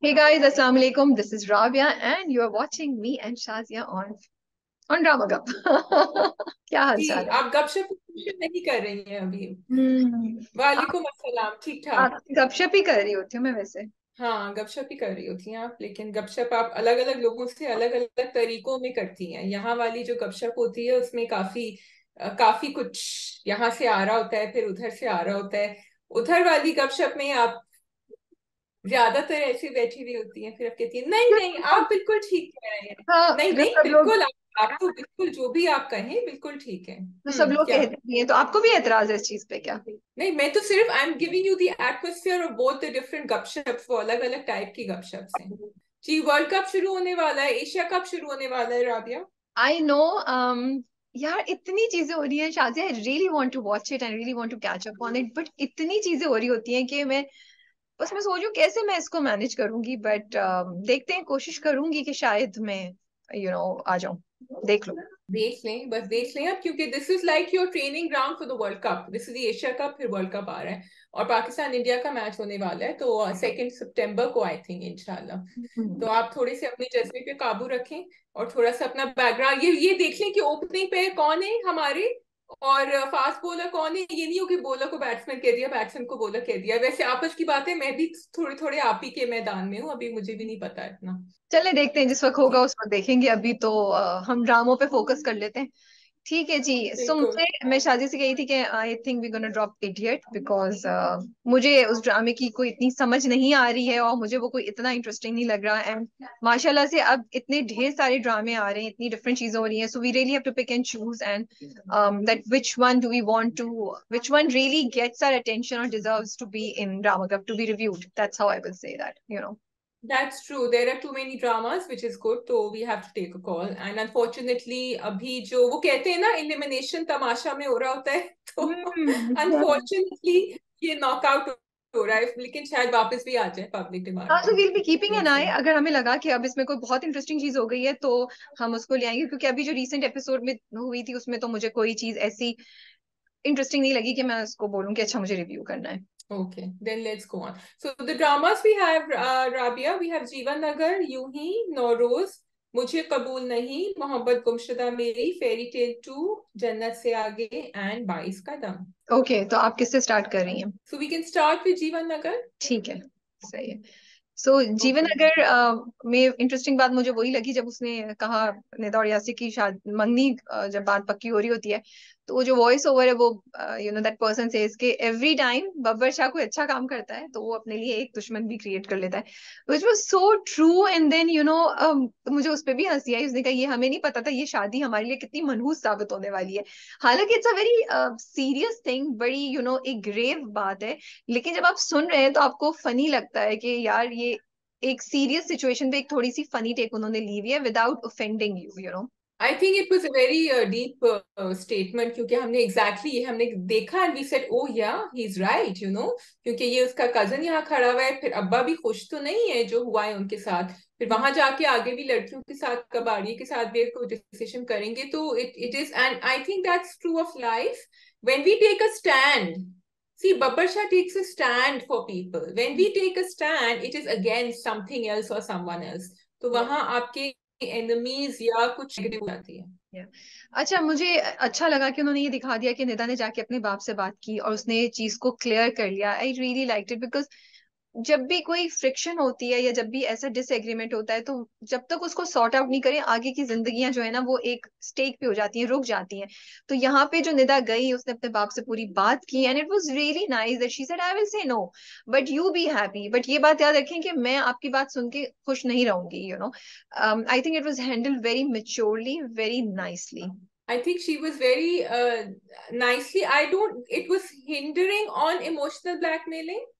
Hey guys, Assalamu alaikum. This is Rabia and you are watching me and Shazia on Drama Cup. क्या हाल जी। चाल है? आप गपशप नहीं कर रही हैं अभी? हम्म। आप वालेकुम अस्सलाम। ठीक ठाक। आप गपशप ही कर रही होती हूँ मैं वैसे। हाँ, गपशप ही कर रही होती हैं आप, लेकिन गपशप आप अलग अलग लोगों से अलग अलग तरीकों में करती हैं। यहाँ वाली जो गपशप होती है उसमें काफी कुछ यहाँ से आ रहा होता है, फिर उधर से आ रहा होता है। उधर वाली गपशप में आप ज्यादातर ऐसे बैठी हुई होती हैं, फिर आप कहती हैं नहीं नहीं आप बिल्कुल ठीक कह रहे हैं। हाँ, नहीं जो नहीं सब लोग बिल्कुल आप तो बिल्कुल जो भी आप कहें बिल्कुल ठीक है। जो सब लोग क्या? कहते भी हैं तो आपको भी एतराज है इस चीज पे क्या? नहीं, मैं तो सिर्फ I am giving you the atmosphere of both the different गपशप्स। वो अलग अलग टाइप की गपशप्स हैं। जी, वर्ल्ड कप शुरू होने वाला है, एशिया कप शुरू होने वाला है, राबिया। I know. यार इतनी चीजें हो रही हैं Shazia, I really want to watch it and really want to catch up on it, but इतनी चीजें हो रही होती हैं कि मैं सोचूं कैसे मैं इसको मैनेज करूंगी, बट देखते हैं, कोशिश करूंगी कि शायद मैं आ जाऊं, देख लो। देख लें, बस देख लें अब, क्योंकि this is like your training ground for the world cup. This is the Asia cup, फिर वर्ल्ड कप आ रहा है। और पाकिस्तान इंडिया का मैच होने वाला है तो 2 सितंबर को, आई थिंक, इंशाल्लाह। तो आप थोड़े से अपने जज्बे पे काबू रखें और थोड़ा सा अपना बैकग्राउंड ये देख लें कि ओपनिंग पे कौन है हमारे, और फास्ट बॉलर कौन है। ये नहीं हो कि बॉलर को बैट्समैन कह दिया, बैट्समैन को बॉलर कह दिया। वैसे आपस की बात है, मैं भी थोड़े थोड़े आप ही के मैदान में हूँ, अभी मुझे भी नहीं पता इतना। चले देखते हैं, जिस वक्त होगा ठीक। उस वक्त देखेंगे। अभी तो हम ड्रामों पे फोकस कर लेते हैं। ठीक है जी। सो बिल्कुल। मैं शादी से कही थी कि I think we gonna drop idiot because मुझे उस ड्रामे की कोई इतनी समझ नहीं आ रही है और मुझे वो कोई इतना इंटरेस्टिंग नहीं लग रहा। एंड माशाल्लाह से अब इतने ढेर सारे ड्रामे आ रहे हैं, इतनी डिफरेंट चीजें हो रही हैं, so we really have to pick and choose and that which one do we want to, which one really gets our attention or deserves to be in drama club to be reviewed. That's how I will say that. That's true. There are too many dramas, which is good. तो we have to take a call. And unfortunately, अभी जो वो कहते हैं ना, elimination तमाशा में हो रहा होता है तो हम्म। unfortunately ये नॉकआउट हो रहा है, लेकिन शायद वापस भी आ जाए पब्लिक डिमांड हाँ, पे। So we'll be keeping an let's eye. See. अगर हमें लगा कि अब इसमें कोई बहुत इंटरेस्टिंग चीज हो गई है तो हम उसको ले आएंगे, क्योंकि अभी जो रीसेंट एपिसोड में हुई थी उसमें तो मुझे कोई चीज ऐसी इंटरेस्टिंग नहीं लगी कि मैं उसको बोलूँ कि अच्छा मुझे रिव्यू करना है। Okay, then let's go on. So the dramas we have, Rabia, we have Jeevan Nagar, यूं ही, नौरोज, मुझे कबूल नहीं, मोहब्बत गुमशुदा मेरी, फेरी टेल टू, जन्नत से आगे, एंड 22 कदम। ओके, तो आप किससे स्टार्ट कर रही हैं? So we can start with जीवन नगर। ठीक है, सही है। सो जीवन Okay. अगर में इंटरेस्टिंग बात मुझे वही लगी जब उसने कहा, निदा और यासी की शादी मंगनी जब बात पक्की हो रही होती है, तो वो जो वॉइस ओवर है वो दैट पर्सन सेज के एवरी टाइम बब्बर शाह कोई अच्छा काम करता है तो वो अपने लिए एक दुश्मन भी क्रिएट कर लेता है, which was so true. And then मुझे उस पर भी हंसी आई। उसने कहा ये हमें नहीं पता था ये शादी हमारे लिए कितनी मनहूस साबित होने वाली है। हालांकि it's a very serious thing, बड़ी एक ग्रेव बात है, लेकिन जब आप सुन रहे हैं तो आपको फनी लगता है कि यार ये एक सीरियस सिचुएशन पे एक थोड़ी सी फनी टेक उन्होंने ली हुई है without offending you know. I think it was a very deep statement, क्योंकि हमने एग्जैक्टली ये हमने देखा एंड वी सेड ओ या he is right, you know. क्योंकि ये उसका कजन यहाँ खड़ा हुआ है, फिर अब्बा भी खुश तो नहीं है जो हुआ है उनके साथ, फिर वहां जाके आगे भी लड़कियों के साथ, कबाड़ी के साथ भी कोई डिसीजन करेंगे तो it is, and I think that's true of life. When we take a stand, see, Babbar Shah takes a stand for people. When we take a stand, it is against something else or someone else. तो वहां आपके enemies या कुछ negative हो जाती है। Yeah. अच्छा, मुझे अच्छा लगा कि उन्होंने ये दिखा दिया कि निदा ने जाके अपने बाप से बात की और उसने ये चीज को क्लियर कर लिया। I really liked it because जब भी कोई फ्रिक्शन होती है या जब भी ऐसा डिसएग्रीमेंट होता है तो जब तक उसको सॉर्ट आउट नहीं करें आगे की जिंदगियां जो है ना वो एक स्टेक पे हो जाती हैं, रुक जाती हैं। तो यहाँ पे जो निदा गई उसने अपने बाप से पूरी बात की and it was really nice that she said I will say no but you be happy. But ये बात याद रखें कि मैं आपकी बात सुन के खुश नहीं रहूंगी। I think it was handled very maturely, very nicely. I think she was very nicely. I don't. It was hindering on emotional blackmailing.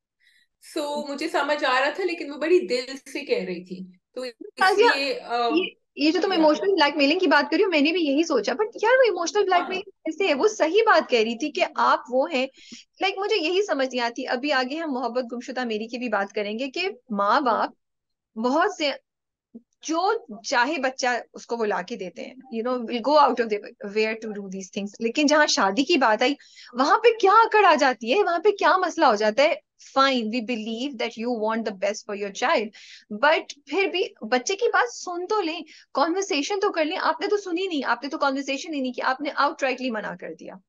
So मुझे समझ आ रहा था, लेकिन वो बड़ी दिल से कह रही थी, तो ताजिया, इसलिए ये जो तुम या इमोशनल ब्लैकमेलिंग की बात करी हो मैंने भी यही सोचा, बट यार वो इमोशनल हाँ। ब्लैकमेलिंग कैसे है? वो सही बात कह रही थी कि आप वो हैं। लाइक मुझे यही समझ नहीं आती। अभी आगे हम मोहब्बत गुमशुदा मेरी की भी बात करेंगे कि माँ बाप बहुत से जो चाहे बच्चा उसको वो ला के देते हैं, will go out of where to do these things. लेकिन जहाँ शादी की बात आई, वहां पे क्या अकड़ आ जाती है, वहां पे क्या मसला हो जाता है। Fine, we believe that you want the best for your child, but फिर भी बच्चे की बात सुन तो लें, कॉन्वर्सेशन तो कर लें। आपने तो सुनी नहीं, आपने तो कॉन्वर्सेशन ही नहीं किया, आपने आउटराइटली मना कर दिया।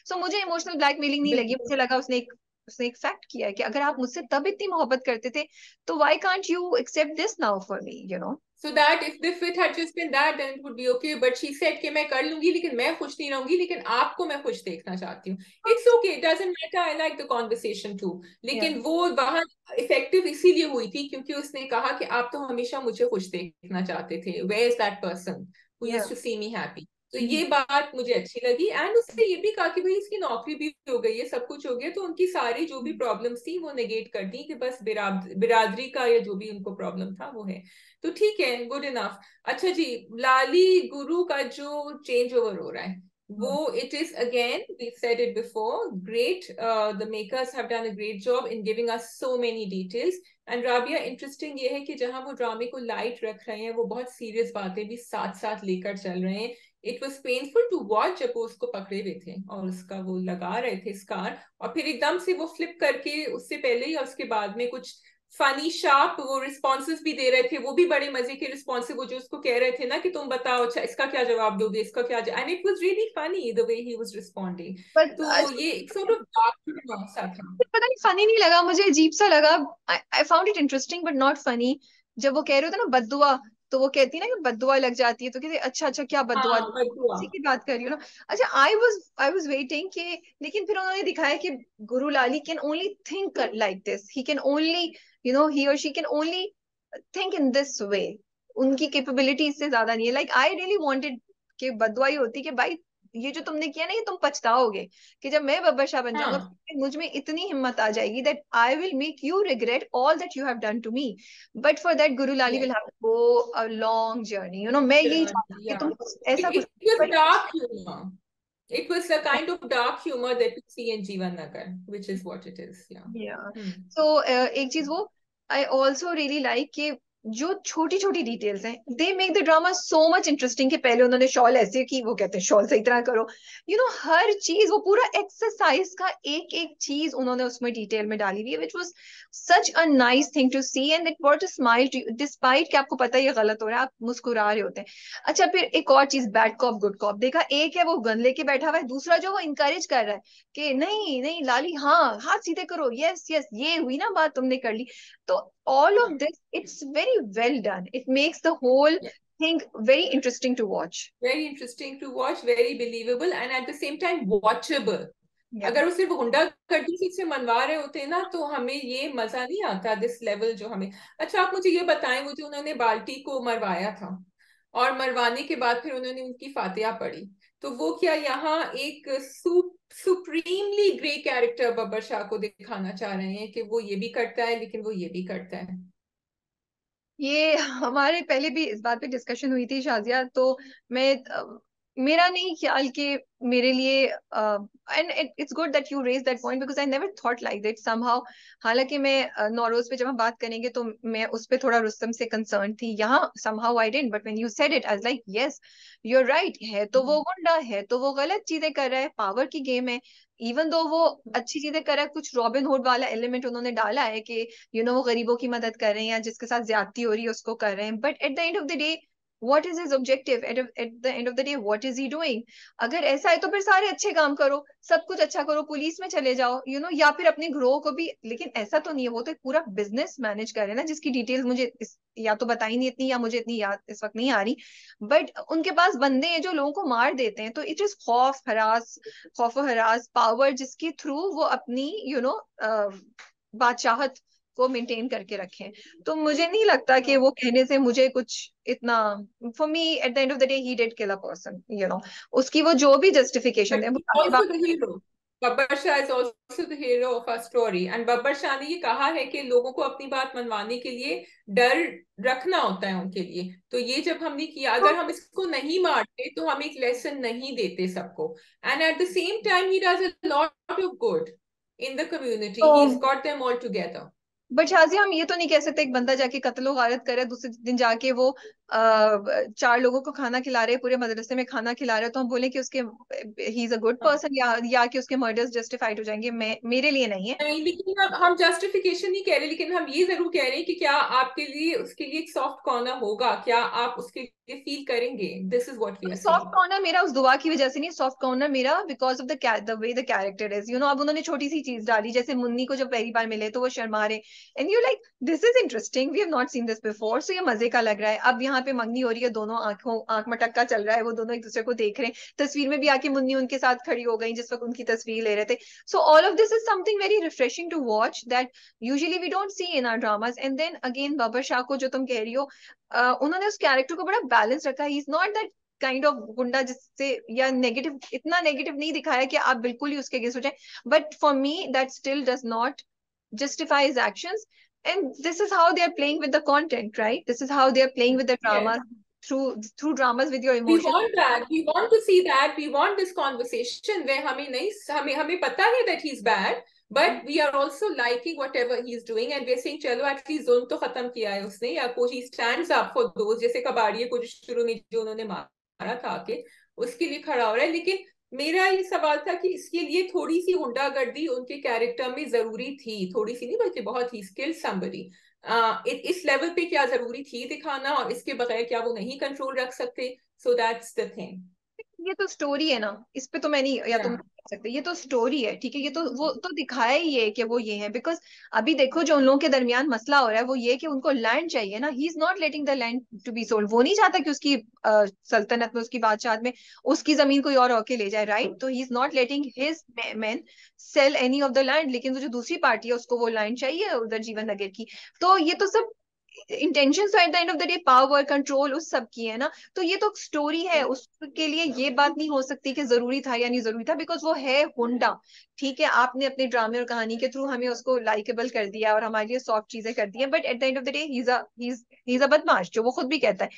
सो मुझे इमोशनल ब्लैकमेलिंग नहीं लगी, बिल्कुल। मुझे लगा उसने एक फैक्ट किया है कि अगर आप मुझसे तब इतनी मोहब्बत करते थे, तो why can't you accept this now for me. So that if it had just been that, then it would be okay. But she said कि मैं कर लूंगी लेकिन मैं खुश नहीं रहूंगी, लेकिन आपको मैं खुश देखना चाहती हूँ. It's okay, it doesn't matter. I like the conversation too. Yeah, लेकिन वो वहां इफेक्टिव इसीलिए हुई थी क्योंकि उसने कहा कि आप तो हमेशा मुझे खुश देखना चाहते थे. Where is that person who yeah. used to see me happy? तो ये Mhm. बात मुझे अच्छी लगी. एंड उसने ये भी कहा कि भाई इसकी नौकरी भी हो गई है, सब कुछ हो गया, तो उनकी सारी जो भी प्रॉब्लम्स थी वो नेगेट कर दी कि बस बिरादरी का या जो भी उनको प्रॉब्लम था वो है. तो ठीक है, गुड इनफ. अच्छा जी, लाली गुरु का जो चेंज ओवर हो रहा है वो, it is again we said it before, great. The makers have done a great job in giving us so many details. And Rabia, interesting ये है कि जहां वो ड्रामे को लाइट रख रहे हैं, वो बहुत सीरियस बातें भी साथ साथ लेकर चल रहे हैं. It was painful to watch जब वो उसको पकड़े हुए थे और उसका वो लगा रहे थे स्कार, और फिर एकदम से वो फ्लिप करके उससे पहले या उसके बाद में कुछ फनी शार्प वो रिस्पॉन्सेस भी दे रहे थे. वो भी बड़े मजे के रिस्पॉन्सिव, वो जो उसको कह रहे थे ना कि तुम बताओ अच्छा इसका क्या जवाब दोगे, इसका क्या, and it was really funny the way he was responding. But तो ये एक सॉर्ट ऑफ डार्क सा था. पता नहीं, फनी नहीं लगा मुझे, अजीब सा लगा। I found it interesting but not funny. जब वो कह रहे होते ना बद्दुआ, तो वो कहती है ना कि बद्दुआ लग जाती है, तो कहते अच्छा अच्छा क्या बद्दुआ, हाँ, बदुआ. इसी की बात कर रही हो ना। अच्छा, आई वाज वेटिंग कि, लेकिन फिर उन्होंने दिखाया कि Guru Lali can only think like this, he can only, he और she can only think in this way. उनकी कैपेबिलिटी इससे ज्यादा नहीं है। लाइक आई रियली वांटेड कि बददुआ ही होती कि भाई, ये जो तुमने किया ना, ये तुम पछताओगे कि जब मैं बब्बर शाह बन जाऊंगा, हाँ. मुझ में इतनी हिम्मत आ जाएगी that I will make you regret all that you have done to me. But for that Guru Lali will Yes. Have to go a long journey. मैं यही चाहती हूँ कि Yeah. तुम ऐसा It कुछ was बड़े। dark humor. It was a kind of dark humor that you see in Jeevan Nagar, which is what it is. Yeah. या Hmm. सो एक चीज वो, आई ऑल्सो रियली लाइक कि जो छोटी छोटी डिटेल्स हैं, they make the drama so much interesting. कि पहले उन्होंने शॉल ऐसे की, वो कहते हैं शॉल सही तरह करो, हर चीज, वो पूरा एक्सरसाइज का एक एक चीज उन्होंने उसमें डिटेल में डाली हुई है, which was such a nice thing to see and it brought a smile to you, despite कि आपको पता है ये गलत हो रहा है, आप मुस्कुरा रहे होते हैं। अच्छा, फिर एक और चीज, बैड कॉप गुड कॉप देखा। एक है वो गन लेके बैठा हुआ है, दूसरा जो वो इंकरेज कर रहा है कि नहीं नहीं लाली, हाँ हाथ सीधे करो, यस यस, ये हुई ना बात, तुमने कर ली। तो all of this, it's very well done. It makes the whole Yeah. thing very interesting to watch. Very interesting to watch, very believable, and at the same time watchable. Yeah. अगर वो सिर्फ गुंडागर्दी से इसे मनवा रहे होते ना तो हमें ये मजा नहीं आता, दिस लेवल जो हमें. अच्छा, आप मुझे ये बताएं, वो जो उन्होंने बाल्टी को मरवाया था और मरवाने के बाद फिर उन्होंने उनकी फातिहा पढ़ी, तो वो क्या यहाँ एक supremely grey character Babbar Shah को दिखाना चाह रहे हैं कि वो ये भी करता है लेकिन वो ये भी करता है? ये हमारे पहले भी इस बात पे डिस्कशन हुई थी शाजिया, तो मैं मेरा नहीं ख्याल कि मेरे लिए, and it's good that you raise that point because I never thought like that somehow. हालांकि मैं नौरोज पे जब हम बात करेंगे तो मैं उस पे थोड़ा रुस्तम से कंसर्न थी, यहाँ somehow I didn't, but when you said it I was like yes, you are right. है तो वो गुंडा, है तो वो गलत चीजें कर रहा है, पावर की गेम है। इवन दो वो अच्छी चीजें कर रहा है, कुछ रॉबिन हुड वाला एलिमेंट उन्होंने डाला है कि वो गरीबों की मदद कर रहे हैं या जिसके साथ ज्यादती हो रही है उसको कर रहे हैं, but at the end of the day what is his objective, eight the end of the day what is he doing? अगर ऐसा है तो फिर सारे अच्छे काम करो, सब कुछ अच्छा करो, पुलिस में चले जाओ, या फिर अपने ग्रोह को भी। लेकिन ऐसा तो नहीं है, वो तो एक पूरा बिजनेस मैनेज कर रहे हैं ना, जिसकी डिटेल्स मुझे या तो बताई नहीं इतनी, या मुझे इतनी याद इस वक्त नहीं आ रही। बट उनके पास बंदे हैं जो लोगों को मार देते हैं, तो इट इज खौफ हरास पावर, जिसके थ्रू वो अपनी बादशाहत को मेंटेन करके रखें। तो मुझे नहीं लगता कि वो कहने से मुझे कुछ इतना, for me at the end of the day he did kill a person, उसकी वो जो भी जस्टिफिकेशन But है वो he's आगे also बात। the hero. Babbar Shah is also the hero of our story. And Babbar Shah ने ये कहा है कि लोगों को अपनी बात मनवाने के लिए डर रखना होता है उनके लिए. तो ये जब हमने किया, अगर हम इसको नहीं मारते तो हम एक लेसन नहीं देते सबको. And at the same time he does a lot of good in the community. तो He's got them all together. But Shaji हम ये तो नहीं कह सकते एक बंदा जाके कत्लो गारत करे, दूसरे दिन जाके वो 4 लोगों को खाना खिला रहे, पूरे मदरसे में खाना खिला रहे, तो हम बोले कि उसके ही इज अ गुड पर्सन, या कि उसके मर्डर्स जस्टिफाइड हो जाएंगे? मेरे लिए नहीं है। नहीं, लेकिन हम जस्टिफिकेशन नहीं कह रहे, लेकिन हम ये जरूर कह रहे हैं कि क्या आपके लिए उसके लिए एक सॉफ्ट कॉर्नर होगा, क्या आप उसके लिए फील करेंगे? This is what we are soft saying. Corner मेरा उस दुआ की वजह से नहीं, सॉफ्ट कॉर्नर मेरा because of the way the character is, अब उन्होंने छोटी सी चीज डाली, जैसे मुन्नी को जब पहली बार मिले तो वो शर्मा रहे, and you like this is interesting, we have not seen this before, so ये मजे का लग रहा है। अब यहाँ पे मंगनी हो रही है, दोनों आंख मटक्का चल रहा है, वो दोनों एक दूसरे को देख रहे हैं, तस्वीर में भी आके मुन्नी उनके साथ खड़ी हो गई जिस वक्त उनकी तस्वीर ले रहे थे। So all of this is something very refreshing to watch that usually we don't see in our dramas. And then again Babar Shah को जो तुम कह रही हो, उन्होंने उस कैरेक्टर को बड़ा बैलेंस रखा है, ही is not that kind of गुंडा जिससे, या नेगेटिव, इतना नेगेटिव नहीं दिखाया कि आप बिल्कुल ही उसके अगेंस्ट हो जाए, but for me that still does not justify his actions. And this is how they are playing with the content, right? This is how they are playing with the Yes. dramas, through dramas with your We emotions. want that. We want to see that. We want this conversation where हमें नहीं, हमें पता है that he's bad, but we are also liking whatever he's doing and we're saying चलो at least जुल्म तो खत्म किया है उसने, या कोई he stands up for those, जैसे कबाड़िए को जो शुरू में जो उन्होंने मारा था आके, उसके लिए खड़ा हो रहा है। लेकिन मेरा ये सवाल था कि इसके लिए थोड़ी सी गुंडागर्दी उनके कैरेक्टर में जरूरी थी, थोड़ी सी नहीं बल्कि बहुत ही स्किल्ड समबडी, इस लेवल पे क्या जरूरी थी दिखाना, और इसके बगैर क्या वो नहीं कंट्रोल रख सकते? So that's the thing. ये तो स्टोरी है ना, इस पे तो मैं नहीं, या या तुम नहीं कह सकते, ये तो स्टोरी है, ठीक है, ये तो वो तो दिखाया ही है कि वो ये है, बिकॉज अभी देखो जो उन लोगों के दरमियान मसला हो रहा है वो ये कि उनको लैंड चाहिए ना, he is not letting the land to be sold, वो नहीं चाहता कि उसकी सल्तनत में, उसकी बादशाहत में उसकी जमीन कोई और होके ले जाए, राइट? तो he is not letting his man sell any of the land, लेकिन वो जो दूसरी पार्टी है उसको वो लैंड चाहिए उधर जीवन नगर की। तो ये तो सब intention, eight the end of the day power control उस सब की है ना, तो ये तो स्टोरी है, उसके लिए ये बात नहीं हो सकती कि जरूरी था या नहीं जरूरी था, बिकॉज वो है हुंडा। ठीक है, आपने अपने ड्रामे और कहानी के थ्रू हमें उसको लाइकेबल कर दिया और हमारे लिए सॉफ्ट चीजें कर दी हैं, but at the end of the day he is अ बदमाश, जो वो खुद भी कहता है।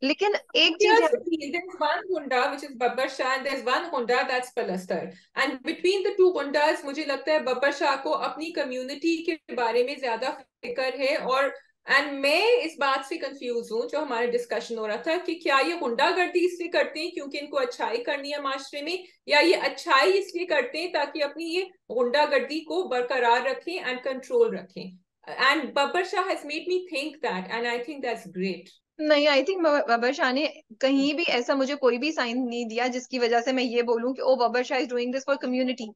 लेकिन एक चीज Here's है, the deal. There's one Hunda which is Babbar Shah and there's one Hunda that's Palastar. And between the two Hundas मुझे लगता है बब्बर शाह को अपनी कम्युनिटी के बारे में ज्यादा फिक्र है, और एंड मैं इस बात से कंफ्यूज हूँ, जो हमारा डिस्कशन हो रहा था कि क्या ये गुंडागर्दी इसलिए करते हैं क्योंकि इनको अच्छाई करनी है माशरे में, या ये अच्छाई इसलिए करते हैं ताकि अपनी ये गुंडागर्दी को बरकरार रखें एंड कंट्रोल रखें? And Babbar Shah has made me think that and I think that's great. नहीं, आई थिंक बाबर शाह ने कहीं भी ऐसा मुझे कोई भी साइन नहीं दिया जिसकी वजह से मैं ये बोलूं कि oh Babar Shah is doing this for community.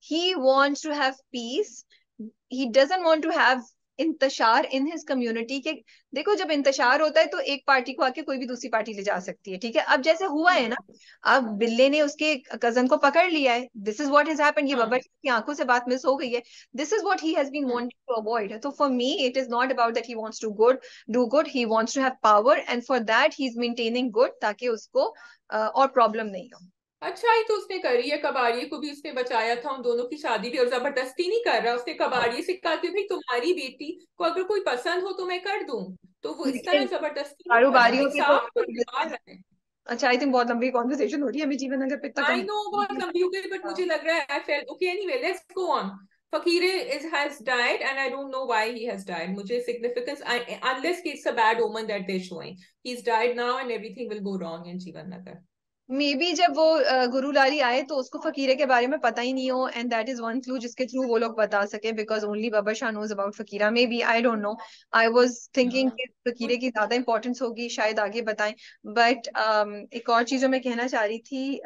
He wants to have peace, he doesn't want to have इंतशार इन हिज कम्युनिटी के। देखो जब इंतशार होता है तो एक पार्टी को आके कोई भी दूसरी पार्टी ले जा सकती है, ठीक है, अब जैसे हुआ है ना, अब बिल्ले ने उसके कजन को पकड़ लिया है, this is what has happened, ये बाबर हाँ। शाह की आंखों से बात मिस हो गई है, this is what he has been wanting to avoid. तो for me it is not about that he wants to do good, he wants to have power, and for that he's maintaining good ताकि उसको और problem नहीं हो। अच्छा ही तो उसने करी है, कबाड़िए को भी उसने बचाया था, उन दोनों की शादी भी, और जबरदस्ती नहीं कर रहा, उसने कबाड़िए से कहा कि भाई तुम्हारी बेटी को अगर कोई पसंद हो तो मैं कर दूं, तो वो इस तरह लेकिन जबरदस्ती नहीं कर रहा, कारोबारियों एक के तो, साफ तो निकाल रहा है। अच्छा आई थिंक बहुत लंबी कॉन्वर्सेशन हो रही है, हमें जीवन नगर पे इतना आई कम। नो बहुत लंबी हो गई, बट मुझे लग रहा है I felt okay, anyway let's go on. Fakire is has died and I don't know why he has died, मुझे significance unless it's a bad omen that they showing, he is died now and everything will go wrong in Jeevan Nagar. May be जब वो गुरु लाली आए तो उसको फकीरे के बारे में पता ही नहीं हो, and that is one clue जिसके थ्रू वो लोग बता सके, because only Baba Shah knows about Fakira, maybe, I don't know. I was thinking कि फकीरे की ज्यादा इंपॉर्टेंस होगी, शायद आगे बताएं। बट एक और चीज जो मैं कहना चाह रही थी,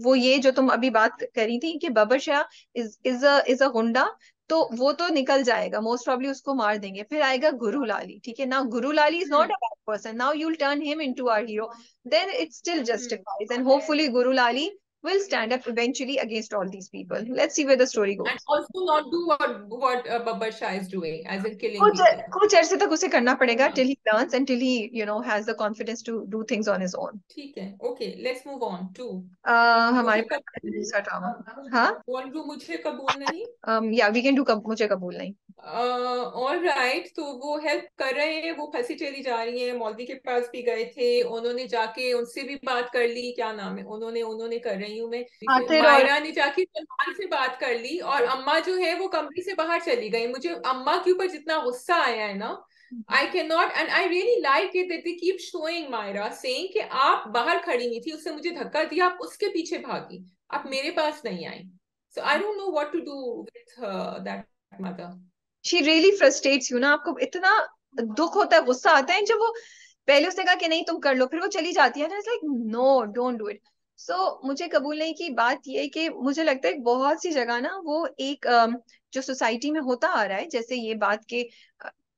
वो ये जो तुम अभी बात करी थी कि बाबर शाह इज अ गुंडा, तो वो तो निकल जाएगा, मोस्ट प्रॉब्ली उसको मार देंगे, फिर आएगा गुरु लाली, ठीक है ना, Guru Lali is not a bad person, now you will turn him into our hero, then it still justifies, and hopefully Guru Lali will stand up eventually against all these people. Let's see where the story And goes. also not do what Babbar Shah is doing, as in killing कुछ people. कुछ अरसे तक उसे करना पड़ेगा हाँ, till he learns and till he has the confidence to do things on his own. ठीक है, okay let's move on to हमारे मुझे पास कबूल। दूसरा ड्रामा। हाँ, बोल दो मुझे कबूल नहीं। या वी कैन डू, कब मुझे कबूल नहीं। ऑल राइट, तो वो हेल्प कर रहे हैं, वो फंसी चली जा रही हैं, मौलवी के पास भी गए थे, उन्होंने जाके उनसे भी बात कर ली, क्या नाम है, उन्होंने उन्होंने कर रहे नहीं हूँ मैं। आखिर और मायरा ने जाके सलमान से बात कर ली और अम्मा जो है वो कमरे से बाहर चली गई। मुझे अम्मा के ऊपर जितना गुस्सा आया है ना, I can not, and I really like it that they keep showing Maira saying कि आप बाहर खड़ी नहीं थी, उसने मुझे धक्का दिया, आप उसके पीछे भागी, आप मेरे पास नहीं आई। So I don't know what to do with that mother. She really frustrates you ना, आपको इतना दुख होता है, गुस्सा आता है जब वो पहले उसने कहा कि नहीं तुम कर लो, फिर वो चली जाती है ना, it's like no don't do it. So मुझे कबूल नहीं की बात ये है कि मुझे लगता है बहुत सी जगह ना वो एक जो सोसाइटी में होता आ रहा है, जैसे ये बात के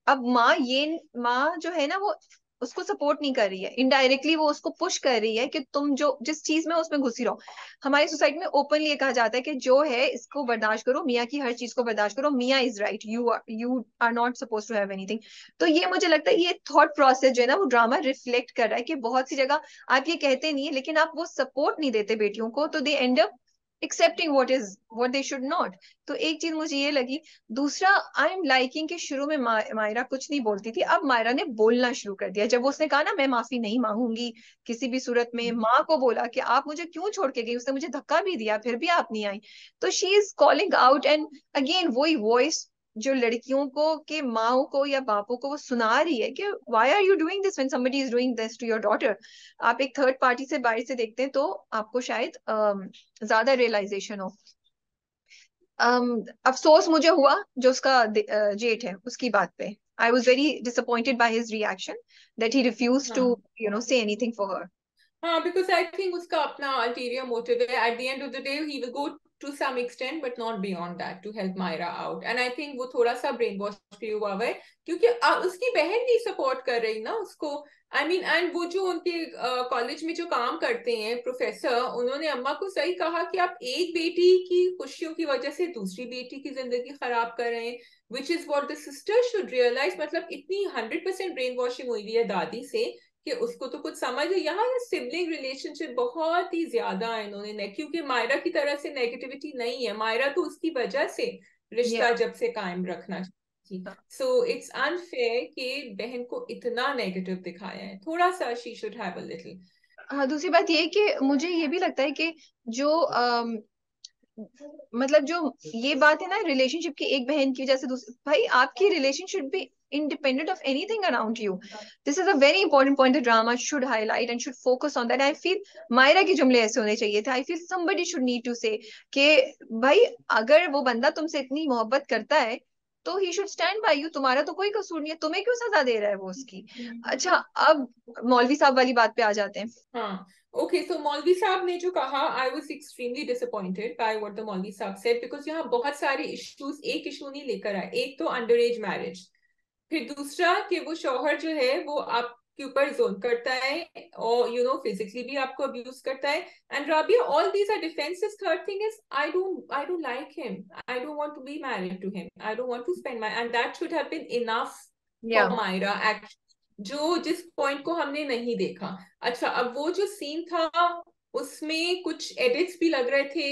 अब माँ जो है ना वो उसको सपोर्ट नहीं कर रही है, इनडायरेक्टली वो उसको पुश कर रही है कि तुम जो जिस चीज में हो, उसमें घुसी रहो। हमारी सोसाइटी में ओपनली ये कहा जाता है कि जो है इसको बर्दाश्त करो, मियाँ की हर चीज को बर्दाश्त करो, मियाँ is right, you are not suppose to have anything. तो ये मुझे लगता है ये थॉट प्रोसेस जो है ना वो ड्रामा रिफ्लेक्ट कर रहा है कि बहुत सी जगह आप ये कहते नहीं है लेकिन आप वो सपोर्ट नहीं देते बेटियों को, तो they end up accepting what they should not. तो एक चीज मुझे ये लगी। दूसरा, आई एम लाइकिंग कि शुरू में मायरा कुछ नहीं बोलती थी, अब मायरा ने बोलना शुरू कर दिया। जब उसने कहा ना मैं माफी नहीं मांगूंगी किसी भी सूरत में, माँ को बोला कि आप मुझे क्यों छोड़ के गई, उसने मुझे धक्का भी दिया फिर भी आप नहीं आई, तो she is calling out. And again वही वॉइस जो लड़कियों को के माओ को या बापों को वो सुना रही है कि why are you doing this when somebody is doing this to your daughter. आप एक थर्ड पार्टी से बाहर से देखते हैं तो आपको शायद ज्यादा रियलाइजेशन हो। अफसोस मुझे हुआ जो उसका जेठ है उसकी बात पे। I was very disappointed by his reaction that he refuse to हाँ से एनीथिंग फॉर हर। हाँ, बिकॉज आई थिंक उसका अपना अल्टीरियर मोटिव है। At the end of the day he will go to some extent but not beyond that to help Maira out, and I think वो थोड़ा सा brain wash भी हुआ है क्योंकि उसकी बहन नहीं सपोर्ट कर रही ना उसको। आई मीन, एंड वो जो उनके कॉलेज में जो काम करते हैं प्रोफेसर, उन्होंने अम्मा को सही कहा कि आप एक बेटी की खुशियों की वजह से दूसरी बेटी की जिंदगी खराब कर रहे हैं, which is what the sister should realise. मतलब इतनी 100% ब्रेन वॉशिंग हुई हुई है दादी से कि उसको तो कुछ समझ है। यहाँ ये सिबलिंग रिलेशनशिप बहुत ही ज्यादा है इन्होंने क्योंकि मायरा की तरफ से नेगेटिविटी नहीं है, मायरा तो उसकी वजह से या रिश्ता जब से कायम रखना चाहिए। सो इट्स अनफेयर कि बहन को इतना नेगेटिव दिखाया है, थोड़ा सा she should have a little. हाँ, दूसरी बात ये है कि मुझे ये भी लगता है कि जो मतलब जो ये बात है ना रिलेशनशिप की, एक बहन की वजह से दूसरी, भाई आपकी रिलेशनशिप भी independent of anything around you. This is a very important point the drama should highlight and should focus on that. I feel Myra के जुमले ऐसे होने चाहिए थे। I feel somebody should need to say कि भाई अगर वो बंदा तुमसे इतनी मोहब्बत करता है तो he should stand by you, तुम्हारा तो कोई कसूर नहीं है, तुम्हें क्यों सजा दे रहा है वो उसकी। अच्छा, अब मौलवी साहब वाली बात पे आ जाते हैं। हाँ ओके, सो मौलवी साहब ने जो कहा, I was extremely disappointed by what the मौलवी साहब सेड बिकॉज यहाँ बहुत सारे इश्यूज, एक इशू नहीं लेकर आए। एक तो अंडर एज मैरिज, फिर दूसरा कि वो शौहर जो है वो आपके ऊपर जोन करता है और फिजिकली भी आपको अब्यूज करता है। And Rabia, all these are defences. Third thing is I don't like him, I don't want to be married to him, I don't want to spend my, and that should have been enough या for Maira actually, जो जिस point को हमने नहीं देखा। अच्छा, अब वो जो सीन था उसमें कुछ एडिट्स भी लग रहे थे।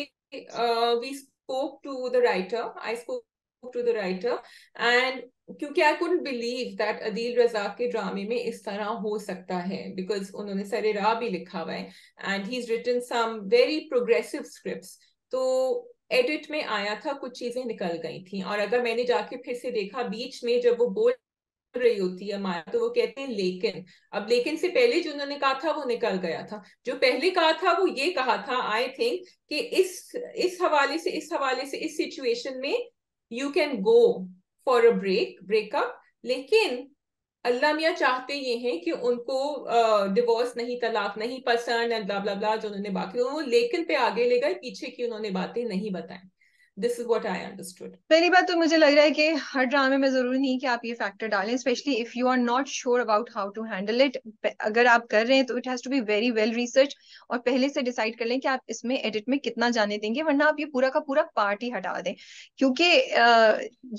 We spoke to the writer, I spoke to the writer, and क्योंकि I couldn't believe that Adeel Raza के ड्रामे में इस तरह हो सकता है बिकॉज उन्होंने सरे राह भी लिखा हुआ है and he is written some very progressive scripts. तो एडिट में आया था, कुछ चीजें निकल गई थी, और अगर मैंने जाके फिर से देखा बीच में जब वो बोल रही होती है माया तो वो कहते हैं लेकिन, अब लेकिन से पहले जो उन्होंने कहा था वो निकल गया था। जो पहले कहा था वो ये कहा था आई थिंक कि इस हवाले से इस सिचुएशन में you can go for a breakup, लेकिन अल्लाह मियाँ चाहते ये हैं कि उनको डिवोर्स नहीं, तलाक नहीं पसंद, एंड ब्ला ब्ला ब्ला जो उन्होंने बाकी वो लेकिन पे आगे ले गए, पीछे की उन्होंने बातें नहीं बताई। This is what I understood. पहली बात तो मुझे लग रहा है कि हर ड्रामे में जरूरी नहीं कि आप ये फैक्टर डालें, specially if you are not sure about how to handle it. अगर आप कर रहे हैं तो it has to be very well research, और पहले से डिसाइड कर लें कि आप इसमें एडिट में कितना जाने देंगे, वरना आप ये पूरा का पूरा पार्ट ही हटा दें। क्योंकि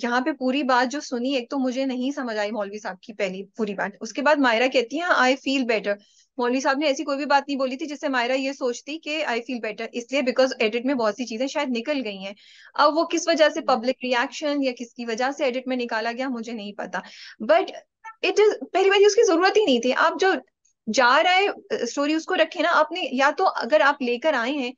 यहाँ पे पूरी बात जो सुनी, एक तो मुझे नहीं समझ आई मौलवी साहब की पहली पूरी बात, उसके बाद मायरा कहती है आई फील बेटर। मौलवी साहब ने ऐसी कोई भी बात नहीं बोली थी जिससे मायरा ये सोचती कि आई फील बेटर, इसलिए बिकॉज एडिट में बहुत सी चीजें शायद निकल गई हैं। अब वो किस वजह से, पब्लिक रिएक्शन या किसकी वजह से एडिट में निकाला गया मुझे नहीं पता, बट इट इज पहली बात उसकी जरूरत ही नहीं थी। आप जो जा रहा है स्टोरी उसको रखे ना आपने, या तो अगर आप लेकर आए हैं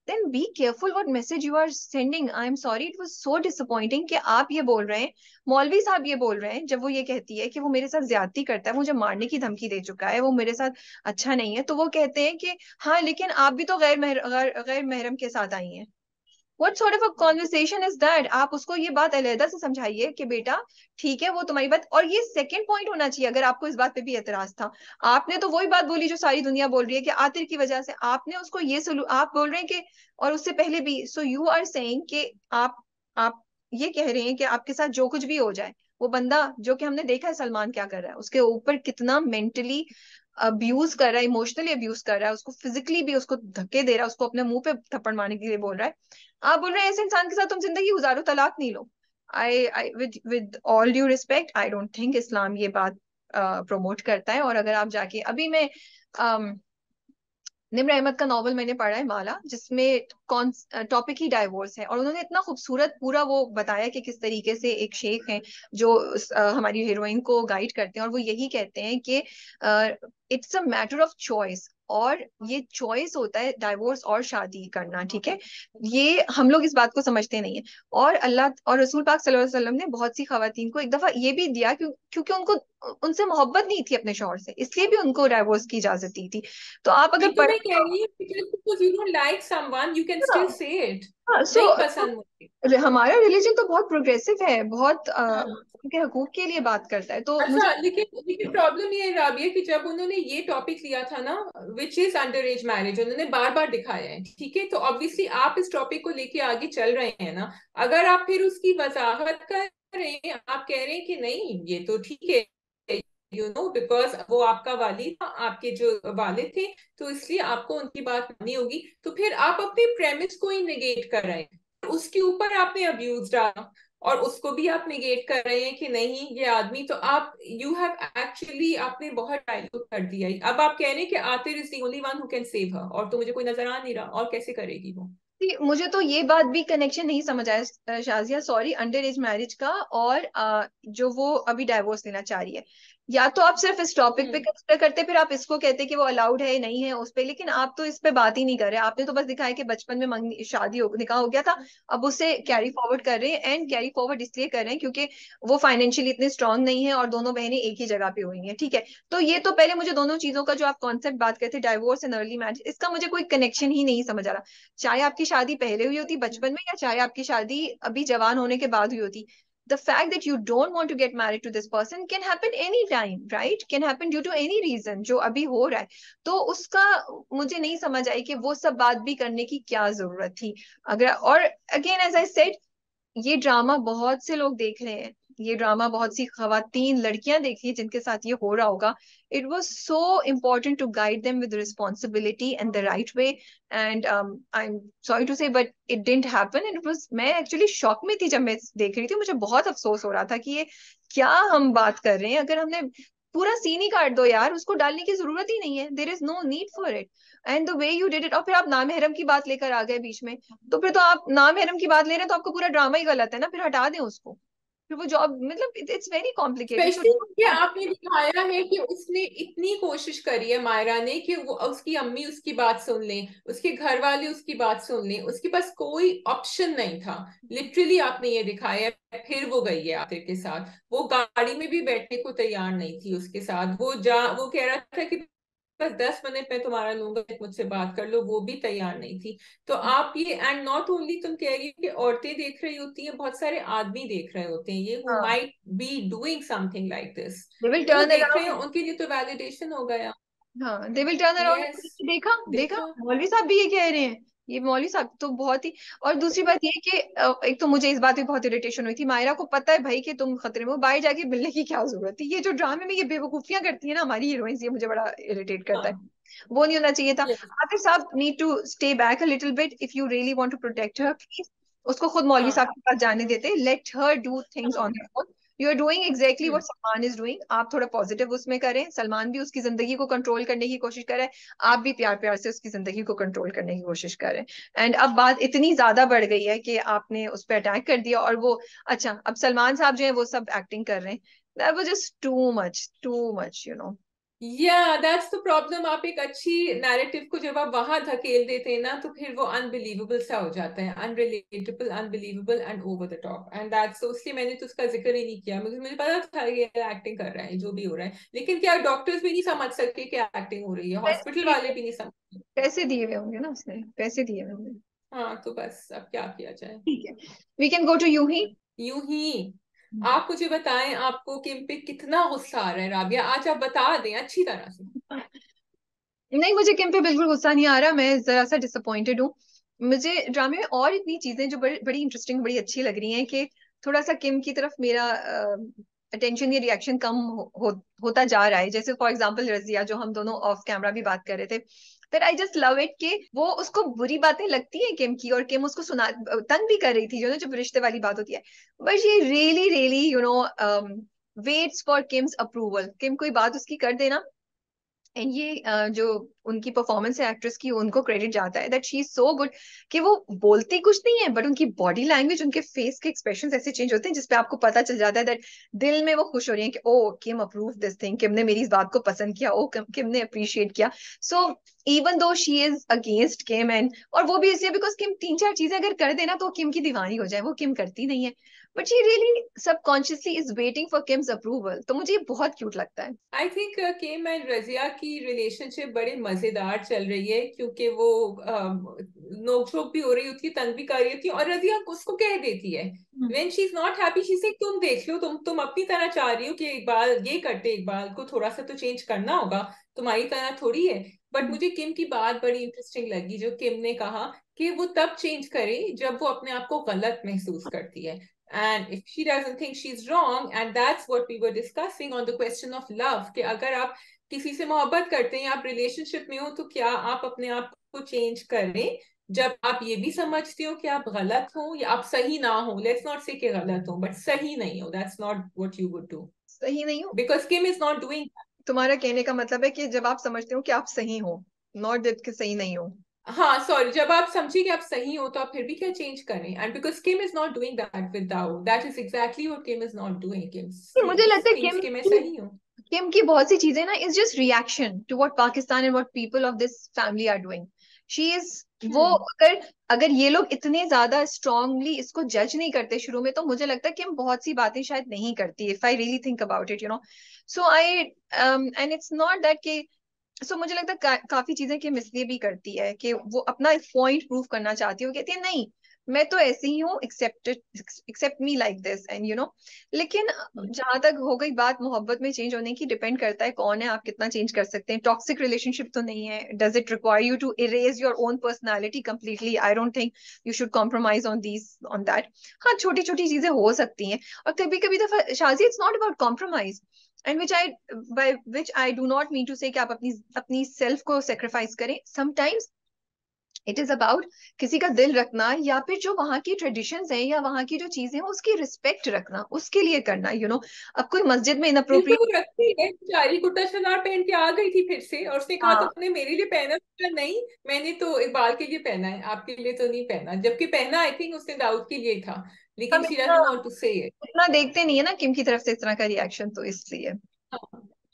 then be careful what message you are sending. I am sorry, it was so disappointing कि आप ये बोल रहे हैं, मौलवी साहब ये बोल रहे हैं, जब वो ये कहती है कि वो मेरे साथ ज्यादती करता है, मुझे मारने की धमकी दे चुका है, वो मेरे साथ अच्छा नहीं है, तो वो कहते हैं कि हाँ लेकिन आप भी तो गैर महरम के साथ आई हैं। What sort of a conversation is that? आप उसको ये बात अलहदा से समझाइए कि बेटा ठीक है वो तुम्हारी बात, और ये सेकंड पॉइंट होना चाहिए अगर आपको इस बात पे भी एतराज था। आपने तो वही बात बोली जो सारी दुनिया बोल रही है कि आतिर की वजह से आपने उसको ये आप बोल रहे हैं कि, और उससे पहले भी, सो यू आर सेइंग कि आप ये कह रहे हैं कि आपके साथ जो कुछ भी हो जाए, वो बंदा जो कि हमने देखा है सलमान क्या कर रहा है, उसके ऊपर कितना मेंटली अब्यूज कर रहा है, इमोशनली अब्यूज कर रहा है, उसको फिजिकली भी उसको धक्के दे रहा है, उसको अपने मुंह पे थप्पड़ मारने के लिए बोल रहा है। आप बोल रहे हैं ऐसे इंसान के साथ तुम जिंदगी गुजारो, तलाक नहीं लो। I with all due respect, I don't think Islam ये बात प्रमोट करता है। और अगर आप जाके अभी मैं निम्र अहमद का नॉवल मैंने पढ़ा है माला, जिसमें कौन टॉपिक ही डाइवोर्स है, और उन्होंने इतना खूबसूरत पूरा वो बताया कि किस तरीके से एक शेख हैं जो हमारी हीरोइन को गाइड करते हैं, और वो यही कहते हैं कि it's a matter of choice, और ये चॉइस होता है डाइवोर्स और शादी करना, ठीक है। ये हम लोग इस बात को समझते नहीं है। और अल्लाह और रसूल पाक सल्लल्लाहु अलैहि वसल्लम ने बहुत सी खवातीन को एक दफा ये भी दिया, क्योंकि उनको उनसे मोहब्बत नहीं थी अपने शौहर से, इसलिए भी उनको डाइवोर्स की इजाजत दी थी। तो आप ये अगर तो मैं कह रही हूँ because you don't like someone you can still say it। हाँ, नहीं पसंद मुझे। हमारा रिलीजन तो बहुत प्रोग्रेसिव है, बहुत हाँ। उनके हकूक के लिए बात करता है, तो मुझे। अच्छा, लेकिन लेकिन प्रॉब्लम ये है राबिया कि जब उन्होंने ये टॉपिक लिया था ना, which is under as marriage, उन्होंने बार बार दिखाया है, ठीक है, तो ऑब्वियसली आप इस टॉपिक को लेके आगे चल रहे हैं ना। अगर आप फिर उसकी वजाहत कर रहे हैं, आप कह रहे हैं कि नहीं ये तो ठीक है, बिकॉज वो आपका वाली था, आपके जो वालिद थे, तो इसलिए आपको उनकी बात माननी होगी, तो फिर आप अपने प्रेमिस को ही नेगेट कर रहे हैं, उसके ऊपर आपने अब्यूज डाला, और उसको भी आप निगेट कर रहे हैं कि नहीं ये आदमी, तो आप यू हैव एक्चुअली आपने बहुत डाइल्यूट कर दिया। अब आप कह रहे हैं कि Aatir is the only one who can save her, और तो मुझे कोई नजर आ नहीं रहा और कैसे करेगी वो। मुझे तो ये बात भी कनेक्शन नहीं समझ आया Shazia, sorry, under as marriage का और जो वो अभी डाइवोर्स लेना चाह रही है। या तो आप सिर्फ इस टॉपिक पे हम्म। कंसिडर करते, फिर आप इसको कहते कि वो अलाउड है नहीं है उस पे, लेकिन आप तो इस पे बात ही नहीं कर रहे। आपने तो बस दिखाया कि बचपन में शादी हो निकाह हो गया था, अब उसे कैरी फॉरवर्ड कर रहे हैं, एंड कैरी फॉरवर्ड इसलिए कर रहे हैं क्योंकि वो फाइनेंशियली इतने स्ट्रांग नहीं है और दोनों बहनें एक ही जगह पे हुई हैं, ठीक है। तो ये तो पहले मुझे दोनों चीजों का जो आप कॉन्सेप्ट बात करते थे, डाइवोर्स एंड अर्ली मैरिज, इसका मुझे कोई कनेक्शन ही नहीं समझ आ रहा। चाहे आपकी शादी पहले हुई होती बचपन में, या चाहे आपकी शादी अभी जवान होने के बाद हुई होती, the fact that you don't want to get married to this person can happen anytime, right? Can happen due to any reason जो अभी हो रहा है। तो उसका मुझे नहीं समझ आई कि वो सब बात भी करने की क्या जरूरत थी। अगर, और अगेन एज आई सेड, ये ड्रामा बहुत से लोग देख रहे हैं, ये ड्रामा बहुत सी खवातीन लड़कियां देख रही हैं जिनके साथ ये हो रहा होगा। It was so important to guide them with responsibility and the right way, and I am sorry to say but it didn't happen, and it was, मैं एक्चुअली शॉक में थी जब मैं देख रही थी, मुझे बहुत अफसोस हो रहा था कि ये क्या हम बात कर रहे हैं। अगर हमने पूरा सीन ही काट दो यार, उसको डालने की जरूरत ही नहीं है, there is no need for it, and the way you did it. और फिर आप नामहरम की बात लेकर आ गए बीच में, तो फिर तो आप नामहरम की बात ले रहे हैं, तो आपका पूरा ड्रामा ही गलत है ना, फिर हटा दें उसको। फिर वो जॉब, मतलब it's very complicated, so specially ये आपने दिखाया है कि उसने इतनी कोशिश करी है मायरा ने कि वो उसकी अम्मी उसकी बात सुन लें, उसके घर वाले उसकी बात सुन लें, उसके पास कोई ऑप्शन नहीं था। लिटरली आपने ये दिखाया है। फिर वो गई है आतिफ के साथ, वो गाड़ी में भी बैठने को तैयार नहीं थी उसके साथ, वो कह रहा था कि बस 10 मिनट में तुम्हारा लूंगा, मुझसे बात कर लो, वो भी तैयार नहीं थी। तो आप ये, एंड नॉट ओनली तुम कह रही हो कि औरतें देख रही होती हैं, बहुत सारे आदमी देख रहे होते हैं ये, हु हाँ, might be doing something like this, they will वो टर्न देख रहे हैं, अराउंड। उनके लिए तो वैलिडेशन हो गया। हाँ, they will turn around. Yes. देखा देखा, देखा। मौलवी साहब भी ये कह रहे हैं। ये मौलवी साहब तो बहुत ही, और दूसरी बात ये कि एक तो मुझे इस बात पे बहुत इरिटेशन हुई थी, मायरा को पता है भाई कि तुम खतरे में हो, बाहर जाके मिलने की क्या जरूरत थी। ये जो ड्रामे में ये बेवकूफियां करती है ना हमारी हीरोइंस, ये मुझे बड़ा इरिटेट करता है। हाँ। वो नहीं होना चाहिए था। यस। आतिफ साहब need to stay back a little bit, if you really want to protect her please. उसको खुद मौलवी हाँ। साहब के पास जाने देते, लेट हर डू थिंग्स हाँ। On her own. You are doing exactly hmm. What Salman is doing, आप थोड़ा पॉजिटिव उसमें करें, सलमान भी उसकी जिंदगी को कंट्रोल करने की कोशिश करे, आप भी प्यार प्यार से उसकी जिंदगी को कंट्रोल करने की कोशिश करें। एंड अब बात इतनी ज्यादा बढ़ गई है कि आपने उस पर अटैक कर दिया, और वो, अच्छा अब सलमान साहब जो है वो सब एक्टिंग कर रहे हैं, that was just too much, too much, you know. या दैट्स द प्रॉब्लम। आप एक अच्छी नैरेटिव को जब आप वहां धकेल देते हैं ना, तो फिर वो अनबिलीवेबल सा हो जाता है, unrelatable, unbelievable and over the top, and that's, तो इसलिए मैंने तो उसका जिक्र ही नहीं किया। मुझे मुझे पता था ये एक्टिंग कर रहा है, जो भी हो रहा है, लेकिन क्या डॉक्टर्स भी नहीं समझ सकते कि एक्टिंग हो रही है, हॉस्पिटल वाले भी नहीं समझ। पैसे दिए हुए होंगे ना, उसने पैसे दिए हुए होंगे। हाँ, तो बस अब क्या किया जाए। ठीक है, we can go to Yunhi. Yunhi. आप मुझे बताएं, आपको किम पे कितना गुस्सा आ रहा है राबिया? आज आप बता दें अच्छी तरह से। नहीं, मुझे किम पे बिल्कुल गुस्सा नहीं आ रहा, मैं जरा सा डिसअपॉइंटेड हूँ। मुझे ड्रामे में और इतनी चीजें जो बड़ी बड़ी इंटरेस्टिंग, बड़ी अच्छी लग रही हैं कि थोड़ा सा किम की तरफ मेरा अटेंशन या रिएक्शन कम होता जा रहा है। जैसे फॉर एग्जांपल रजिया, जो हम दोनों ऑफ कैमरा भी बात कर रहे थे, that I just love it कि वो उसको बुरी बातें लगती हैं किम की, और किम उसको सुना तंग भी कर रही थी, जो ना जब रिश्ते वाली बात होती है। बट ये really really waits for Kim's approval. Kim कोई बात उसकी कर देना, एंड ये जो उनकी परफॉर्मेंस है एक्ट्रेस की, उनको क्रेडिट जाता है that she is so good कि वो बोलती कुछ नहीं है, बट उनकी बॉडी लैंग्वेज, उनके फेस के एक्सप्रेशन ऐसे चेंज होते हैं जिसपे आपको पता चल जाता है दैट दिल में वो खुश हो रही है कि ओ किम अप्रूव दिस थिंग, किम ने मेरी इस बात को पसंद किया, ओ किम ने अप्रिशिएट किया। So even though she is against Kim, and और वो भी इसलिए बिकॉज किम तीन चार चीजें अगर कर देना तो किम की दीवानी हो जाए, वो किम करती नहीं है, but she really subconsciously is waiting for Kim's approval. तो मुझे ये बहुत क्यूट लगता है। I think Kim and Razia की रिलेशनशिप बड़ी मजेदार चल रही है, क्योंकि वो नोकझोंक भी हो रही होती है, तंग भी कर रही होती है, और रजिया उसको कह देती है when she is not happy, she से तुम देख लो, तुम अपनी तरह चाह रही हो कि इकबाल ये करते, इकबाल को थोड़ा सा तो चेंज करना होगा, तुम्हारी तरह थोड़ी है। बट मुझे किम की बात बड़ी इंटरेस्टिंग लगी, जो किम ने कहा कि वो तब चेंज करे जब वो अपने आप को गलत महसूस करती है, and if she doesn't think she's wrong, and that's what we were discussing on the question of love, कि अगर आप किसी से मोहब्बत करते हैं, आप रिलेशनशिप में हो, तो क्या आप अपने आप को चेंज करें जब आप ये भी समझते हो कि आप गलत हो या आप सही ना हो, लेट्स नॉट से कि गलत हो बट सही नहीं हो, that's not what you would do, सही नहीं हो? Because Kim is not doing. तुम्हारा कहने का मतलब है कि जब आप समझते हो कि आप सही हो, नॉट दैट कि सही नहीं हो। हाँ सॉरी, जब आप समझिए कि आप सही हो, तो आप फिर भी क्या चेंज करें, and because Kim is not doing that with दाऊ, that is exactly what Kim is not doing. Kim मुझे लगता है थिंक्स कि मैं सही हूँ। किम की बहुत सी चीजें ना is just reaction to what Pakistan and what people of this family are doing. She is वो हम्म। अगर अगर ये लोग इतने ज्यादा स्ट्रांगली इसको जज नहीं करते शुरू में, तो मुझे लगता है कि हम बहुत सी बातें शायद नहीं करती, if I really think about it, so I and it's not that कि सो मुझे लगता है काफी चीजें कि इसलिए भी करती है कि वो अपना पॉइंट प्रूव करना चाहती है, वो कहती है नहीं, मैं तो ऐसे ही हूँ, accept me like this, and लेकिन जहां तक हो गई बात मोहब्बत में चेंज होने की, डिपेंड करता है कौन है, आप कितना चेंज कर सकते हैं। टॉक्सिक रिलेशनशिप तो नहीं है, does it require you to erase your own personality completely? I don't think you should compromise on that. हाँ, छोटी छोटी चीजें हो सकती हैं, और कभी कभी दफा Shazi it's not about compromise, and which I do not mean to say कि आप अपनी अपनी सेल्फ को सेक्रीफाइस करें। समटाइम्स इट इज अबाउट किसी का दिल रखना, या फिर जो वहां की ट्रेडिशंस हैं या वहां की जो चीजें हैं उसकी रिस्पेक्ट रखना, उसके लिए करना। अब कोई मस्जिद में दिल तो इनअप्रोप्रिएट। वो रखती है बेचारी, कुर्ता शलवार पहन के आ गई थी फिर से, और उसने कहा हाँ, तुमने मेरे लिए पहना? बोला, नहीं मैंने तो इकबाल के लिए पहना है, आपके लिए तो नहीं पहना, जबकि पहना आई थिंक उसने दाऊद के लिए था, लेकिन हम शी इतना डजंट वांट टू से इट। इतना देखते नहीं है ना किम की तरफ से इस तरह का रिएक्शन, तो इसलिए। हाँ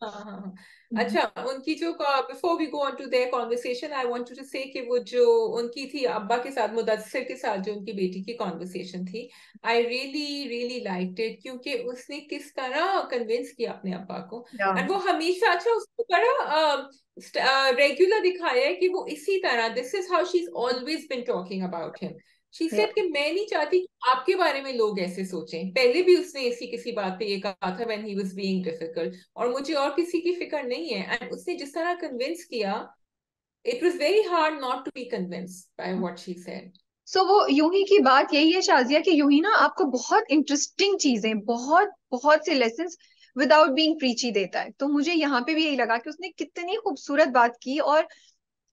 हाँ हाँ हाँ। हम्म। अच्छा, उनकी जो, before we go on to their conversation, I want to say कि वो जो उनकी थी अब्बा के साथ, मुदस्सिर के साथ, जो उनकी बेटी की कॉन्वर्सेशन थी, I really really liked it, क्योंकि उसने किस तरह कन्विंस किया अपने अब्बा को, या एंड वो हमेशा, अच्छा उसको बड़ा रेगुलर दिखाया है कि वो इसी तरह, this is how she is always been talking about him. She या सेड कि मैं नहीं चाहती कि आपके बारे में लोग ऐसे सोचें। पहले भी उसने इसी किसी बात पे ये कहा था, when he was being difficult, और मुझे और किसी की फिक्र नहीं है, एंड उसने जिस तरह कन्विंस किया, it was very hard not to be convinced by what she said. So वो यूं ही की बात यही है शाजिया, कि यूं ही ना आपको बहुत इंटरेस्टिंग चीजें, बहुत बहुत से लेसन्स विदाउट बीइंग प्रीची देता है। तो मुझे यहाँ पे भी यही लगा कि उसने कितनी खूबसूरत बात की, और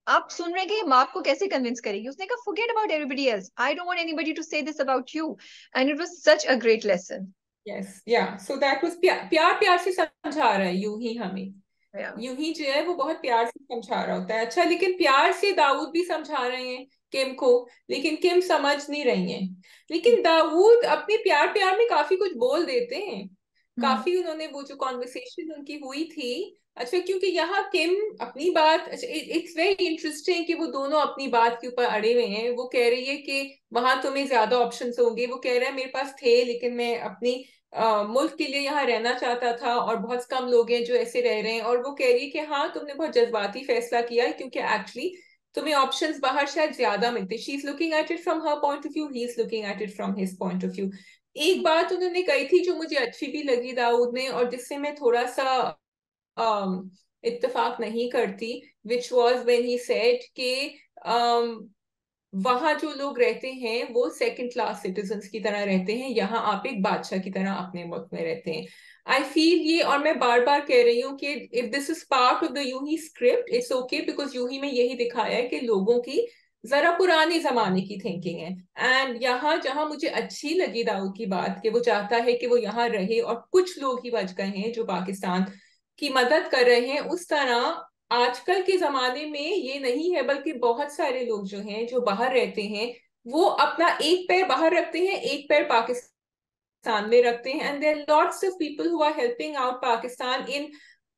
आप सुन रहे हैं कि माँ आपको कैसे कन्विंस करेगी। उसने कहा forget about everybody else, I don't want anybody to say this about you, and it was such a great lesson. Yes yeah, so that was प्यार, प्यार प्यार से समझा रहा है यूं ही हमें, यूं ही जो है वो बहुत प्यार से समझा रहा होता है। अच्छा, लेकिन प्यार से दाऊद भी समझा रहे हैं किम को, लेकिन किम समझ नहीं रही है, लेकिन दाऊद अपने प्यार प्यार में काफी कुछ बोल देते हैं, काफी उन्होंने वो जो कॉन्वर्सेशन उनकी हुई थी। अच्छा, क्योंकि यहाँ किम अपनी बात, अच्छा इट्स वेरी इंटरेस्टिंग कि वो दोनों अपनी बात के ऊपर अड़े हुए हैं। वो कह रही है कि वहां तुम्हें ज्यादा ऑप्शंस होंगे, वो कह रहा है मेरे पास थे लेकिन मैं अपनी मुल्क के लिए यहाँ रहना चाहता था, और बहुत कम लोग हैं जो ऐसे रह रहे हैं। और वो कह रही है कि हाँ तुमने बहुत जज्बाती फैसला किया है, क्योंकि एक्चुअली तुम्हें ऑप्शंस बाहर शायद ज्यादा मिलते। She is looking at it from her point of view, he is looking at it from his point of view. एक बात उन्होंने कही थी जो मुझे अच्छी भी लगी दाऊद ने, और जिससे मैं थोड़ा सा इत्तेफाक नहीं करती, which was when he said कि वहां जो लोग रहते हैं वो सेकंड क्लास सिटीजन्स की तरह रहते हैं, यहाँ आप एक बादशाह की तरह अपने मुल्क में रहते हैं। आई फील ये, और मैं बार बार कह रही हूँ कि if this is part of the Yunhi script it's okay, because Yunhi में यही दिखाया है कि लोगों की जरा पुराने जमाने की थिंकिंग है। एंड यहाँ जहां मुझे अच्छी लगी दाऊद की बात कि वो चाहता है कि वो यहाँ रहे और कुछ लोग ही बच गए हैं जो पाकिस्तान की मदद कर रहे हैं, उस तरह आजकल के जमाने में ये नहीं है, बल्कि बहुत सारे लोग जो हैं जो बाहर रहते हैं वो अपना एक पैर बाहर रखते हैं, एक पैर पाकिस्तान में रखते हैं। And there lots of people who are helping out Pakistan in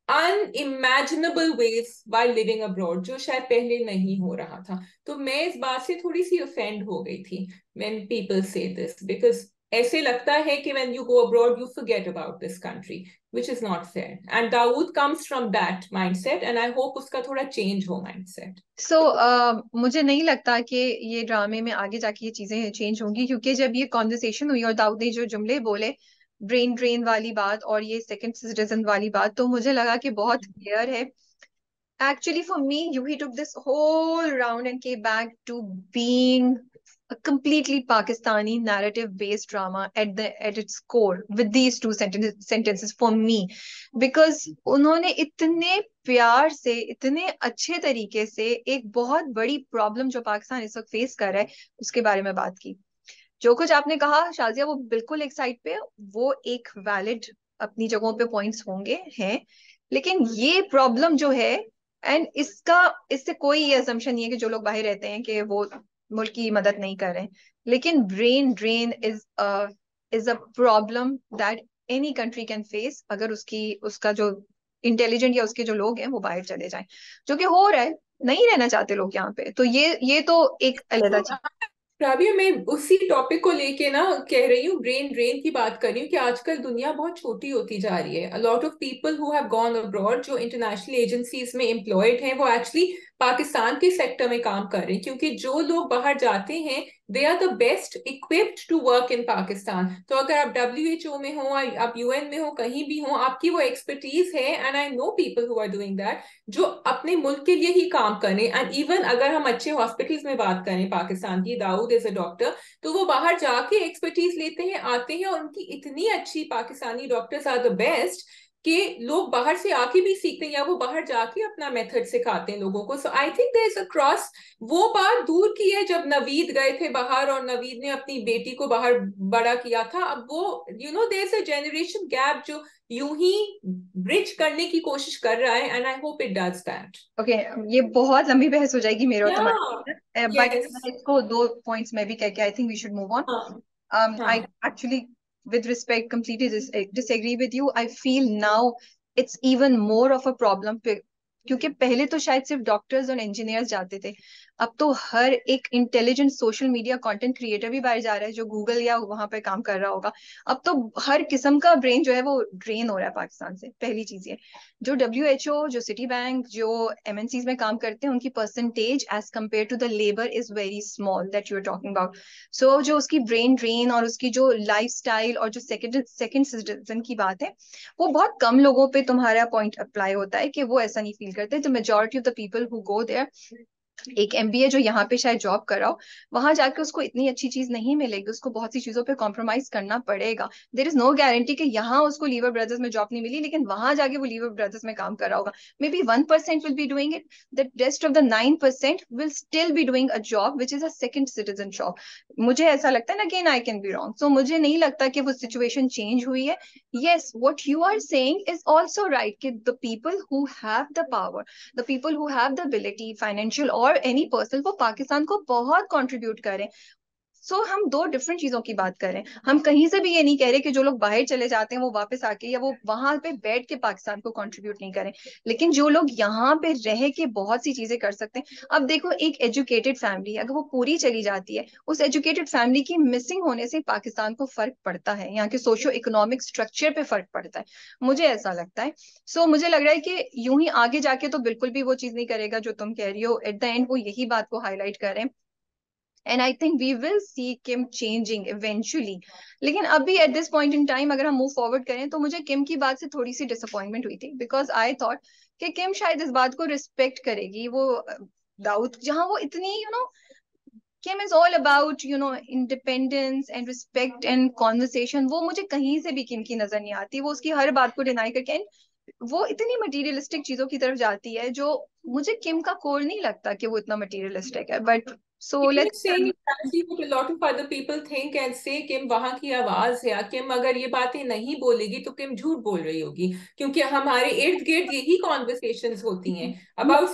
unimaginable ways by living abroad, जो शायद पहले नहीं हो रहा था। तो मैं इस बात से थोड़ी सी ऑफेंड हो गई थी व्हेन पीपल से दिस, बिकॉज ऐसे लगता है कि when you go abroad you forget about this country, which is not fair. And Dawood comes from that mindset, and I hope उसका थोड़ा change हो mindset. मुझे नहीं लगता कि ये ड्रामे में आगे जाके ये चीजें चेंज होंगी, क्योंकि जब ये कॉन्वर्सेशन हुई और दाऊद ने जो जुमले बोले, ब्रेन ड्रेन वाली बात और ये सेकंड सिटीजन वाली बात, तो मुझे लगा कि बहुत क्लियर है. Actually, for me, Yuhi took this whole round and came back to being a completely Pakistani narrative-based drama at its core, with these two sentences for me, because उन्होंने इतने प्यार से, इतने अच्छे तरीके से एक बहुत बड़ी प्रॉब्लम जो पाकिस्तान इस वक्त फेस कर रहा है उसके बारे में बात की. जो कुछ आपने कहा शाजिया, वो बिल्कुल एक साइड पे, वो एक वैलिड अपनी जगहों पे पॉइंट्स होंगे हैं, लेकिन ये प्रॉब्लम जो है, एंड इसका, इससे कोई ये असम्पशन नहीं है कि जो लोग बाहर रहते हैं कि वो मुल्क की मदद नहीं कर रहे हैं, लेकिन brain drain is a problem that any country can face अगर उसकी उसका जो इंटेलिजेंट या उसके जो लोग हैं वो बाहर चले जाएं, जो कि हो रहा है. नहीं रहना चाहते लोग यहाँ पे, तो ये तो एक अलग तो चीज. राबिया, मैं उसी टॉपिक को लेके ना कह रही हूँ, ब्रेन ड्रेन की बात कर रही हूँ कि आजकल दुनिया बहुत छोटी होती जा रही है। A lot of people who have gone abroad, जो इंटरनेशनल एजेंसीज में एम्प्लॉयड हैं, वो एक्चुअली पाकिस्तान के सेक्टर में काम कर रहे हैं, क्योंकि जो लोग बाहर जाते हैं they are the best equipped to work in Pakistan. तो अगर आप WHO में हो, आप UN में हो, कहीं भी हो, आपकी वो एक्सपर्टीज है, and I know people who are doing that, जो अपने मुल्क के लिए ही काम करें। एंड इवन अगर हम अच्छे हॉस्पिटल्स में बात करें पाकिस्तान की, दाऊद एज अ डॉक्टर, तो वो बाहर जाके एक्सपर्टीज लेते हैं, आते हैं, और उनकी इतनी अच्छी, Pakistani doctors are the best कि लोग बाहर से आके भी सीखते हैं, या वो बाहर जाके अपना मेथड सिखाते हैं लोगों को। So I think there is a cross. वो बात दूर की है जब नवीद गए थे बाहर और नवीद ने अपनी बेटी को बाहर बड़ा किया था। अब वो there is a generation gap जो यूं ही ब्रिज करने की कोशिश कर रहा है, and I hope it does that. Okay, ये बहुत लंबी बहस हो जाएगी मेरे और या, तुम्हारे, बट यस, इसको दो पॉइंट्स में भी कह के I think we should move on. हाँ, I हाँ, actually, with respect, completely disagree with you. I feel now it's even more of a problem, क्योंकि पहले तो शायद सिर्फ डॉक्टर्स और इंजीनियर्स जाते थे, अब तो हर एक intelligent social media content creator भी बाहर जा रहा है जो गूगल या वहां पर काम कर रहा होगा. अब तो हर किस्म का ब्रेन जो है वो ड्रेन हो रहा है पाकिस्तान से. पहली चीज ये, जो WHO, जो सिटी बैंक, जो MNCs में काम करते हैं, उनकी percentage as compare to the labour is very small that you are talking about. So जो उसकी ब्रेन ड्रेन और उसकी जो लाइफस्टाइल और जो सेकंड सिटीजन की बात है, वो बहुत कम लोगों पे तुम्हारा पॉइंट अप्लाई होता है कि वो ऐसा नहीं फील करते. The majority of the people who go there, एक MBA जो यहाँ पे शायद जॉब कर रहा हो, वहां जाके उसको इतनी अच्छी चीज नहीं मिलेगी, उसको बहुत सी चीजों पे कॉम्प्रोमाइज करना पड़ेगा. देर इज नो गारंटी कि यहाँ उसको लीवर ब्रदर्स में जॉब नहीं मिली, लेकिन वहां जाके वो लीवर ब्रदर्स में काम कर रहा होगा. Maybe 1% will be doing it, the rest of the 9% will still be doing a job which is a second citizen job. मुझे ऐसा लगता है ना, again I can be wrong, so मुझे नहीं लगता कि वो सिचुएशन चेंज हुई है. yes, what you are saying is also right, कि the people who have the power, the people who have the ability, financial or any personal, वो पाकिस्तान को बहुत कंट्रीब्यूट करें. सो हम दो डिफरेंट चीजों की बात कर रहे हैं। हम कहीं से भी ये नहीं कह रहे कि जो लोग बाहर चले जाते हैं वो वापस आके या वो वहां पे बैठ के पाकिस्तान को कंट्रीब्यूट नहीं करें, लेकिन जो लोग यहाँ पे रह के बहुत सी चीजें कर सकते हैं। अब देखो, एक एजुकेटेड फैमिली अगर वो पूरी चली जाती है, उस एजुकेटेड फैमिली की मिसिंग होने से पाकिस्तान को फर्क पड़ता है, यहाँ के सोशो इकोनॉमिक स्ट्रक्चर पे फर्क पड़ता है, मुझे ऐसा लगता है। मुझे लग रहा है कि यूं ही आगे जाके तो बिल्कुल भी वो चीज नहीं करेगा जो तुम कह रही हो। एट द एंड वो यही बात को हाईलाइट कर रहे हैं, and I think we will see Kim changing eventually. लेकिन अभी at this point in time अगर हम मूव फॉरवर्ड करें तो मुझे किम की बात से थोड़ी सी डिसअपॉइंटमेंट हुई थी, बिकॉज आई थॉट कि किम शायद इस बात को रिस्पेक्ट करेगी। वो दाऊद जहां वो इतनी Kim is all about, independence and respect and conversation. वो मुझे कहीं से भी किम की नजर नहीं आती। वो उसकी हर बात को डिनाई करके and वो इतनी मटीरियलिस्टिक चीजों की तरफ जाती है जो मुझे किम का कोर नहीं लगता कि वो इतना मटीरियलिस्टिक है। But so Kim is saying let's exactly what a lot of other people think and say. किम वहां की आवाज है। किम अगर ये बातें नहीं बोलेगी तो किम झूठ बोल रही होगी, क्योंकि हमारे इर्द गिर्द यही कॉन्वर्सेशंस होती हैं अबाउट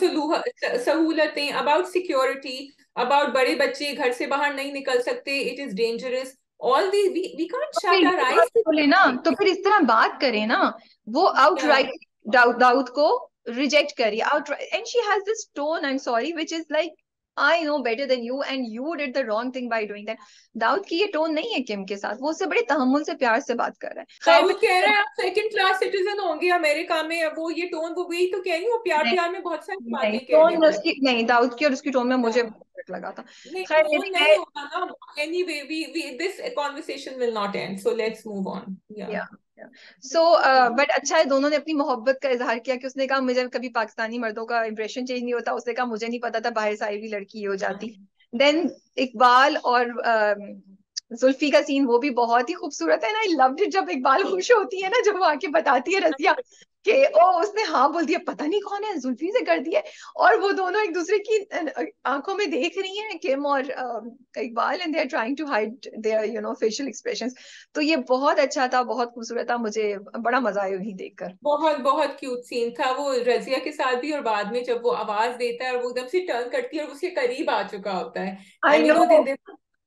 सहूलतें, अबाउट सिक्योरिटी, अबाउट बड़े बच्चे घर से बाहर नहीं निकल सकते, it is dangerous. All the we can't फिर शट ये आवर बात आइज। बोले ना, तो फिर इस तरह बात करे ना। वो आउटराइट दाऊद को रिजेक्ट करी outright, and she has this tone, I am sorry, which is like I know better than you and you did the wrong thing by doing that. Dawood की ये टोन नहीं है किम के साथ। वो उससे बड़े तहम्मुल से प्यार से बात कर रहा है। खैर दाऊद कह रहा है आप सेकंड क्लास सिटीजन होंगे अमेरिका में। अब वो ये टोन, वो वही तो कह रही हूँ, प्यार नहीं, प्यार में बहुत सारी नहीं, बातें कह टोन देता है। उसकी नहीं, दाऊद की और उसकी टोन में मुझे हाँ। बहुत फर्क लगा था। नहीं, खैर टोन यदि नहीं है, होगा ना। Anyway we this conversation will not end, so let's move on. Yeah yeah so but अच्छा है, दोनों ने अपनी मोहब्बत का इजहार किया कि उसने कहा मुझे कभी पाकिस्तानी मर्दों का इंप्रेशन चेंज नहीं होता, उसने कहा मुझे नहीं पता था बाहर से आई हुई लड़की ये हो जाती। देन इकबाल और जुल्फी का सीन वो भी बहुत ही खूबसूरत है ना। आई लव्ड इट जब इकबाल खुश होती है ना, जब वो आके बताती है रजिया कि ओ उसने हाँ बोल दिया, पता नहीं कौन है, जुल्फी से कर दिया। और वो दोनों एक दूसरे की आंखों में देख रही हैं, किम और Iqbal, and they are trying to hide their facial expressions. तो ये बहुत अच्छा था, बहुत खूबसूरत था, मुझे बड़ा मजा आया यही देखकर। बहुत बहुत क्यूट सीन था वो रजिया के साथ भी। और बाद में जब वो आवाज देता है और वो एकदम से टर्न करती है और उसके करीब आ चुका होता है, I and no. then they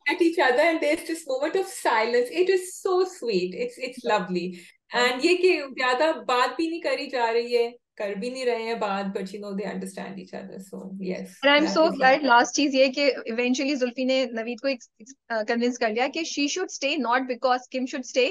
at each other and there's this moment of silence. It is so sweet. It's lovely. And ये कि ज्यादा बात भी नहीं करी जा रही है, कर भी नहीं रहे हैं बात, but they understand each other. So yes, I am that so is glad. Last चीज ये कि इवेंचुअली जुल्फी ने नवीद को कन्विंस कर लिया कि she should stay, not because Kim should stay,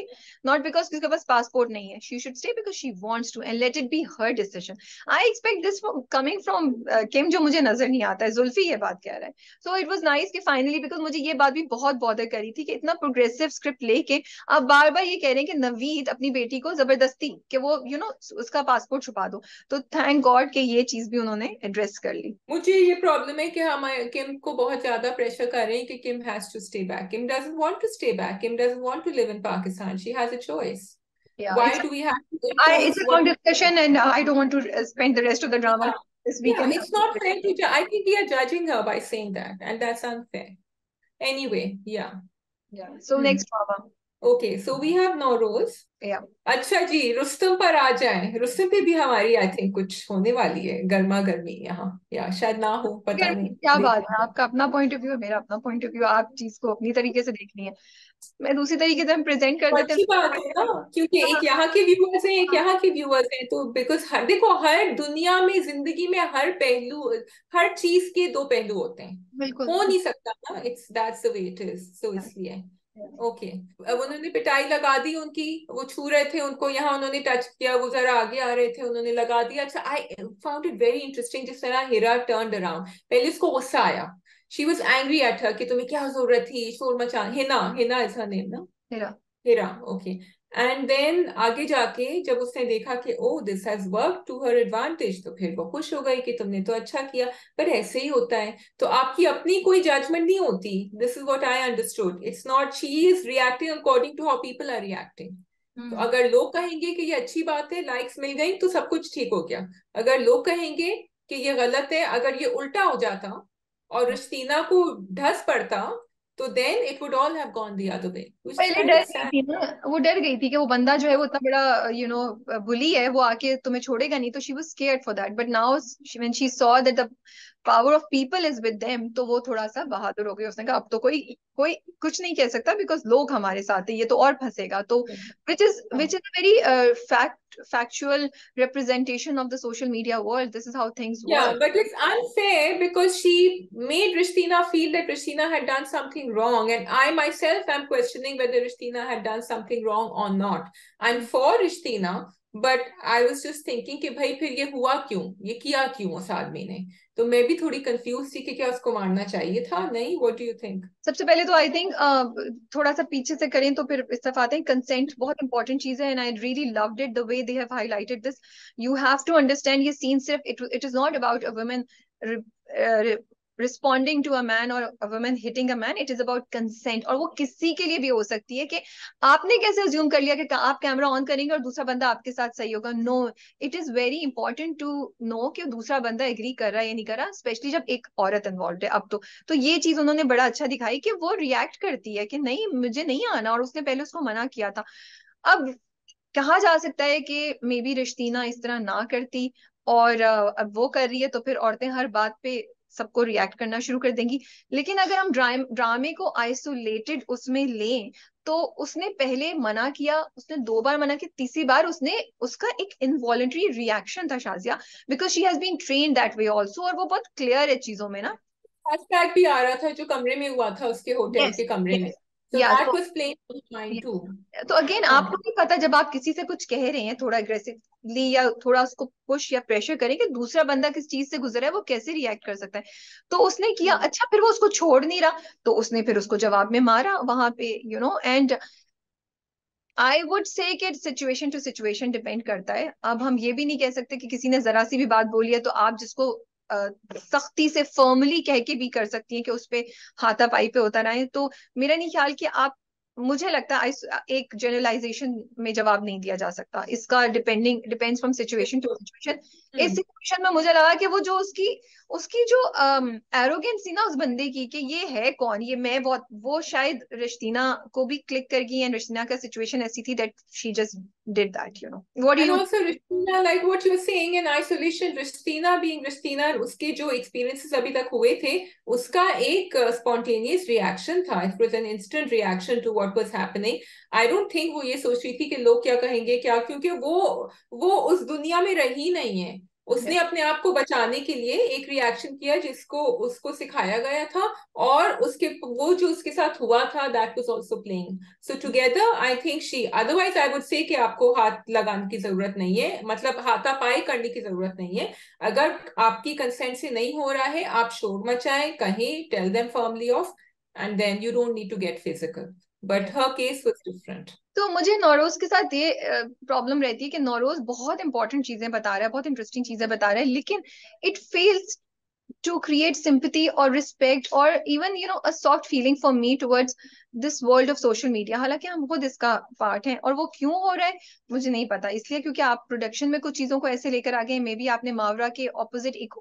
not because उसके पास पासपोर्ट नहीं है, she should stay because she wants to, and let it be her decision. I expect this coming from Kim, जो मुझे नजर नहीं आता है। जुल्फी ये बात कह रहा है। सो इट वाज नाइस कि फाइनली, बिकॉज मुझे ये बात भी बहुत बॉदर करी थी कि इतना प्रोग्रेसिव स्क्रिप्ट लेके अब बार बार ये कह रहे हैं कि नवीद अपनी बेटी को जबरदस्ती कि वो उसका पासपोर्ट छुपा दो। तो थैंक गॉड कि ये चीज भी उन्होंने एड्रेस कर ली। मुझे ये प्रॉब्लम है कि हम किम को बहुत ज्यादा प्रेशर कर रहे हैं कि Kim has to stay back. Kim doesn't want to stay back. Kim doesn't want to live in Pakistan. She has a choice. Yeah, Why it's do we have to it's impose a long what? discussion, and I don't want to spend the rest of the drama Yeah, this yeah, weekend. it's not fair to I think we are judging her by saying that, and that's unfair. Anyway, yeah. Yeah. So Hmm. next drama. Okay, so we have Nowroz. Yeah. अच्छा जी, रुस्तम पर आ जाएं। रुस्तम पे भी हमारी I think कुछ होने वाली है, गर्मा गर्मी यहाँ, या शायद ना हो, पता अगर नहीं, क्या बात है, देखते आपका अपना पॉइंट ऑफ व्यू है, मेरा अपना पॉइंट ऑफ व्यू, आप चीज को अपनी तरीके से देखनी है, मैं दूसरी तरीके से हम प्रेजेंट कर हैं। देते अच्छी बात है ना, हैं। क्योंकि हाँ, एक यहाँ के व्यूअर्स हैं, एक हाँ, यहाँ के व्यूअर्स हैं, तो बिकॉज हर देखो, हर दुनिया में, जिंदगी में हर पहलू, हर चीज के दो पहलू होते हैं। बिल्कुल। हो नहीं सकता ना, it's that's the way it is, so इसलिए ओके। अब उन्होंने पिटाई लगा दी उनकी, वो छू रहे थे उनको, यहाँ उन्होंने टच किया, वो जरा आगे आ रहे थे, उन्होंने लगा दिया। अच्छा, I found it very interesting जिस तरह हिरा टर्न्ड अराउंड। पहले उसको गुस्सा आया, she was angry at her कि तुम्हें क्या जरूरत थी शोर मचा। Hina, Hina is her name ना, मेरा हिरा, ओके। एंड देन आगे जाके जब उसने देखा कि oh this has work to her advantage, तो फिर वो खुश हो गई कि तुमने तो अच्छा किया। पर ऐसे ही होता है, तो आपकी अपनी कोई जजमेंट नहीं होती। This is what I understood, it's not, she is reacting according to how people are reacting. तो हम्म। अगर लोग कहेंगे कि ये अच्छी बात है, लाइक्स मिल गई, तो सब कुछ ठीक हो गया। अगर लोग कहेंगे कि ये गलत है, अगर ये उल्टा हो जाता और रिश्तीना को ढस पड़ता, तो then it would all have gone the other way, which is पहले वेरी डर गई सैड। थी ना, वो डर गई थी कि वो बंदा जो है वो इतना बड़ा बुली है, वो आके तुम्हें छोड़ेगा नहीं, तो she was scared for that. But now when she saw that the power of people is with them, तो वो थोड़ा सा बहादुर हो गई। उसने कहा अब तो कोई कोई कुछ नहीं कह सकता बिकॉज लोग हमारे साथ है, ये तो और फंसेगा। तो which is a very factual representation of the social media world. This is how things Yeah, work. but it's unfair because she made Ristina feel that Ristina had done something wrong. And I myself am questioning whether Ristina had done something wrong or not. I'm for Ristina, but I was just thinking कि भाई फिर ये हुआ क्यों, ये किया क्यों उस आदमी ने। तो मैं भी थोड़ी कंफ्यूज थी कि क्या उसको मारना चाहिए था, नहीं? What do you think? सबसे पहले तो आई थिंक थोड़ा सा पीछे से करें तो फिर इस तरफ आते हैं। कंसेंट बहुत इंपॉर्टेंट चीज है, and I really loved it the way they have highlighted this. You have to understand, ये सीन सिर्फ it is not about a woman responding to a man और a woman hitting a man, it is about consent. और वो किसी के लिए भी हो सकती है कि आपने कैसे अज्यूम कर लिया कि आप कैमरा ऑन करेंगे और दूसरा बंदा आपके साथ सही होगा। No, it is very important to know कि दूसरा बंदा एग्री कर रहा है या नहीं कर रहा, स्पेशली जब एक औरत इन्वॉल्व है। अब तो ये चीज उन्होंने बड़ा अच्छा दिखाई कि वो रिएक्ट करती है कि नहीं मुझे नहीं आना, और उसने पहले उसको मना किया था। अब कहा जा सकता है कि मे बी रिश्तीना इस तरह ना करती, और अब वो कर रही है तो फिर औरतें हर बात पे सबको रिएक्ट करना शुरू कर देंगी। लेकिन अगर हम ड्रामे को आइसोलेटेड उसमें लें, तो उसने पहले मना किया, उसने 2 बार मना किया, तीसरी बार उसने उसका एक इनवॉलंटरी रिएक्शन था Shazia, because she has been train that way also, और वो बहुत क्लियर है चीजों में ना। हैशटैग भी आ रहा था जो कमरे में हुआ था, उसके होटल यस, के कमरे में। यस, So या that was playing on mine too. तो अगेन हाँ। आपको नहीं पता, जब आप किसी से कुछ कह रहे हैं थोड़ा अग्रेसिवली या थोड़ा उसको पुश या प्रेशर करें कि दूसरा बंदा किस चीज से गुजरा है, वो कैसे रिएक्ट कर सकता है। तो उसने किया, अच्छा फिर वो उसको छोड़ नहीं रहा, तो उसने फिर उसको जवाब में मारा वहां पे, एंड आई वुड से कि सिचुएशन टू सिचुएशन डिपेंड करता है। अब हम ये भी नहीं कह सकते कि किसी ने जरा सी भी बात बोली है तो आप जिसको सख्ती से फर्मली कह के भी कर सकती हैं कि उस पे हाथापाई पे उतर आए। तो मेरा नहीं ख्याल कि आप, मुझे लगता है एक जनरलाइजेशन में जवाब नहीं दिया जा सकता इसका, डिपेंड्स फ्रॉम सिचुएशन टू बिल्कुल। सिचुएशन। इस हम्म। सिचुएशन में मुझे लगा कि वो जो उसकी उसकी जो एरोगेंस थी ना उस बंदे की, कि ये है कौन, ये मैं बहुत, वो शायद रिश्तीना को भी क्लिक कर गई, एंड रिश्तीना का सिचुएशन ऐसी थी that she just did that, what do And you. also Ristina, like what you're saying in isolation, Ristina being Ristina, उसके जो experiences अभी तक हुए थे, उसका एक spontaneous reaction था. It was an instant reaction to what was happening. I don't think वो ये सोच रही थी कि लोग क्या कहेंगे क्या, क्योंकि वो उस दुनिया में रही नहीं है। उसने अपने आप को बचाने के लिए एक रिएक्शन किया जिसको उसको सिखाया गया था, और उसके वो जो उसके साथ हुआ था, that was also playing. So together I think she, otherwise I would say कि आपको हाथ लगाने की जरूरत नहीं है, मतलब हाथापाई करने की जरूरत नहीं है। अगर आपकी कंसेंट से नहीं हो रहा है, आप शोर मचाएं, कहें, tell them firmly off, and then you don't need to get physical. But her case was different. तो मुझे नौरोज के साथ ये प्रॉब्लम रहती है कि नौरोज बहुत इंपॉर्टेंट चीजें बता रहा है, बहुत इंटरेस्टिंग चीजें बता रहा है, लेकिन it fails to create sympathy or respect or even a soft feeling for me towards this world of social media। हालांकि हम खुद इसका पार्ट हैं, और वो क्यों हो रहा है मुझे नहीं पता, इसलिए क्योंकि आप प्रोडक्शन में कुछ चीजों को ऐसे लेकर आ गए। मे बी आपने मावरा के ऑपोजिट एक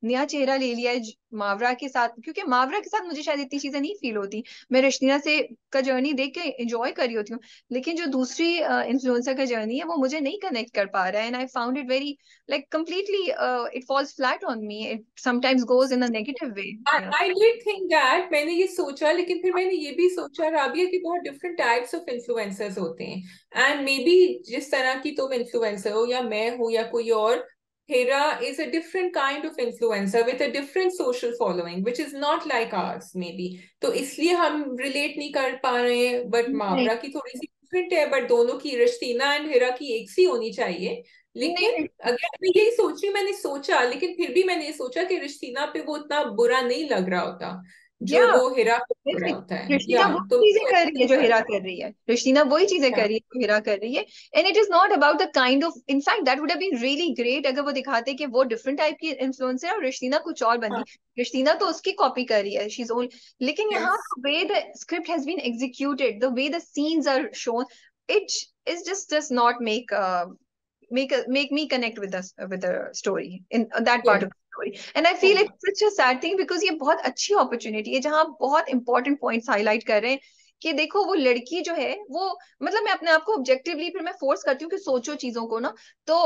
नया चेहरा ले लिया है मावरा के साथ, क्योंकि मावरा के साथ मुझे शायद इतनी चीजें नहीं फील होती। मैं रश्मिना से का जर्नी देख के एंजॉय कर रही होती हूँ, लेकिन जो दूसरी इन्फ्लुएंसर का जर्नी है वो मुझे नहीं कनेक्ट कर पा रहा है, and I found it very like completely it falls flat on me, it sometimes goes in a negative way, I did think that, मैंने ये सोचा, लेकिन फिर मैंने ये भी सोचा राबिया कि बहुत डिफरेंट टाइप्स ऑफ इन्फ्लुएंसर्स होते हैं, एंड मे बी जिस तरह की तुम इन्फ्लुएंसर हो या मैं हूँ या कोई और, Hera is a different kind of influencer with a different social following which is not like ours maybe, तो इसलिए हम रिलेट नहीं कर पा रहे हैं। बट नहीं मावरा की थोड़ी सी डिफरेंट है, बट दोनों की, रिश्तीना एंड हेरा की एक सी होनी चाहिए। लेकिन नहीं अगर मैं यही सोच रही, मैंने सोचा, लेकिन फिर भी मैंने ये सोचा कि रिश्तीना पे वो उतना बुरा नहीं लग रहा होता या जो वो हेरा पे लग रहा Definitely. होता है। रिश्तीना या वो तो चीजें कर रही है जो हीरा कर रही है, रिश्तीना वही चीजें कर रही है जो हीरा कर रही है, and it is not about the kind of, in fact that would have been really great अगर वो दिखाते कि वो डिफरेंट टाइप की इन्फ्लुएंसर है और रिश्तीना कुछ और बनती। रिश्तीना तो उसकी कॉपी कर रही है, शी इज ओन, लेकिन यहाँ yes. Way the script has been executed, the way the scenes are shown, it is just does not make me connect with the story in that part of the story, and I feel it's such a sad thing because ये बहुत अच्छी opportunity है जहां आप बहुत important points highlight कर रहे हैं कि देखो वो लड़की जो है वो, मतलब मैं अपने आप को ऑब्जेक्टिवली फिर मैं फोर्स करती हूँ कि सोचो चीजों को ना, तो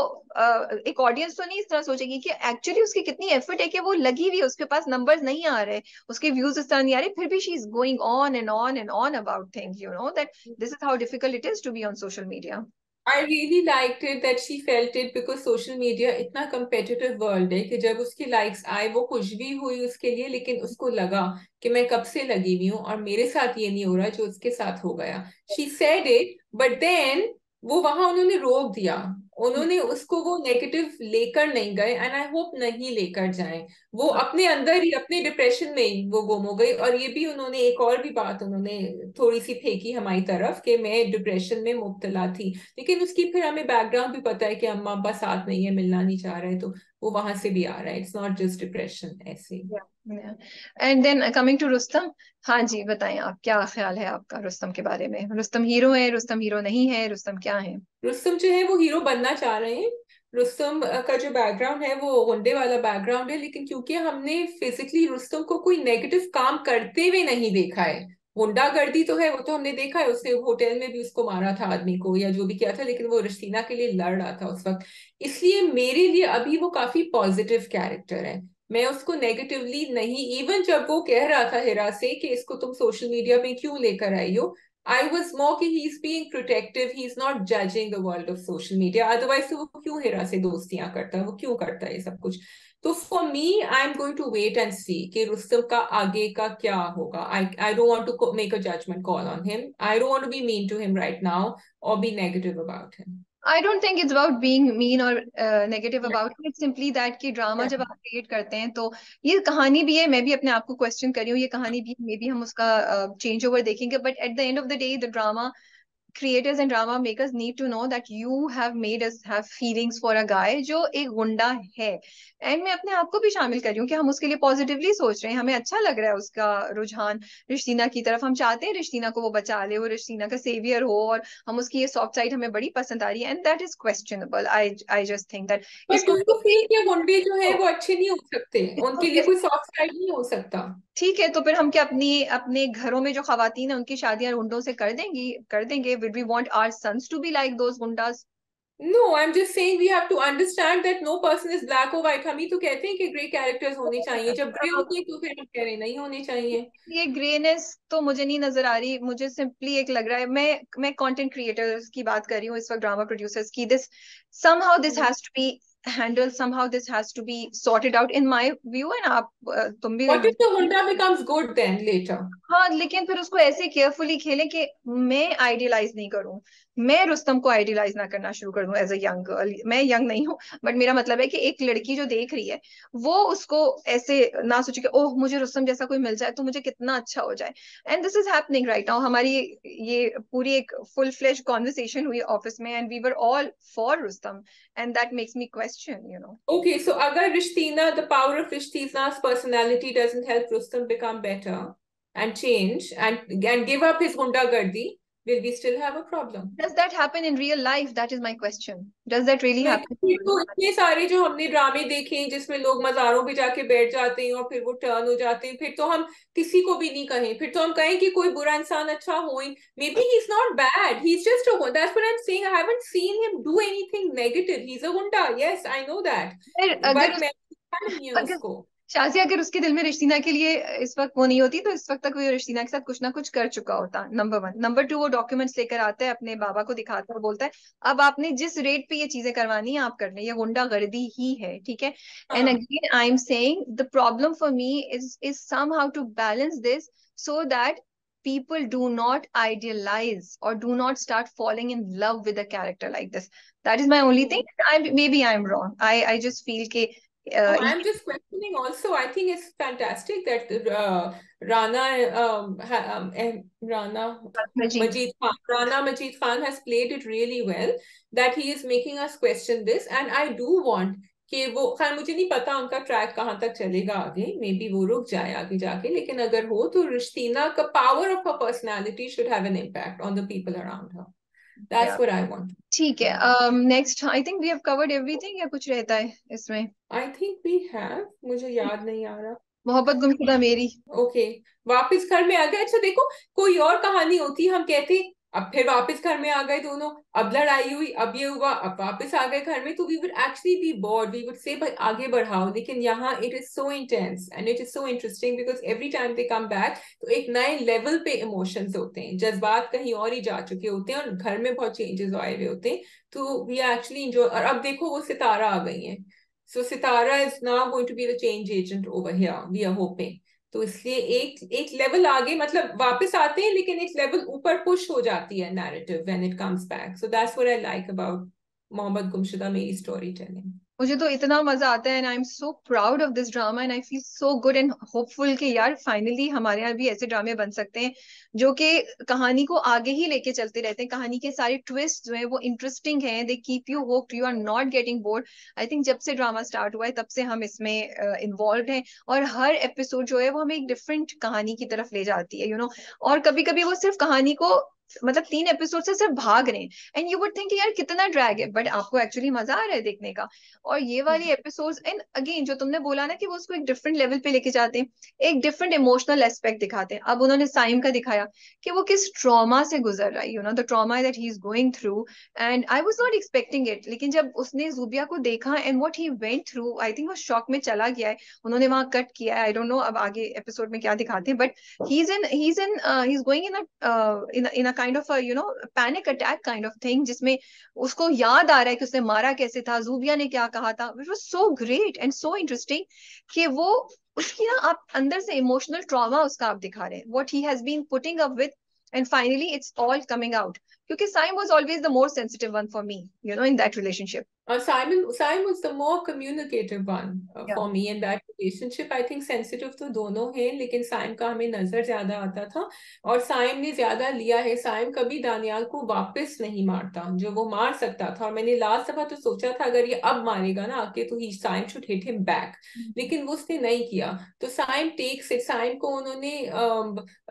एक ऑडियंस तो नहीं इस तरह सोचेगी कि एक्चुअली उसकी कितनी एफर्ट है, कि वो लगी हुई है, उसके पास नंबर्स नहीं आ रहे, उसके व्यूज इस तरह नहीं आ रहे, फिर भी she is going on and on and on about things, you know that this is how difficult it is to be on social media. I really liked it that she felt it because social media इतना competitive world है कि जब उसकी likes आए वो खुश भी हुई उसके लिए, लेकिन उसको लगा कि मैं कब से लगी हुई हूँ और मेरे साथ ये नहीं हो रहा जो उसके साथ हो गया. She said it, but then वो वहां उन्होंने रोक दिया. उन्होंने उसको वो नेगेटिव लेकर नहीं गए, एंड आई होप नहीं लेकर जाएं. वो अपने अंदर ही अपने डिप्रेशन में ही वो गुम हो गई. और ये भी उन्होंने एक और भी बात उन्होंने थोड़ी सी फेंकी हमारी तरफ कि मैं डिप्रेशन में मुब्तला थी, लेकिन उसकी फिर हमें बैकग्राउंड भी पता है कि अम्मा अब्बा साथ नहीं है, मिलना नहीं चाह रहे, तो वो वहां से भी आ रहा है. इट्स नॉट जस्ट डिप्रेशन ऐसे. And then coming to Rustam, हाँ जी बताएं आप, क्या ख्याल है आपका रुस्तम के बारे में? रुस्तम हीरो है, रुस्तम हीरो नहीं है, रुस्तम क्या है? रुस्तम जो है वो हीरो बनना चाह रहे हैं. रुस्तम का जो बैकग्राउंड है वो गुंडे वाला बैकग्राउंड है, लेकिन क्योंकि हमने फिजिकली रुस्तम को कोई नेगेटिव काम करते हुए नहीं देखा है. गुंडागर्दी तो है, वो तो हमने देखा है, उसने होटल में भी उसको मारा था आदमी को या जो भी किया था, लेकिन वो रशीना के लिए लड़ रहा था उस वक्त. इसलिए मेरे लिए अभी वो काफी पॉजिटिव कैरेक्टर है. मैं उसको नेगेटिवली नहीं, इवन जब वो कह रहा था हिरा से कि इसको तुम सोशल मीडिया पे क्यों लेकर आई हो, I was more कि he's being protective, he's not judging the world of social media. Otherwise तो वो क्यों हेरा से दोस्तियां करता है, वो क्यों करता है ये सब कुछ. तो for me, I'm going to wait and see कि रुस्तम का आगे का क्या होगा. I don't want to make a judgment call on him. I don't want to be mean to him right now or be negative about him. I don't think it's about being mean और negative Yeah, about it, simply that कि drama yeah. जब आप create करते हैं तो ये कहानी भी है, मैं भी अपने आप को क्वेश्चन कर रही हूँ, ये कहानी भी मे बी हम उसका चेंज ओवर देखेंगे, but at the end of the day the drama creators and drama makers need to know that you have made us have feelings for a guy जो एक गुंडा है. एंड मैं अपने आप को भी शामिल कर रही हूँ कि हम उसके लिए पॉजिटिवली सोच रहे हैं, हमें अच्छा लग रहा है उसका रुझान रिश्तीना की तरफ, हम चाहते हैं रिश्तीना को वो बचा ले, वो रिश्तीना का सेवियर हो, और हम उसकी ये सॉफ्ट साइड हमें बड़ी पसंद आ रही है, and that is questionable. I just think that But do इसको you feel कि गुंडे जो है वो अच्छे नहीं हो सकते, इसको उनके लिए कोई सॉफ्ट साइड नहीं हो सकता? ठीक है, तो फिर हम क्या अपनी अपने घरों में जो खवातीन है उनकी शादियां गुंडों से कर देंगे? Would we want our sons to be like those goondas? No, I'm just saying we have to understand that no person is black or white. हम ही तो कहते हैं कि ग्रे कैरेक्टर्स होने चाहिए, जब ग्रे होती है तो फिर हम कह रहे हैं नहीं होने चाहिए. ये ग्रेनेस तो मुझे नहीं नजर आ रही, मुझे सिंपली एक लग रहा है, मैं कंटेंट क्रिएटर्स की बात कर रही हूँ इस वक्त, ड्रामा प्रोड्यूसर्स की, this somehow this has to be handled, somehow this has to be sorted out in my view, and आप तुम भी. What if the Honda becomes good then later? हाँ, लेकिन फिर उसको ऐसे केयरफुली खेलें कि मैं आइडियलाइज नहीं करूं, मैं रुस्तम को आइडियलाइज ना करना शुरू कर दूं एज अ यंग गर्ल. मैं यंग नहीं हूं, बट मेरा मतलब है कि एक लड़की जो देख रही है वो उसको ऐसे ना सोचे कि ओह मुझे रुस्तम जैसा कोई मिल जाए तो मुझे कितना अच्छा हो जाए. And this is happening right now. हमारी ये पूरी एक फुल फ्लेज कॉन्वर्सेशन हुई ऑफिस में, and we were all for Rustam, and that makes me question, you know. Okay, so अगर Rishtina, the power of Rishtina's personality doesn't help Rustam become better and change and give up his Gundagardi, will we still have a problem? Does that happen in real life? That is my question. Does that really नहीं, happen? फिर तो इतने सारे जो हमने ड्रामे देखे हैं जिसमें लोग मजारों पे जाके बैठ जाते हैं और फिर वो टर्न हो जाते हैं, फिर तो हम किसी को भी नहीं कहें, फिर तो हम कहें कि कोई बुरा इंसान अच्छा हो ही. Maybe he is not bad, he is just a, that's what I am saying. I haven't seen him do anything negative. He is a goonda, yes I know that, फिर अगर बट मैं नहीं है अगर उसको. शाजी अगर उसके दिल में रिश्तीना के लिए इस वक्त वो नहीं होती, तो इस वक्त तक वो रिश्तीना के साथ कुछ ना कुछ कर चुका होता. Number one. नंबर टू, वो डॉक्यूमेंट्स लेकर आता है, अपने बाबा को दिखाता है और बोलता है अब आपने जिस रेट पे ये चीजें करवानी है आप कर लें, ये गुंडागर्दी ही है, ठीक है. एंड हाँ. Again I am saying the problem for me is somehow to balance this so that people do not idealize or do not start falling in love with a character like this. That is my only thing. Maybe I'm wrong. I just feel ke Oh, I'm just questioning also. I think it's fantastic that Rana, Rana Majid. Majid Khan, Rana Majid Khan has played it really well. That he is making us question this, and I do want कि वो, खैर मुझे नहीं पता उनका track कहाँ तक चलेगा आगे, मे बी वो रुक जाए आगे जाके, लेकिन अगर हो तो रिश्तीना का power of her personality should have an impact on the people around her. Yeah. That's what I want. ठीक है. Next I think we have covered everything, या कुछ रहता है इसमें? I think we have. मुझे याद नहीं आ रहा. मोहब्बत गुमशुदा मेरी। ओके, वापस घर में आ गए। अच्छा देखो, कोई और कहानी होती, हम कहते अब फिर वापस घर में आ गए दोनों, अब लड़ाई हुई, अब ये हुआ, अब वापस आ गए घर में, तो we would actually be bored, we would say भाई आगे बढ़ाओ। लेकिन यहाँ it is so intense and it is so interesting because every time they come back तो एक नए लेवल पे इमोशंस होते हैं, जज्बात कहीं और ही जा चुके होते हैं, और घर में बहुत चेंजेस आए हुए होते हैं। तो वी एक्चुअली इंजॉय। और अब देखो वो सितारा आ गई है, so Sitara is now going to be the change agent over here, we are hoping. तो इसलिए एक एक लेवल आगे, मतलब वापस आते हैं लेकिन एक लेवल ऊपर पुश हो जाती है narrative when it comes back. So that's what I like about Mohammad Gumshuda Meri story telling. मुझे तो इतना मजा आता है and I am so proud of this drama and I feel so good and hopeful कि यार फाइनली हमारे यहाँ भी ऐसे ड्रामे बन सकते हैं जो कि कहानी को आगे ही लेके चलते रहते हैं। कहानी के सारे ट्विस्ट जो है वो इंटरेस्टिंग हैं, they keep you hooked, you are not getting bored. I think जब से ड्रामा स्टार्ट हुआ है तब से हम इसमें इन्वॉल्व हैं, और हर एपिसोड जो है वो हमें एक डिफरेंट कहानी की तरफ ले जाती है, और कभी कभी वो सिर्फ कहानी को, मतलब 3 एपिसोड से सिर्फ भाग रहे हैं एंड यू वुड थिंक यार कितना ड्रैग है, बट आपको एक्चुअली मजा आ रहा है देखने का। और ये वाली एपिसोड्स एंड अगेन जो तुमने बोला ना कि वो उसको एक डिफरेंट लेवल पे लेके जाते हैं, एक डिफरेंट इमोशनल एस्पेक्ट दिखाते हैं। अब उन्होंने साइम का दिखाया कि वो किस ट्रॉमा से गुजर रहा है, the trauma that he is going through, and I was not expecting it. लेकिन जब उसने जूबिया को देखा and what he went through, I think वो शॉक में चला गया है। उन्होंने वहां कट किया है, आई डोंट नो अब आगे एपिसोड में क्या दिखाते हैं, but he is going in a kind of panic attack kind of thing, जिसमें उसको याद आ रहा है कि उसने मारा कैसे था, जूबिया ने क्या कहा था। It was so great and so interesting कि वो उसकी ना आप अंदर से इमोशनल ट्रॉमा उसका आप दिखा रहे हैं, what he has been putting up with, and finally it's all coming out, क्योंकि Saim was always the more sensitive one for me, in that relationship. Simon was the more communicative one या for me in that relationship. I think sensitive तो दोनों हैं, लेकिन साइम का हमें नजर ज्यादा आता था, और साइम ने ज्यादा लिया है। साइम कभी दानियाल को वापस नहीं मारता जो वो मार सकता था, और मैंने लास्ट दफा तो सोचा था अगर ये अब मारेगा ना आके तो ही Saim should hit him back, लेकिन वो उसने नहीं किया। तो साइम टेक्स इट, साइम को उन्होंने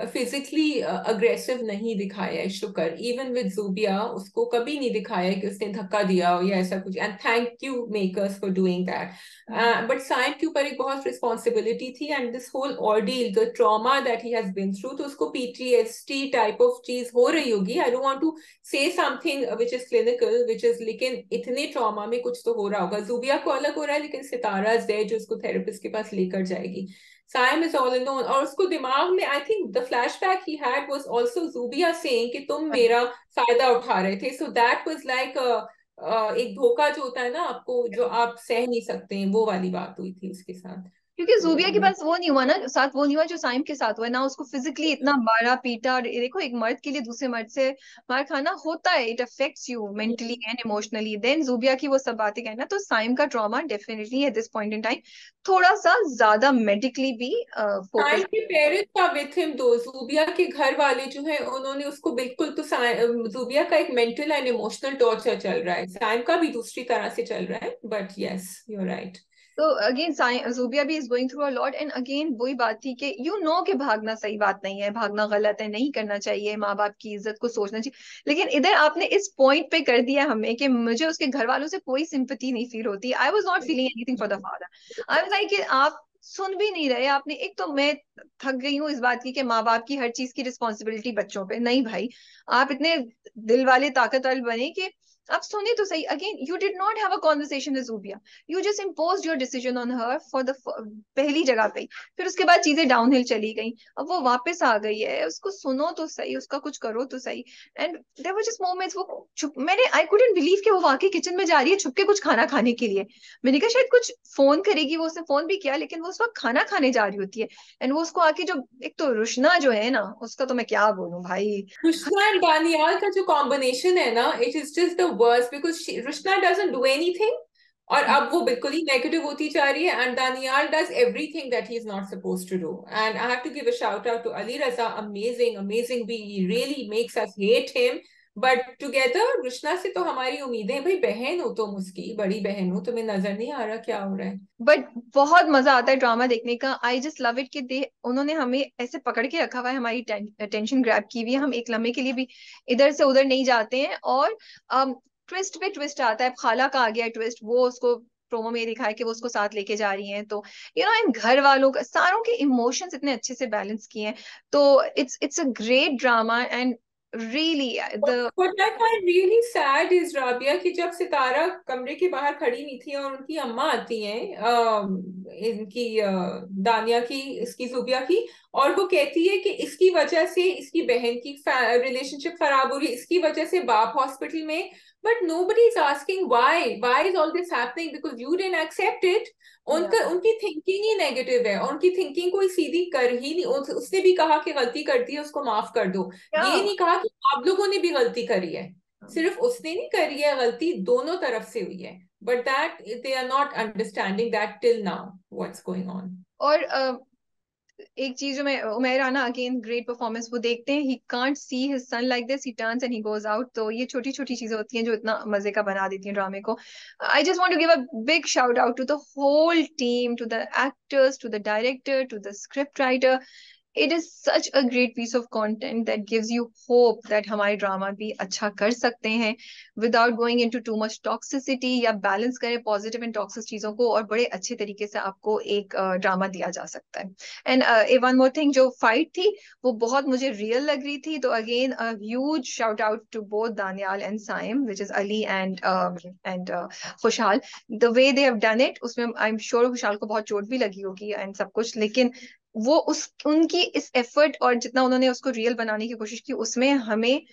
फिजिकली अग्रेसिव नहीं दिखाया है, शुक्र। इवन विद जूबिया उसको कभी नहीं दिखाया कि उसने धक्का दिया हो या ऐसा कुछ, and thank you makers for doing that. But Saim के ऊपर एक बहुत रिस्पॉन्सिबिलिटी थी, and this whole ordeal, the trauma that he has been through, तो उसको पीटीएसटी टाइप ऑफ चीज हो रही होगी। I don't want to say something which is clinical which is, लेकिन इतने ट्रॉमा में कुछ तो हो रहा होगा। जूबिया को अलग हो रहा है, लेकिन सितारा इज देयर जो उसको थेरेपिस्ट के पास लेकर जाएगी। Sam is all alone, और उसको दिमाग में आई think the flashback he had was also Zubia saying कि तुम मेरा फायदा उठा रहे थे। सो दैट वाज लाइक एक धोखा जो होता है ना आपको, जो आप सह नहीं सकते हैं, वो वाली बात हुई थी उसके साथ। क्योंकि जूबिया के तो पास वो नहीं हुआ ना, साथ वो नहीं हुआ जो साइम के साथ हुआ है ना, उसको फिजिकली इतना मारा पीटा। और ये देखो, एक मर्द के लिए दूसरे मर्द से मार खाना होता है, it affects you mentally and emotionally. Then Zubia की वो सब बातें कहना, तो साइम का trauma definitely at this point in time थोड़ा सा ज्यादा मेडिकली भी फोकस। साइम के पेरेंट्स आर विथ हिम दो, जूबिया के घर वाले जो हैं उन्होंने उसको बिल्कुल, तो जूबिया का एक मेंटल एंड इमोशनल टॉर्चर चल रहा है, साइम का भी दूसरी तरह से चल रहा है, but yes you are right. तो अगेन जूबिया भी is going through a lot, and again वही बात थी कि कि भागना सही बात नहीं है, भागना गलत है, नहीं करना चाहिए, माँ बाप की इज्जत को सोचना चाहिए। लेकिन इधर आपने इस पॉइंट पे कर दिया हमें कि मुझे उसके घर वालों से कोई सिंपैथी नहीं फील होती। I was not feeling anything for the father. I was like कि आप सुन भी नहीं रहे आपने। एक तो मैं थक गई हूँ इस बात की कि माँ बाप की हर चीज की रिस्पॉन्सिबिलिटी बच्चों पे नहीं। भाई आप इतने दिल वाले ताकतवर बने कि आप सुने तो सही। Again you did not have a conversation with Zubia, you just imposed your decision on her for the पहली जगह पे। फिर उसके बाद चीजें डाउनहिल चली गई, अब वो वापस आ गई है, उसको सुनो तो सही, उसका कुछ करो तो सही। And there were just moments वो छुप, मैंने आई कुडंट बिलीव कि वो वाकई किचन में जा रही है छुप के कुछ खाना खाने के लिए। मैंने कहा शायद कुछ फोन करेगी, वो उसने फोन भी किया, लेकिन वो उस वक्त खाना खाने जा रही होती है। एंड वो उसको आके जो, एक तो रुशना जो है ना, उसका तो मैं क्या बोलूं भाई। रुशना एंड दानियाल का जो कॉम्बिनेशन है ना, it is just the worst because Rushna doesn't do anything, और अब वो बिल्कुल ही नेगेटिव होती जा रही है, and Danyal does everything that he is not supposed to do. And I have to give a shout out to Ali Raza, amazing amazing, we really makes us hate him, but together Rushna से तो हमारी उम्मीदें, भाई बहन हो तुम, उसकी बड़ी बहन हो, तुम्हें नजर नहीं आ रहा क्या हो रहा है? बट बहुत मजा आता है ड्रामा देखने का। आई जस्ट लव इट कि दे उन्होंने हमें ऐसे पकड़ के रखा हुआ है, हमारी टेंशन ग्रैब की हुई है, हम एक लम्हे के लिए भी इधर से उधर नहीं जाते हैं। और ट्विस्ट पे ट्विस्ट आता है, खाला का आ गया ट्विस्ट, वो उसको प्रोमो में दिखाया कि वो उसको साथ लेके जा रही हैं, तो इन घर वालों का सारों के इमोशंस इतने अच्छे से बैलेंस किए हैं, तो it's a great drama and really the What I find really sad is Rabia कि जब सितारा कमरे के बाहर खड़ी हुई थी और उनकी अम्मा आती हैं, इनकी दानिया की, इसकी जुबिया की, और वो कहती है कि इसकी वजह से इसकी बहन की रिलेशनशिप खराब हो रही है, इसकी वजह से बाप हॉस्पिटल में, but nobody is asking why is all this happening because you didn't accept it. या उनका उनकी थिंकिंग ही नेगेटिव है, और उनकी थिंकिंग कोई सीधी कर ही नहीं, उसने भी कहा कि गलती करती है उसको माफ कर दो, क्या ये नहीं कहा कि आप लोगों ने भी गलती करी है, सिर्फ उसने नहीं करी है, गलती दोनों तरफ से हुई है, but that they are not understanding that till now what's going on. और एक चीज जो मैं उमेर आना अगेन ग्रेट परफॉर्मेंस, वो देखते हैं he can't see his son like this, he turns and he goes out, तो ये छोटी छोटी चीजें होती हैं जो इतना मजे का बना देती हैं ड्रामे को। I just want to give a big shout out to the whole team, to the actors, to the director, to the script writer. It is such a great piece of content that gives you hope that हमारे drama भी अच्छा कर सकते हैं without going into too much toxicity, या balance करें positive and toxic चीजों को, और बड़े अच्छे तरीके से आपको एक ड्रामा दिया जा सकता है। एंड वन मोर थिंग, जो फाइट थी वो बहुत मुझे रियल लग रही थी, तो again a huge shout out to both Danyal and Saim, which is Ali and Khushhal, the way they have done it. उसमें आई एम श्योर खुशहाल को बहुत चोट भी लगी होगी एंड सब कुछ, लेकिन वो उस उनकी इस एफर्ट और जितना उन्होंने उसको रियल बनाने की कोशिश की, उसमें हमें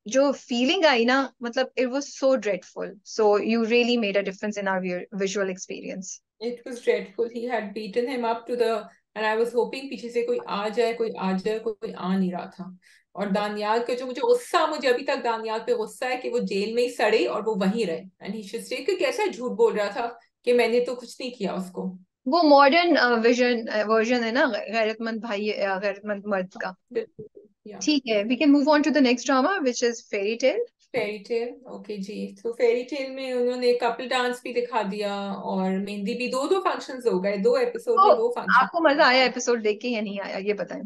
जो फीलिंग आई ना, मतलब it was so dreadful, so you really made a difference in our visual experience. It was dreadful. He had beaten him up to the, and I was hoping पीछे से कोई आ जाए, कोई आ जाए, कोई आ नहीं रहा था। और दानियाल के जो मुझे गुस्सा, मुझे अभी तक दानियाल पे गुस्सा है कि वो जेल में ही सड़े और वो वहीं रहे, एंड ही शुड स्टे, कि कैसा झूठ बोल रहा था कि मैंने तो कुछ नहीं किया उसको। वो मॉडर्न विजन वर्जन है ना गैरतमंद भाई, गैरतमंद मर्द का। बिल्कुल, या। ठीक है, we can move on to the next drama which is fairy tale. Fairy tale, okay ji. तो फेरी टेल में उन्होंने कपल डांस भी दिखा दिया, और मेहंदी भी, दो दो फंक्शंस हो गए, दो एपिसोड तो में दो फंक्शन। आपको मजा आया एपिसोड देख के या नहीं आया, ये बताएं।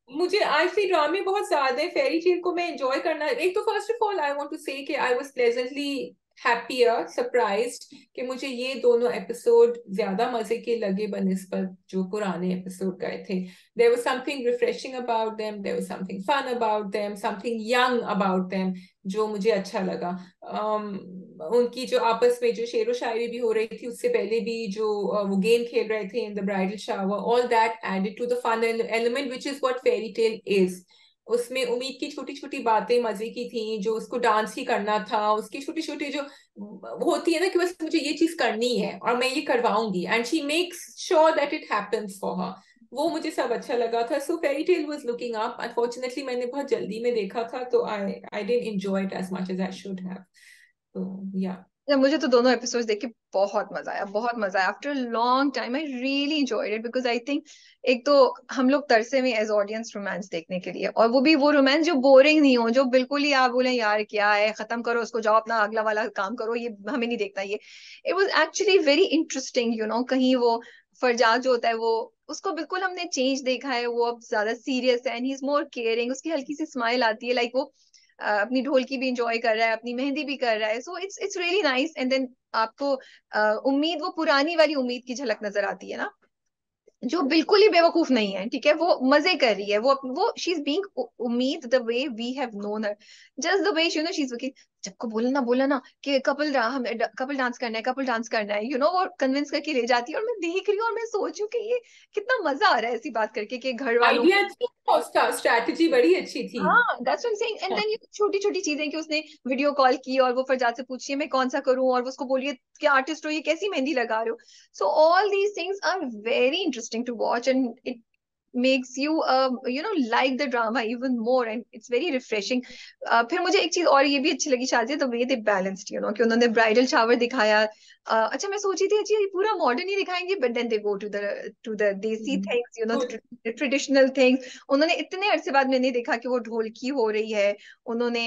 मुझे आज भी ड्रामे बहुत ज्यादा है, फेरी टेल को मैं एंजॉय करना, एक तो first of all I want to say कि I was pleasantly happier surprised कि मुझे ये दोनों एपिसोड ज्यादा मजे के लगे बनिस्बत जो पुराने एपिसोड गए थे। There was something refreshing about them, there was something fun about them, something young about them, जो मुझे अच्छा लगा। उनकी जो आपस में जो शेरो शायरी भी हो रही थी, उससे पहले भी जो वो गेम खेल रहे थे in the bridal shower, all that added to the fun element which is what fairy tale is. उसमें उम्मीद की छोटी छोटी बातें मजे की थी, जो उसको डांस ही करना था, उसकी छोटी छोटी जो होती है ना कि बस मुझे ये चीज करनी है और मैं ये करवाऊंगी, and she makes sure that it happens for her, वो मुझे सब अच्छा लगा था। So fairy tale was looking up, unfortunately मैंने बहुत जल्दी में देखा था, तो I didn't enjoy it as much as I should have, तो या। मुझे तो दोनों एपिसोड्स देख के बहुत मजा आया, बहुत मजा आया। After long time I really enjoyed it, because I think एक तो हम लोग तरसे में एज ऑडियंस रोमांस देखने के लिए, और वो भी वो रोमांस जो बोरिंग नहीं हो, जो बिल्कुल ही आप बोले यार क्या है, खत्म करो उसको, जाओ अपना अगला वाला काम करो, ये हमें नहीं देखना ये। It was actually very interesting, कहीं वो फरजाद जो होता है वो, उसको बिल्कुल हमने चेंज देखा है, वो अब ज्यादा सीरियस है and he is more caring, उसकी हल्की सी स्माइल आती है, लाइक वो अपनी ढोलकी भी इंजॉय कर रहा है, अपनी मेहंदी भी कर रहा है, so it's really nice. And then आपको उम्मीद, वो पुरानी वाली उम्मीद की झलक नजर आती है ना, जो बिल्कुल ही बेवकूफ नहीं है, ठीक है, वो मजे कर रही है, वो she is being Ummeed the way we have known her, just the way she is working. सबको बोला ना कि हम कपल डांस करना है, कपल डांस करना है, वो कन्विंस करके ले जाती है, और मैं देख रही हूँ और मैं सोच रही हूँ कि ये कितना मजा आ रहा है ऐसी बात करके कि घर वालों। आइडिया अच्छा था उसका, स्ट्रैटेजी बड़ी अच्छी थी। हाँ, that's what I am saying. And then ये छोटी छोटी चीजें कि उसने वीडियो कॉल की और वो फरजाद से पूछी है मैं कौन सा करूं, और वो उसको बोलिए कि आर्टिस्ट हो, ये कैसी मेहंदी लगा रहे हो। So all these things are very interesting to watch, and it makes you like the drama even more, and it's very refreshing. फिर मुझे एक चीज और ये भी अच्छी लगी शादी, the way they balanced, कि उन्होंने ब्राइडल शावर दिखाया। अच्छा, मैं सोची थी अच्छा ये पूरा मॉडर्न ही दिखाएंगे, but then they go to the देसी things, good. the traditional things। उन्होंने इतने अरसे बाद मैंने देखा कि वो ढोलकी हो रही है, उन्होंने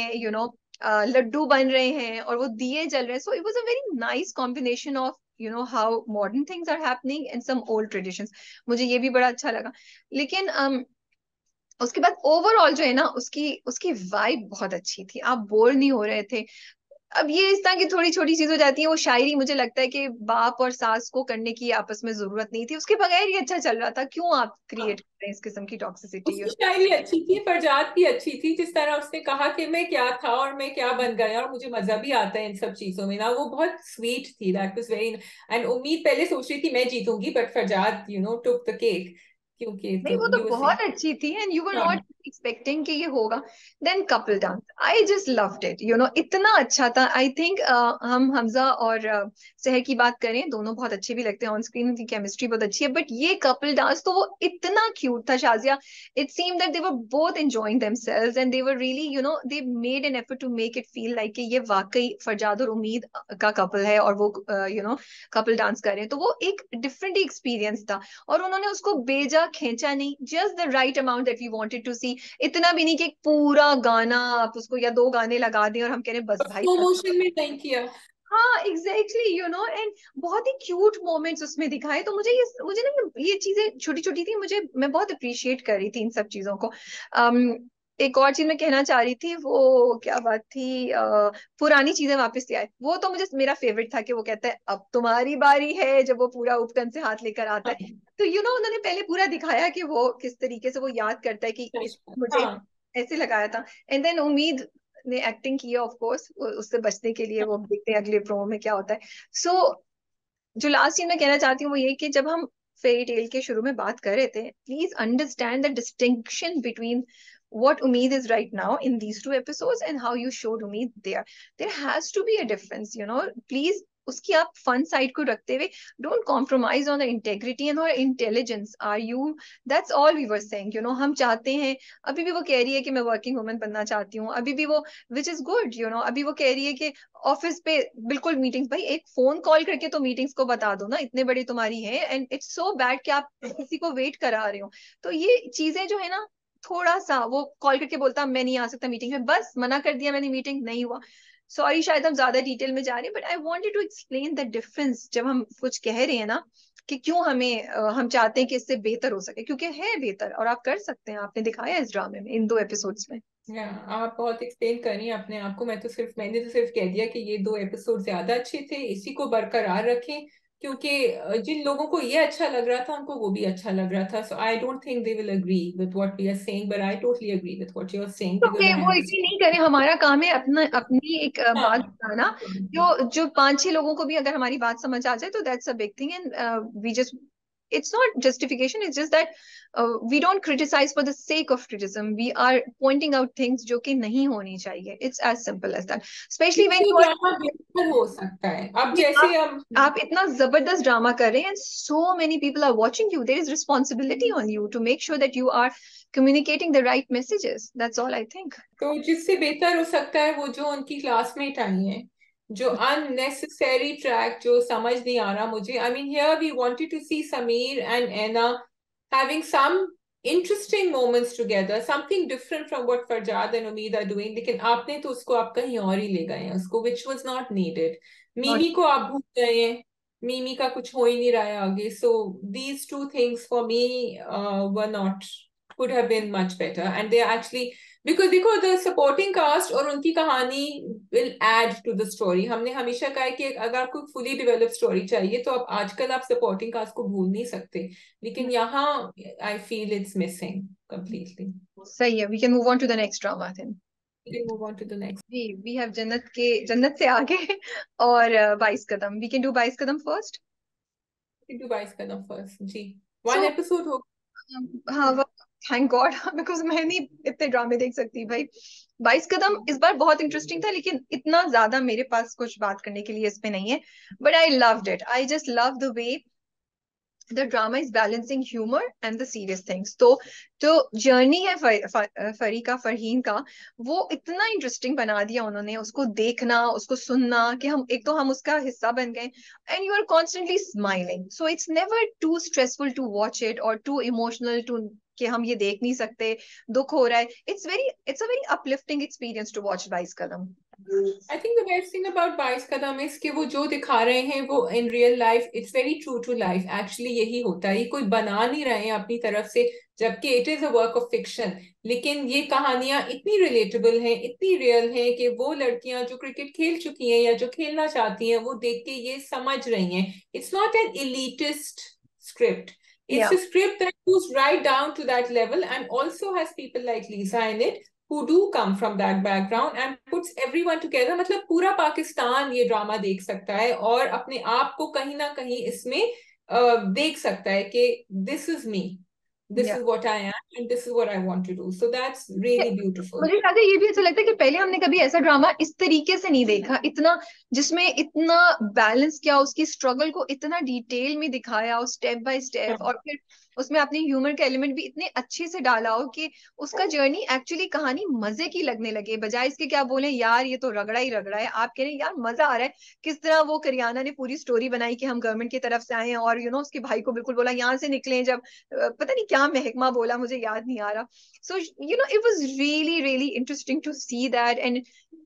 लड्डू बन रहे हैं और वो दिए जल रहे हैं, so it was a very nice combination of how modern things are happening and some old traditions। मुझे ये भी बड़ा अच्छा लगा। लेकिन उसके बाद ओवरऑल जो है ना, उसकी उसकी वाइब बहुत अच्छी थी, आप बोर नहीं हो रहे थे। अब ये इस तरह की थोड़ी छोटी चीज हो जाती है। वो शायरी मुझे लगता है कि बाप और सास को करने की आपस में जरूरत नहीं थी, उसके बगैर ही अच्छा चल रहा था, क्यों आप क्रिएट कर रहे हैं इस किस्म की टॉक्सिसिटी। उसकी शायरी अच्छी थी, फरजाद भी अच्छी थी, जिस तरह उसने कहा कि मैं क्या था और मैं क्या बन गया और मुझे मजा भी आता है इन सब चीजों में ना, वो बहुत स्वीट थी। That was very. एंड उम्मीद पहले सोच रही थी मैं जीतूंगी, but Farjad took the cake, क्योंकि नहीं, तो वो तो यू वर बहुत सेइंग। अच्छी थी एंड यू वर हाँ। नॉट एक्सपेक्टिंग कि ये होगा। Then couple dance, I just loved it, इतना अच्छा था। आई थिंक हम हमजा और सहर की बात करें, दोनों बहुत अच्छे भी लगते हैं ऑन स्क्रीन, उनकी केमिस्ट्री बहुत अच्छी है, बट ये कपल डांस तो वो इतना क्यूट था Shazia. It seem that they were both enjoying themselves and they were really they made an effort to make it feel like कि ये वाकई फरजाद और उम्मीद का कपल है और वो कपल डांस कर रहे हैं। तो वो एक डिफरेंट एक्सपीरियंस था, और उन्होंने उसको बेजा खींचा नहीं, just the right amount that we wanted to see. इतना भी नहीं कि एक पूरा गाना आप उसको या दो गाने लगा दें और हम कह रहे हैं बस भाई स्लो खत्म। मोशन में नहीं किया। हाँ एग्जैक्टली, एंड बहुत ही क्यूट मोमेंट्स उसमें दिखाए। तो मुझे ना ये चीजें छोटी छोटी थी, मैं बहुत अप्रिशिएट कर रही थी इन सब चीजों को। एक और चीज मैं कहना चाह रही थी, वो क्या बात थी, पुरानी चीजें वापस ले आए, वो तो मुझे मेरा फेवरेट था कि वो कहता है अब तुम्हारी बारी है, जब वो पूरा उपकन से हाथ लेकर आता है। हाँ। तो उन्होंने पहले पूरा दिखाया कि वो किस तरीके से वो याद करता है कि मुझे हाँ। ऐसे लगाया था। एंड देन उम्मीद ने एक्टिंग की ऑफ कोर्स उससे बचने के लिए। वो देखते हैं अगले प्रोमो में क्या होता है। सो जो लास्ट चीज मैं कहना चाहती हूँ वो ये कि जब हम फेरी टेल के शुरू में बात कर रहे थे, please understand the distinction between what Umeed is right now in these two episodes and how you showed Umeed there. There has to be a difference, Please उसकी आप फन साइड को रखते हुए don't compromise on the integrity and और intelligence are you. That's all we were saying, हम चाहते हैं। अभी भी वो कह रही है कि मैं वर्किंग वुमन बनना चाहती हूँ, अभी भी वो, विच इज गुड, अभी वो कह रही है कि ऑफिस पे बिल्कुल मीटिंग्स, भाई एक फोन कॉल करके तो मीटिंग्स को बता दो ना, इतने बड़ी तुम्हारी है। एंड इट्स सो बैड कि आप किसी को वेट करा रहे हो। तो ये चीजें जो है ना, थोड़ा सा वो कॉल करके बोलता मैं नहीं आ सकता मीटिंग में, बस मना कर दिया मैंने, मीटिंग नहीं हुआ। सॉरी शायद हम ज्यादा डिटेल में जा रहे हैं, but I wanted to explain the difference जब हम कुछ कह रहे हैं ना, कि क्यों हम चाहते हैं कि इससे बेहतर हो सके, क्योंकि है बेहतर और आप कर सकते हैं। आपने दिखाया इस ड्रामे में इन 2 एपिसोड्स में। या आप बहुत एक्सप्लेन कर रही हैं अपने आप को। मैंने तो सिर्फ कह दिया कि ये 2 एपिसोड ज्यादा अच्छे थे, इसी को बरकरार रखें, क्योंकि जिन लोगों को ये अच्छा लग रहा था उनको वो भी अच्छा लग रहा था। So I don't think they will agree with what we are saying, but I totally agree with what you are saying तो बिकॉज आई वो इतनी अंडरस्टैंड। नहीं करें, हमारा काम है अपना अपनी एक बात हाँ। बताना। जो जो 5-6 लोगों को भी अगर हमारी बात समझ आ जाए तो that's a big thing. And we just, it's not justification, it's just that we don't criticize for the sake of criticism, we are pointing out things जो कि नहीं होनी चाहिए। It's as simple as that, especially when इससे you are, drama बेहतर हो सकता है, अब ये जैसे आप हम। आप इतना जबरदस्त ड्रामा कर रहे हैं and so many people are watching you, there is responsibility on you to make sure that you are communicating the right messages. That's all I think. तो जिससे बेहतर हो सकता है वो जो उनकी क्लासमेट आई हैं, जो अननेसेसरी ट्रैक जो समझ नहीं आ रहा मुझे। I mean here we wanted to see Sameer and Ana having some interesting moments together, something different from what Farjad and Umeed are doing, लेकिन आपने तो उसको आप कहीं और ही ले गए हैं उसको, which was not needed। Not Mimi को आप भूल गए हैं, मीमी का कुछ हो ही नहीं रहा है आगे। So these two things for me were not, could have been much better, and they are actually, because the supporting cast और उनकी कहानी will add to the story। हमने हमेशा कहा है कि अगर आपको fully developed story चाहिए तो आप आजकल आप supporting cast को भूल नहीं सकते, लेकिन यहाँ I feel it's missing completely। सही है, we can move on to the next drama then. We can move on to the next। जी, वी हैव जन्नत से आगे और 22 Qadam, we can do 22 Qadam first. We can do 22 first जी। So 1 episode हो। हाँ, thank God because मैं नहीं इतने ड्रामे देख सकती भाई। 22 कदम इस बार बहुत इंटरेस्टिंग था, लेकिन इतना ज्यादा मेरे पास कुछ बात करने के लिए इसमें नहीं है। But I loved it, I just love the way the drama is balancing humor and the serious things। तो जर्नी है फरी का, फरहीन का, वो इतना इंटरेस्टिंग बना दिया उन्होंने, उसको देखना, उसको सुनना, कि हम एक तो हम उसका हिस्सा बन गए। And you are constantly smiling, so it's never too stressful to watch it और टू इमोशनल टू कि हम ये देख नहीं सकते, दुख हो रहा है। It's a very uplifting experience to watch 22 Qadam. I think the best thing about 22 Qadam is कि वो जो दिखा रहे हैं वो in real life it's very true to life. Actually यही होता है, ये कोई बना नहीं रहे हैं अपनी तरफ से, जबकि it is a work of fiction. लेकिन ये कहानियां इतनी रिलेटेबल हैं, इतनी रियल हैं कि वो लड़कियां जो क्रिकेट खेल चुकी हैं या जो खेलना चाहती हैं वो देख के ये समझ रही हैं it's not an elitist script. It's या a script that goes right down to that level and also has people like Lisa in it who do come from that background and puts everyone together। मतलब पूरा पाकिस्तान ये drama देख सकता है और अपने आप को कहीं ना कहीं इसमें देख सकता है कि this is me, this या is what I am and this is what I want to do, so that's really beautiful। मुझे ज्यादा ये भी ऐसा लगता है कि पहले हमने कभी ऐसा ड्रामा इस तरीके से नहीं देखा, इतना जिसमें इतना बैलेंस किया, उसकी स्ट्रगल को इतना डिटेल में दिखाया और स्टेप बाय स्टेप, और फिर उसमें आपने ह्यूमर का एलिमेंट भी इतने अच्छे से डाला हो कि उसका जर्नी एक्चुअली कहानी मजे की लगने लगे, बजाय इसके क्या बोले यार ये तो रगड़ा ही रगड़ा है, आप कह रहे हैं यार मजा आ रहा है। किस तरह वो करियाना ने पूरी स्टोरी बनाई कि हम गवर्नमेंट की तरफ से आए हैं, और उसके भाई को बिल्कुल बोला यहाँ से निकले, जब पता नहीं क्या महकमा बोला, मुझे याद नहीं आ रहा। So, it was really, really interesting to see that, and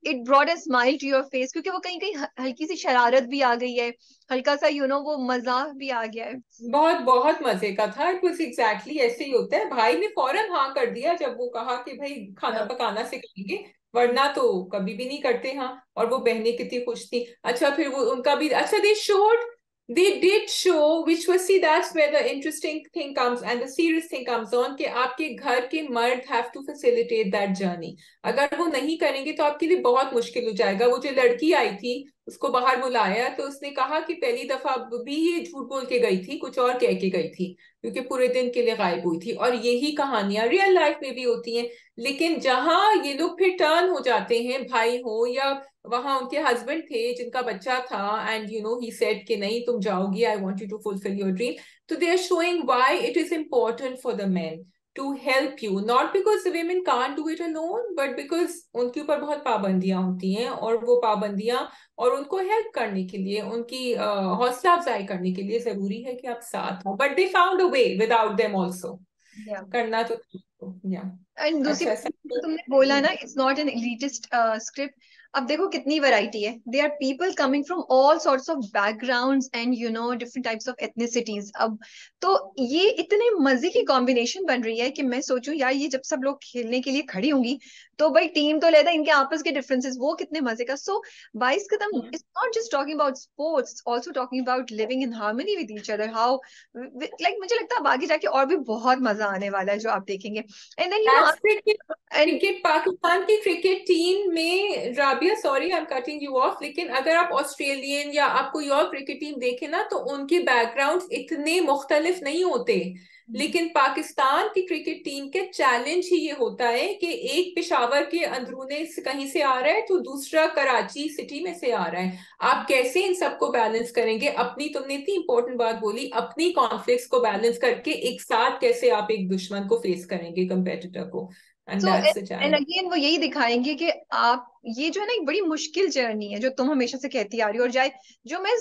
it brought a smile to your face, क्योंकि वो कहीं कहीं हल्की सी शरारत भी आ गई है, हल्का सा वो मजाक भी आ गया है। बहुत बहुत मजे का था। इट वाज एग्जैक्टली ऐसे ही होता है। भाई ने फौरन हाँ कर दिया जब वो कहा कि भाई खाना Yeah. पकाना सिखाएंगे, वरना तो कभी भी नहीं करते। हाँ, और वो बहनें कितनी खुश थी। अच्छा फिर वो उनका भी अच्छा they did show, which was, see, that's where the interesting thing comes and the serious thing comes on, कि आपके घर के मर्द have to facilitate that journey। अगर वो नहीं करेंगे तो आपके लिए बहुत मुश्किल हो जाएगा। वो जो लड़की आई थी उसको बाहर बुलाया तो उसने कहा कि पहली दफा भी ये झूठ बोल के गई थी, कुछ और कह के गई थी, क्योंकि पूरे दिन के लिए गायब हुई थी। और यही कहानियां रियल लाइफ में भी होती हैं। लेकिन जहां ये लोग फिर टर्न हो जाते हैं, भाई हो या वहां उनके हस्बैंड थे जिनका बच्चा था, एंड ही सेड कि नहीं तुम जाओगी, I want you to fulfil your dream. तो they are showing why it is important for the men to help you, not because the women can't do it alone, but because उनके ऊपर बहुत पाबंदियां होती हैं, और वो पाबंदियां और उनको हेल्प करने के लिए, उनकी हौसला अफजाई करने के लिए जरूरी है कि आप साथ हो। But they found a way without them also. Yeah. करना तो या एंड दूसरी अच्छा बात ऐसा। जो तुमने बोला ना, it's not an elitist script. अब देखो कितनी वैरायटी है, they are people coming from all sorts of backgrounds and different types of ethnicities. अब तो ये इतने मजे की कॉम्बिनेशन बन रही है कि मैं सोचूं यार ये जब सब लोग खेलने के लिए खड़ी होंगी तो भाई टीम तो लेता, इनके आपस के डिफरेंसेस वो कितने मजे का। So 22 Qadam is not just talking about sports, also talking about living in harmony with each other, how like मुझे लगता है अब आगे जाके और भी बहुत मजा आने वाला है जो आप देखेंगे। And then That's cricket। And cricket Pakistan की क्रिकेट टीम में Rabia, sorry I am cutting you off, लेकिन अगर आप ऑस्ट्रेलियन या आप कोई और क्रिकेट टीम देखें ना तो उनके बैकग्राउंड इतने मुख्तलिफ नहीं होते। लेकिन पाकिस्तान की क्रिकेट टीम के चैलेंज ही ये होता है कि एक पेशावर के अंदरूने से कहीं से आ रहा है तो दूसरा कराची सिटी में से आ रहा है। आप कैसे इन सबको बैलेंस करेंगे? अपनी, तुमने इतनी इंपॉर्टेंट बात बोली, अपनी कॉन्फ्लिक्ट्स को बैलेंस करके एक साथ कैसे आप एक दुश्मन को फेस करेंगे, कंपेटिटर को। And so that's the end challenge. Again वो यही दिखाएंगे कि आप ये जो है ना एक बड़ी मुश्किल जर्नी है जो तुम हमेशा से कहती आ रही हो, और जाए जो मैं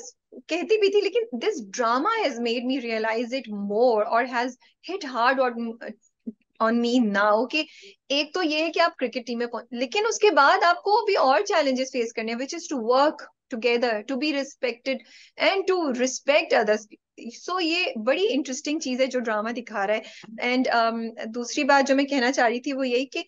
कहती भी थी, लेकिन this drama has made me realize it more और has hit hard on me now कि एक तो ये है कि आप क्रिकेट टीम में लेकिन उसके बाद आपको भी और चैलेंजेस फेस करने हैं, which is to work together, to be respected and to respect others. So ये बड़ी इंटरेस्टिंग चीज है जो ड्रामा दिखा रहा है। एंड दूसरी बात जो मैं कहना चाह रही थी वो यही कि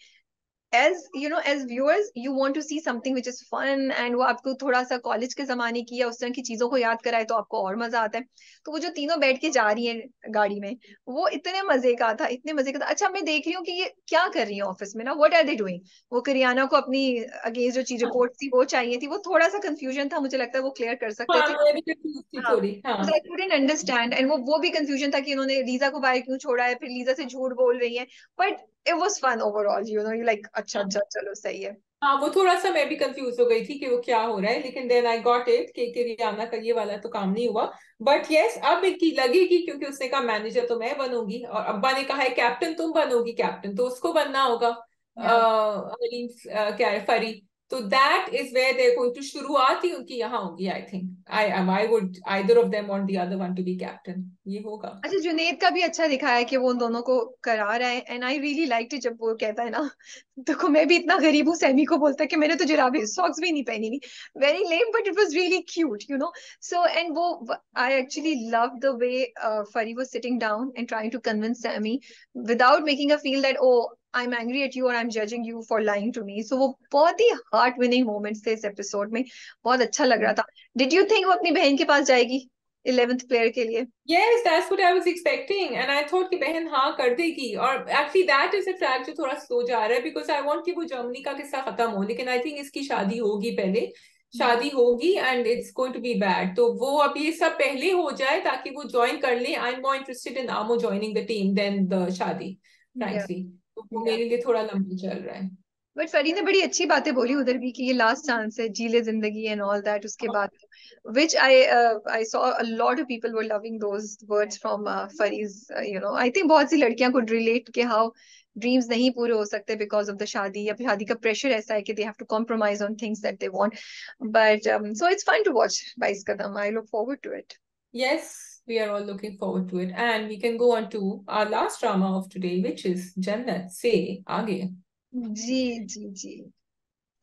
as viewers you want to see something which is fun, and वो आपको थोड़ा सा कॉलेज के जमाने की या उस तरह की चीजों को याद कराए तो आपको और मजा आता है। तो वो जो तीनों बैठ के जा रही हैं गाड़ी में, वो इतने मजे का था, इतने मजे का था। अच्छा मैं देख रही हूँ कि ये क्या कर रही है ऑफिस में ना, व्हाट आर दे डूइंग। वो करियाना को अपनी अगेंस्ट जो चीज रिपोर्ट थी वो चाहिए थी, वो थोड़ा सा कंफ्यूजन था, मुझे लगता है वो क्लियर कर सकते हाँ, थे। मैं भी confused थी हाँ, थोड़ी। हाँ आई कुडंट अंडरस्टैंड, एंड वो भी कंफ्यूजन था कि इन्होंने लीजा को बाहर क्यों छोड़ा है, फिर लीजा से झूठ बोल रही है। But it was fun overall, you like अच्छा हाँ अच्छा चलो सही है। हाँ, वो थोड़ा सा मैं भी कंफ्यूज हो गई थी कि वो क्या हो रहा है, लेकिन देन आई गॉट इट कि रियाना का ये वाला तो काम नहीं हुआ। बट यस, अब इनकी लगेगी, क्योंकि उसने कहा मैनेजर तो मैं बनूंगी और अब्बा ने कहा है कैप्टन तुम बनोगी, कैप्टन तो उसको बनना होगा। या क्या है, फरी। तो that is where they going to, शुरुआत ही उनकी यहाँ होगी I think. I would either of them want the other one to be captain, ये होगा। अच्छा, जुनेद का भी अच्छा दिखाया है कि वो उन दोनों को करा रहा है, and I really like it जब वो कहता है ना, देखो मैं भी इतना गरीब हूँ, सैमी को बोलता है कि मैंने तो जुराबे सॉक्स भी नहीं पहनी हुई। Very lame but it was really cute, you know. So and वो, I actually love the way Fari was sitting down and trying to convince Sami without making a feel that oh I am angry at you और I am judging you for lying to me. So वो बहुत ही heart winning moments थे इस episode में, बहुत अच्छा लग रहा था। डिड यू थिंक वो अपनी बहन के पास जाएगी 11th प्लेयर के लिए? Yes, that's what I was expecting, and I thought कि बहन हाँ कर देगी। और actually that is a track जो थोड़ा स्लो जा रहा है, because I want कि वो जर्मनी का किस्सा खत्म हो, लेकिन I think इसकी शादी होगी पहले, शादी होगी and it's going to be bad। तो वो अब ये सब पहले हो जाए ताकि वो ज्वाइन कर ले। I'm more interested in Amo joining the team than the शादी, या frankly। तो वो मेरे लिए थोड़ा लंबा चल रहा है। बट फरी ने बड़ी अच्छी बातें बोली उधर भी कि ये लास्ट चांस है, जी ले जिंदगी एंड ऑल दैट, उसके बाद which I saw a lot of people were loving those words from Fari's, you know, I think बहुत सी लड़कियां could relate कि how ड्रीम्स नहीं पूरे हो सकते बिकॉज ऑफ द शादी, या फिर शादी का प्रेशर ऐसा है कि they have to compromise on things that they want. But so it's fun to watch 22 Qadam, I look forward to it. Yes, we are all looking forward to it, and we can go on to our last drama of today, which is Jannat Se Aage। जी जी जी,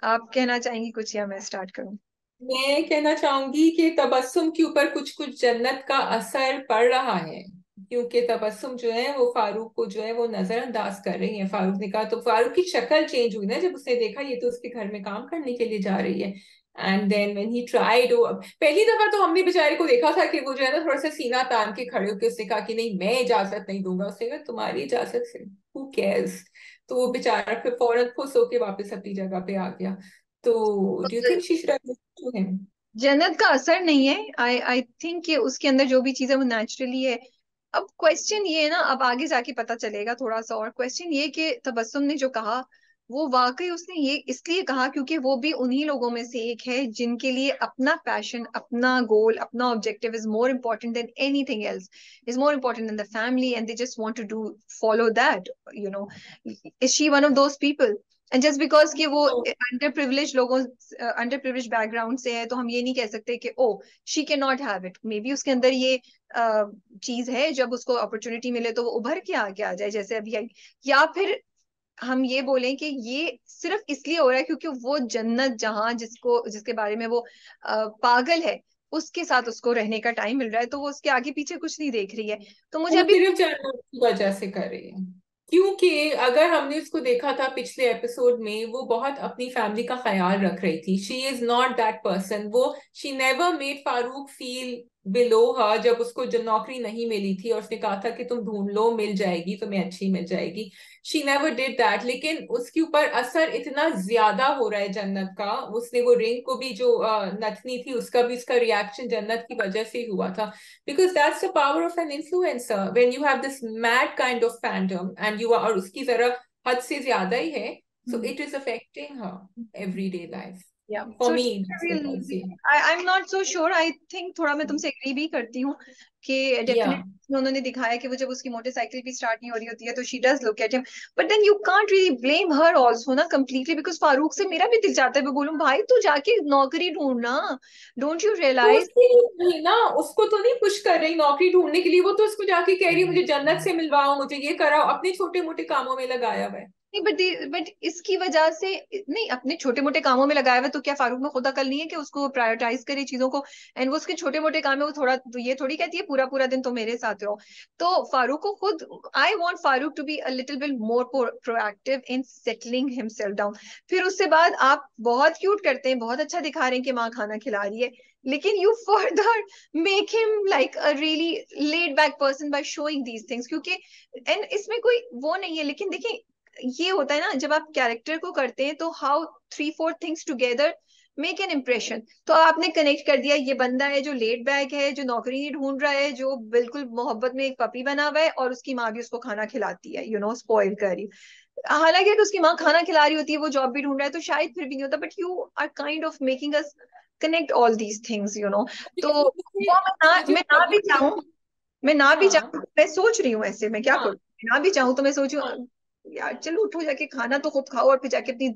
आप कहना चाहेंगी कुछ या मैं start करूं? मैं कहना चाहूंगी कि तबस्सुम के ऊपर कुछ कुछ जन्नत का असर पड़ रहा है, क्योंकि तबस्सुम जो है वो फारूक को जो है वो नजरअंदाज कर रही है। फारूक ने कहा तो फारूक की शक्ल चेंज हुई ना जब उसने देखा ये तो उसके घर में काम करने के लिए जा रही है। And then when he tried, पहली दफा तो हमने बेचारे को देखा था कि वो जो है ना थोड़ा सा सीना तान के खड़े होकर उसने कहा कि नहीं मैं इजाजत नहीं दूंगा। उसने कहा तुम्हारी इजाजत से हु केयर्स। तो वो बेचारा फिर फौरन खुश होके वापस अपनी जगह पे आ गया। तो do you think she should have to him? Jannat का असर नहीं है, आई थिंक कि उसके अंदर जो भी चीज है वो नेचुरली है। अब क्वेश्चन ये है ना, अब आगे जाके पता चलेगा थोड़ा सा, और क्वेश्चन ये कि तबस्सुम ने जो कहा वो वाकई उसने ये इसलिए कहा क्योंकि वो भी उन्हीं लोगों में से एक है जिनके लिए अपना पैशन, अपना गोल, अपना objective is more important than anything else, is more important than the family, and they just want to do follow that, you know. Is she one of those people? And just because कि वो under privilege लोगों, under privilege background से है, तो हम ये नहीं कह सकते कि oh she can not have it. Maybe उसके अंदर ये चीज है, जब उसको अपॉर्चुनिटी मिले तो वो उभर के आगे आ जाए जैसे अभी आई। या फिर हम ये बोलें कि ये सिर्फ इसलिए हो रहा है क्योंकि वो जन्नत जहां जिसको, जिसके बारे में वो पागल है, उसके साथ उसको रहने का टाइम मिल रहा है, तो वो उसके आगे पीछे कुछ नहीं देख रही है। तो मुझे वो अभी सिर्फ जानवर की वजह से कर रही है, क्योंकि अगर हमने उसको देखा था पिछले एपिसोड में वो बहुत अपनी फैमिली का ख्याल रख रही थी। She is not that person. वो she never made Farooq feel below her. जब उसको जो नौकरी नहीं मिली थी और उसने कहा था कि तुम ढूंढ लो मिल जाएगी, तुम्हें अच्छी मिल जाएगी, शी नेवर डिड दैट। लेकिन उसके ऊपर असर इतना ज्यादा हो रहा है जन्नत का। उसने वो रिंग को भी जो नथनी थी उसका भी, उसका रिएक्शन जन्नत की वजह से ही हुआ था। Because that's the power of an influencer. When you have this mad kind of fandom and you are, और उसकी जरा हद से ज्यादा ही है, so it is affecting her everyday life. या For so me, that's what I see. I am not so sure, I think थोड़ा मैं तुमसे एग्री भी करती हूँ कि Yeah. डेफिनेटली उन्होंने दिखाया कि वो जब उसकी मोटरसाइकिल भी स्टार्ट नहीं हो रही होती है तो she does look at him, but then you can't really blame her also ना कंप्लीटली, बिकॉज फारूक से मेरा भी दिल चाहता है मैं बोलूं भाई तू जाके नौकरी ढूंढना, डोंट यू तो रियलाइज? उसके लिए नहीं ना, उसको तो नहीं पुश कर रही नौकरी ढूंढने के लिए। वो तो उसको जाके कह रही है मुझे जन्नत से मिलवाओ, मुझे ये कराओ, अपने छोटे मोटे कामों में लगाया हुआ है। नहीं बट इसकी वजह से, नहीं अपने छोटे मोटे कामों में लगाया हुआ है, तो क्या फारूक में खुद अकल नहीं है कि उसको प्रायोरिटाइज करे चीजों को? एंड वो उसके छोटे मोटे काम है, वो थोड़ा तो ये थोड़ी कहती है पूरा पूरा दिन तो मेरे साथ रहो। तो फारूक को खुद, I want Farooq to be a little bit more proactive in settling himself down. फिर उससे बाद आप बहुत क्यूट करते हैं, बहुत अच्छा दिखा रहे हैं कि माँ खाना खिला रही है, लेकिन you further make him like a really laid back person by showing these things, क्योंकि एंड इसमें कोई वो नहीं है, लेकिन देखिए ये होता है ना जब आप कैरेक्टर को करते हैं तो how 3-4 things together make an impression. तो आपने कनेक्ट कर दिया, ये बंदा है जो लेट बैक है, जो नौकरी नहीं ढूंढ रहा है, जो बिल्कुल मोहब्बत में एक पपी बना हुआ है, और उसकी माँ भी उसको खाना खिलाती है, यू नो स्पॉइल कर रही। हालांकि अगर उसकी माँ खाना खिला रही होती है, वो जॉब भी ढूंढ रहा है, तो शायद फिर भी नहीं होता, but you are kind of making us connect all these things, you know. तो मुझे वो मुझे मैं ना भी चाहूँ, मैं ना भी हाँ चाहूँ, मैं सोच रही हूँ ऐसे, मैं क्या हाँ करूँ, मैं ना भी चाहूँ तो मैं सोचू यार चलो उठो, जाके खाना तो खुद खाओ और फिर जाके अपनी,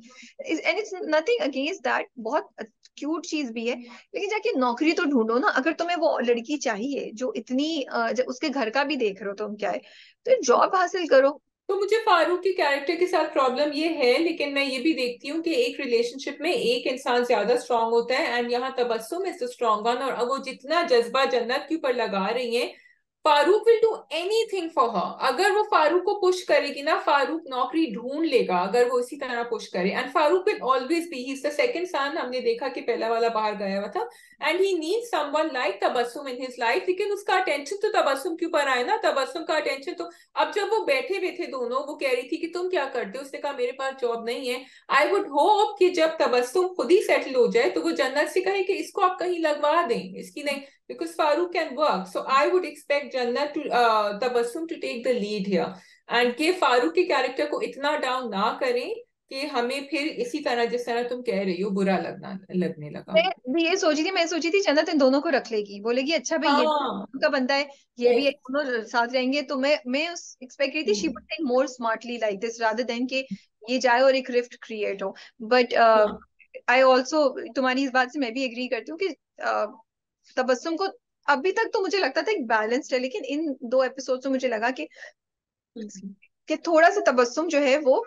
and it's nothing against that, बहुत क्यूट चीज भी है, लेकिन जाके नौकरी तो ढूंढो ना। अगर तुम्हें वो लड़की चाहिए जो इतनी जब उसके घर का भी देख रहे हो तुम क्या है, तो जॉब हासिल करो। तो मुझे फारूक के कैरेक्टर के साथ प्रॉब्लम ये है, लेकिन मैं ये भी देखती हूँ कि एक रिलेशनशिप में एक इंसान ज्यादा स्ट्रांग होता है, एंड यहाँ Tabassum is the strong one, और अब वो जितना जज्बा जन्नत के ऊपर लगा रही है, Farooq will do anything for her. अगर वो फारूक को पुश करेगी ना, फारूक नौकरी ढूंढ लेगा अगर वो इसी तरह पुश करे, and Farooq will always be, he is the second son. हमने देखा कि पहला वाला बाहर गया हुआ था, and he needs someone like Tabassum in his life, लेकिन उसका अटेंशन तो तबस्सुम के ऊपर आए ना, तबस्सुम का अटेंशन तो। अब जब वो बैठे हुए थे दोनों, वो कह रही थी कि तुम क्या करते हो, उसने कहा मेरे पास जॉब नहीं है। आई वुड होप कि जब तबस्सुम खुद ही सेटल हो जाए तो वो जन्नत से कहे कि इसको आप कहीं लगवा दें, इसकी नहीं, because Farooq can work. So I would expect Jannat to Tabassum to take the lead here, and के फारूक के कैरेक्टर को इतना डाउन ना करें कि हमें फिर इसी तरह जिस तरह तुम कह रही हो बुरा लगने लगा। मैं भी ये सोची थी, मैं सोची थी जन्नत इन दोनों को रख लेगी, बोलेगी अच्छा भाई ये हाँ। का बंदा है, ये भी है, yes। दोनों साथ रहेंगे। तो मैं उस एक्सपेक्ट करी थी she would think more smartly like this rather than कि ये जाए और एक रिफ्ट क्रिएट हो। बट हाँ। आई ऑल्सो, तुम्हारी इस बात से मैं भी एग्री करती हूँ कि तबस्सुम को अभी तक तो मुझे लगता था एक बैलेंस्ड है, लेकिन इन 2 एपिसोड से मुझे लगा कि थोड़ा सा तबस्सुम जो है वो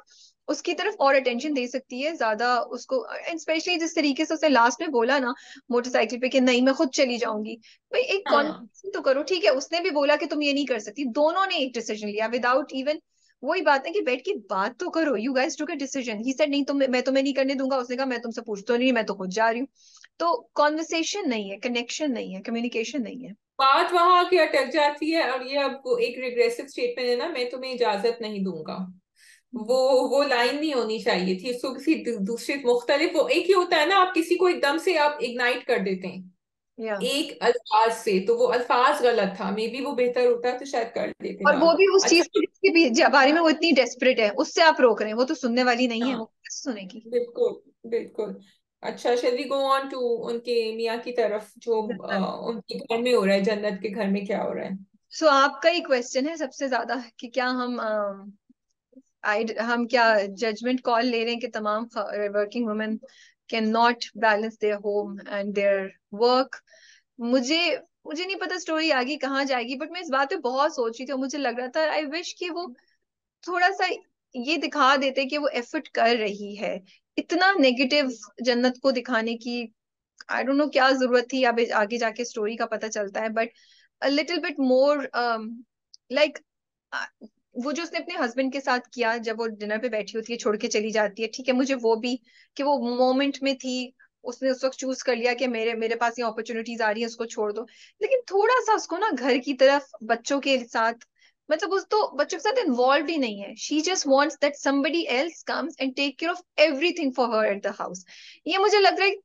उसकी तरफ और अटेंशन दे सकती है ज्यादा उसको, स्पेशली जिस तरीके से उसने लास्ट में बोला ना मोटरसाइकिल पे कि नहीं मैं खुद चली जाऊंगी। भाई एक हाँ। कॉन्वर्सेशन तो करो, ठीक है उसने भी बोला कि तुम ये नहीं कर सकती, दोनों ने एक डिसीजन लिया विदाउट इवन, वही बात है कि बैठ के बात तो करो, you guys took a decision, he said नहीं तुम, मैं तुम्हें नहीं करने दूंगा, उसने कहा मैं तुमसे पूछता नहीं, मैं तो खुद जा रही हूँ। तो कॉन्वर्सेशन नहीं है, कनेक्शन नहीं है, कम्युनिकेशन नहीं है। बात वहां की अटक जाती है, और ये अब वो एक रिग्रेसिव स्टेटमेंट है ना, मैं तुम्हें इजाजत नहीं दूंगा। वो वो लाइन नहीं होनी चाहिए थी, उसको किसी दूसरे मुख्तलिफ, वो एक ही होता है ना, आप किसी को एकदम से आप इग्नाइट कर देते हैं या एक अल्फाज से, तो वो अल्फाज गलत था, मे बी वो बेहतर होता तो शायद कर देते और वो बात। भी उस अच्छा। चीज के बारे में वो इतनी डेस्परेट है, उससे आप रोक रहे हैं, वो तो सुनने वाली नहीं है, हाँ। वो कैसे सुनेगी। बिल्कुल। बिल्कुल। अच्छा, shall we go on to उनके मियाँ की तरफ, जो उनके घर में हो रहा है, जन्नत के घर में क्या हो रहा है? सो आपका ही क्वेश्चन है सबसे ज्यादा कि क्या हम क्या जजमेंट कॉल ले रहे हैं कि तमाम working women can not balance their home and their work. मुझे मुझे नहीं पता स्टोरी आगे कहाँ जाएगी, बट मैं इस बात पे बहुत सोच रही थी और मुझे लग रहा था आई विश कि वो थोड़ा सा ये दिखा देते कि वो एफर्ट कर रही है। इतना नेगेटिव जन्नत को दिखाने की आई डोंट नो क्या जरूरत थी, अब आगे जाके स्टोरी का पता चलता है, but a little bit more like वो जो उसने अपने हस्बैंड के साथ किया जब वो डिनर पे बैठी होती है छोड़ के चली जाती है, ठीक है मुझे वो भी कि वो मोमेंट में थी, उसने उस वक्त चूज कर लिया कि मेरे मेरे पास ये अपॉर्चुनिटीज आ रही है उसको छोड़ दो, लेकिन थोड़ा सा उसको ना घर की तरफ बच्चों के साथ, मतलब उस तो बच्चों के साथ इन्वॉल्व ही नहीं है, she just wants that somebody else comes and take care of everything for her at the house. ये मुझे लग रहा है,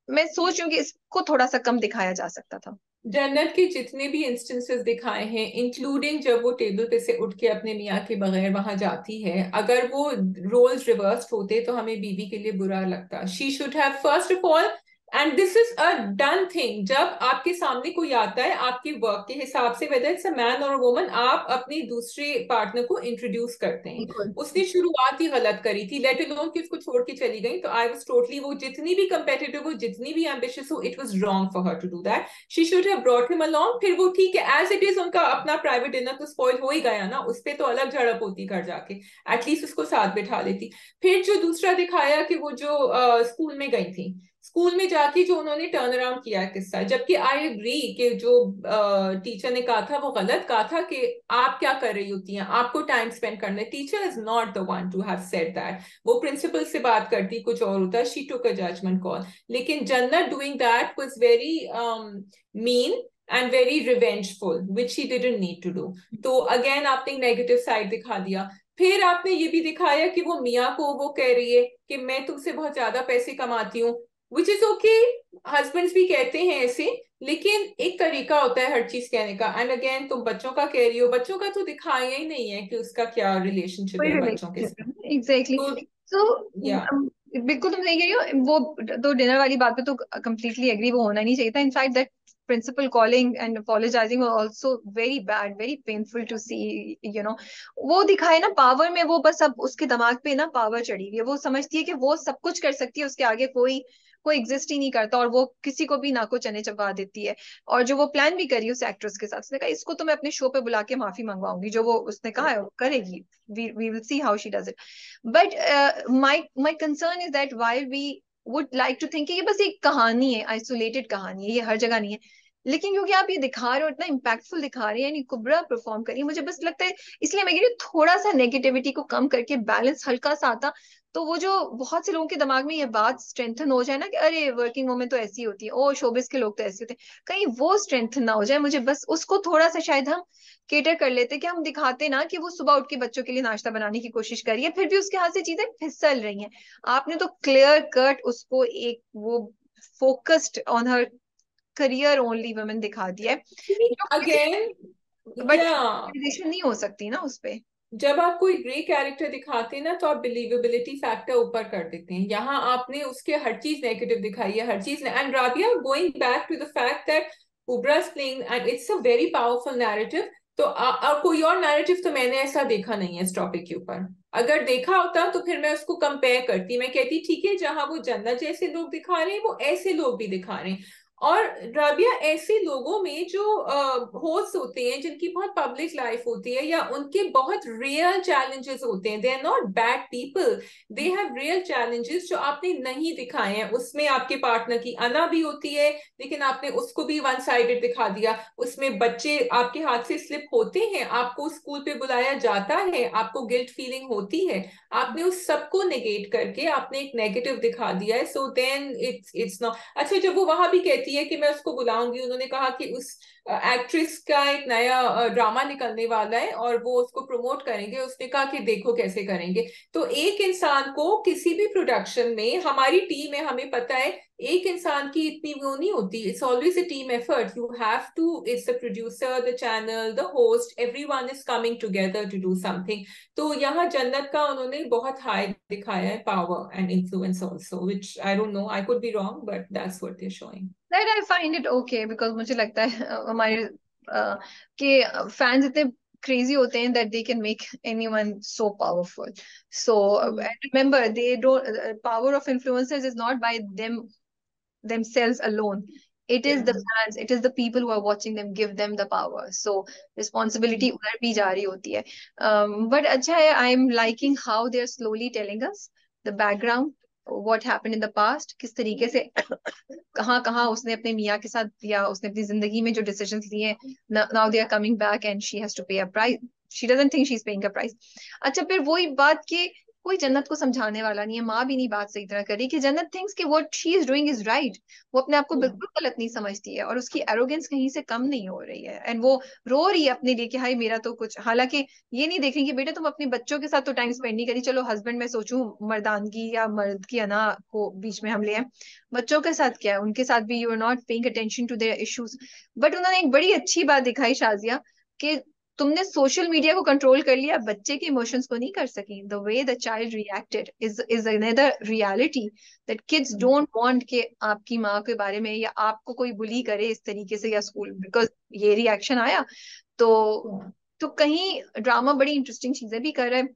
मैं सोच रही हूँ कि इसको थोड़ा सा कम दिखाया जा सकता था। जन्नत के जितने भी इंस्टेंसेस दिखाए हैं, इंक्लूडिंग जब वो टेबल पे से उठ के अपने मियाँ के बगैर वहां जाती है, अगर वो रोल्स रिवर्स होते तो हमें बीवी के लिए बुरा लगता। She should have first of all, and this is a done thing, जब आपके सामने कोई आता है आपके वर्क के हिसाब से, वेदर इट्स अ मैन और वुमन, आप अपने दूसरे पार्टनर को इंट्रोड्यूस करते हैं। बिल्कुल। उसने शुरुआत ही गलत करी थी, लेट अलोन कि उसको छोड़ के चली गई, तो आई वाज टोटली, वो जितनी भी कंपेटिटिव हो, जितनी भी एम्बिशियस हो, it was wrong for her to do that. She should have brought him along. फिर वो ठीक है, एज इट इज उनका अपना प्राइवेट डिनर तो स्पॉइल हो ही गया ना, उस पे तो अलग झड़प होती घर जाके, एटलीस्ट उसको साथ बिठा लेती। फिर जो दूसरा दिखाया कि वो जो स्कूल में गई थी, स्कूल में जाके जो उन्होंने टर्न अराउंड किया किस्सा, जबकि आई एग्री कि जो टीचर ने कहा था वो गलत कहा था, कि आप क्या कर रही होती हैं, आपको टाइम स्पेंड करना है, teacher is not the one to have said that. वो प्रिंसिपल से बात करती कुछ और होता, she took a judgement call. लेकिन Jannat doing that was very mean and very revengeful, which she didn't need to do. तो अगेन आपने नेगेटिव साइड दिखा दिया। फिर आपने ये भी दिखाया कि वो मियाँ को वो कह रही है कि मैं तुमसे बहुत ज्यादा पैसे कमाती हूँ, विच इज ओके, हस्बैंड्स भी कहते हैं ऐसे, लेकिन एक तरीका होता है हर चीज कहने का। एंड अगेन तुम बच्चों का कह रही हो, बच्चों का तो दिखाया ही नहीं है कि उसका क्या रिलेशनशिप कोई है बच्चों के साथ। रिलेशनशिप है एग्जैक्टली। तो तो या बिल्कुल तुम सही कह रही हो, वो तो डिनर वाली बात पे तो कंप्लीटली एग्री, वो होना नहीं चाहिए था in fact that principal calling and apologizing were also very bad, very painful to see, you know. वो दिखाए ना पावर में, वो बस अब उसके दिमाग पे ना पावर चढ़ी हुई है, वो समझती है कि वो सब कुछ कर सकती है, उसके आगे कोई कोई एग्जिस्ट ही नहीं करता, और वो किसी को भी नाको चने चबा देती है। और जो वो प्लान भी करी उस एक्ट्रेस के साथ, उसने कहा इसको तो मैं अपने शो पे बुला के माफी मंगवाऊंगी, जो वो उसने कहा है वो करेगी, we will see how she does it. But my concern is that why we would like to think कि ये बस एक कहानी है, आइसोलेटेड कहानी है, ये हर जगह नहीं है। लेकिन क्योंकि आप ये दिखा रहे हो, इतना इम्पैक्टफुल दिखा रहे हैं, यानी कुबरा परफॉर्म करिए, मुझे बस लगता है, इसलिए मैं कह रही हूँ थोड़ा सा नेगेटिविटी को कम करके बैलेंस हल्का सा आता, तो वो जो बहुत से लोगों के दिमाग में ये बात स्ट्रेंथन हो जाए ना कि अरे वर्किंग वुमेन तो ऐसी होती है, ओ शोबिस के लोग तो ऐसे होते हैं, कहीं वो स्ट्रेंथन ना हो जाए। मुझे बस उसको थोड़ा सा शायद हम केटर कर लेते, कि हम दिखाते ना कि वो सुबह उठ के बच्चों के लिए नाश्ता बनाने की कोशिश करी है, फिर भी उसके हाथ से चीजें फिसल रही हैं। आपने तो क्लियर कट उसको एक वो focused on her career only women दिखा दिया है, जो अगेन, बट या नहीं हो सकती ना उस पे। जब आप कोई ग्रे कैरेक्टर दिखाते हैं ना, तो आप बिलीवेबिलिटी फैक्टर ऊपर कर देते हैं। यहाँ आपने उसके हर चीज नेगेटिव दिखाई है, हर चीज। And Rabia, going back to the fact that Kubra is playing and it's a very powerful narrative. तो कोई और नैरेटिव तो मैंने ऐसा देखा नहीं है इस टॉपिक के ऊपर। अगर देखा होता तो फिर मैं उसको कंपेयर करती, मैं कहती ठीक है, जहां वो जन्नत जैसे लोग दिखा रहे हैं, वो ऐसे लोग भी दिखा रहे हैं। और राबिया, ऐसे लोगों में जो होस्ट होते हैं, जिनकी बहुत पब्लिक लाइफ होती है, या उनके बहुत रियल चैलेंजेस होते हैं, they are not bad people, they have real challenges जो आपने नहीं दिखाए हैं। उसमें आपके पार्टनर की अना भी होती है, लेकिन आपने उसको भी वन साइडेड दिखा दिया। उसमें बच्चे आपके हाथ से स्लिप होते हैं, आपको स्कूल पे बुलाया जाता है, आपको गिल्ट फीलिंग होती है, आपने उस सबको नेगेट करके आपने एक नेगेटिव दिखा दिया है। सो देन इट्स नॉट अच्छा। जब वो वहां भी कहती है कि मैं उसको बुलाऊंगी, उन्होंने कहा कि उस एक्ट्रेस का एक नया ड्रामा निकलने वाला है और वो उसको प्रमोट करेंगे, उसने कहा कि देखो कैसे करेंगे। तो एक इंसान को किसी भी प्रोडक्शन में, हमारी टीम है, हमें पता है, एक इंसान की इतनी वो नहीं होती, it's always a team effort. You have to, it's the producer, the channel, the host, everyone is coming together to do something. तो यहाँ जन्नत का उन्होंने बहुत हाई दिखाया है, power and influence also, which I don't know, I could be wrong, but that's what they are showing. That I find it okay, because मुझे लगता है हमारे के फैंस इतने क्रेजी होते हैं that they can make anyone so powerful. So remember, they don't, power of influencers is not bye them themselves alone. It is the fans, it is the people who are watching them give them the power. So responsibility उधर भी जा रही होती है। But अच्छा है, I am liking how they are slowly telling us the background, what happened in the past, किस तरीके से कहाँ कहाँ उसने अपने मियाँ के साथ, या उसने अपनी जिंदगी में जो डिसीजंस लिए हैं, now they are coming back and she has to pay a price. She doesn't think she's paying a price. अच्छा, फिर वही बात कि कोई जन्नत को समझाने वाला नहीं है, माँ भी नहीं बात सही तरह करी कि जन्नत थिंक्स कि what she is doing is right. वो अपने आप को बिल्कुल गलत नहीं समझती है, और उसकी एरोगेंस कहीं से कम नहीं हो रही है, एंड वो रो रही है अपने लिए कि हाय मेरा तो कुछ, हालांकि ये नहीं देख रही कि बेटा तुम अपने बच्चों के साथ तो टाइम स्पेंड नहीं करी, चलो हस्बैंड मैं सोचूं मर्दानगी या मर्द की अना को बीच में हम ले आए, बच्चों के साथ क्या है, उनके साथ भी you are not paying attention to their issues. But उन्होंने एक बड़ी अच्छी बात दिखाई शाजिया, कि तुमने सोशल मीडिया को कंट्रोल कर लिया, बच्चे के इमोशंस को नहीं कर सकी। The way the child reacted is another reality, that kids don't want कि आपकी माँ के बारे में या आपको कोई बुली करे इस तरीके से या स्कूल, बिकॉज ये रिएक्शन आया। तो कहीं ड्रामा बड़ी इंटरेस्टिंग चीजें भी कर रहा है,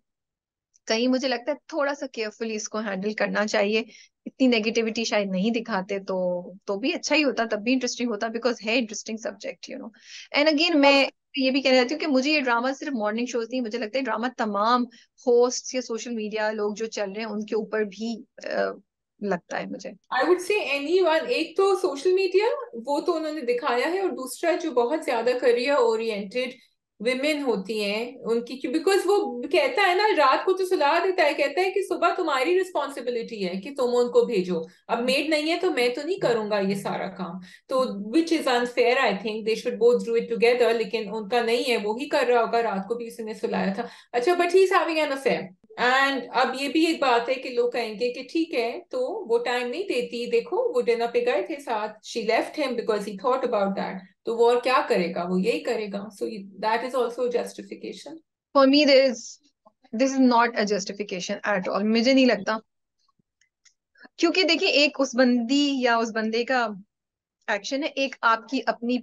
कहीं मुझे लगता है थोड़ा सा केयरफुली इसको हैंडल करना चाहिए। इतनी नेगेटिविटी शायद नहीं दिखाते तो भी अच्छा ही होता, तब भी इंटरेस्टिंग होता, बिकॉज है interesting subject, you know. And again मैं ये भी कहना चाहती हूँ कि मुझे ये ड्रामा सिर्फ मॉर्निंग शोज नहीं, मुझे लगता है ड्रामा तमाम होस्ट या सोशल मीडिया लोग जो चल रहे हैं उनके ऊपर भी लगता है मुझे। I would say any one, एक तो सोशल मीडिया, वो तो उन्होंने दिखाया है, और दूसरा जो बहुत ज्यादा करियर ओरिएंटेड विमेन होती हैं उनकी, क्यों, बिकॉज वो कहता है ना, रात को तो सुला देता है, कहता है कि सुबह तुम्हारी रिस्पॉन्सिबिलिटी है कि तुम उनको भेजो, अब मेड नहीं है तो मैं तो नहीं करूंगा ये सारा काम। तो which is unfair, I think they should both do it together, लेकिन उनका नहीं है, वो ही कर रहा होगा, रात को भी उसने सुलाया था। अच्छा, but he is having an affair. And अब ये भी एक बात है कि लोग कहेंगे कि ठीक है, तो वो टाइम नहीं देती, देखो वो डिनर पे गए थे साथ, she left him because he thought about that, तो वो और क्या करेगा, वो यही करेगा। So that is also justification. For me this is not a justification at all, मुझे नहीं लगता। क्योंकि देखिए, एक उस बंदी या उस बंदे का एक्शन है, एक आपकी अपनी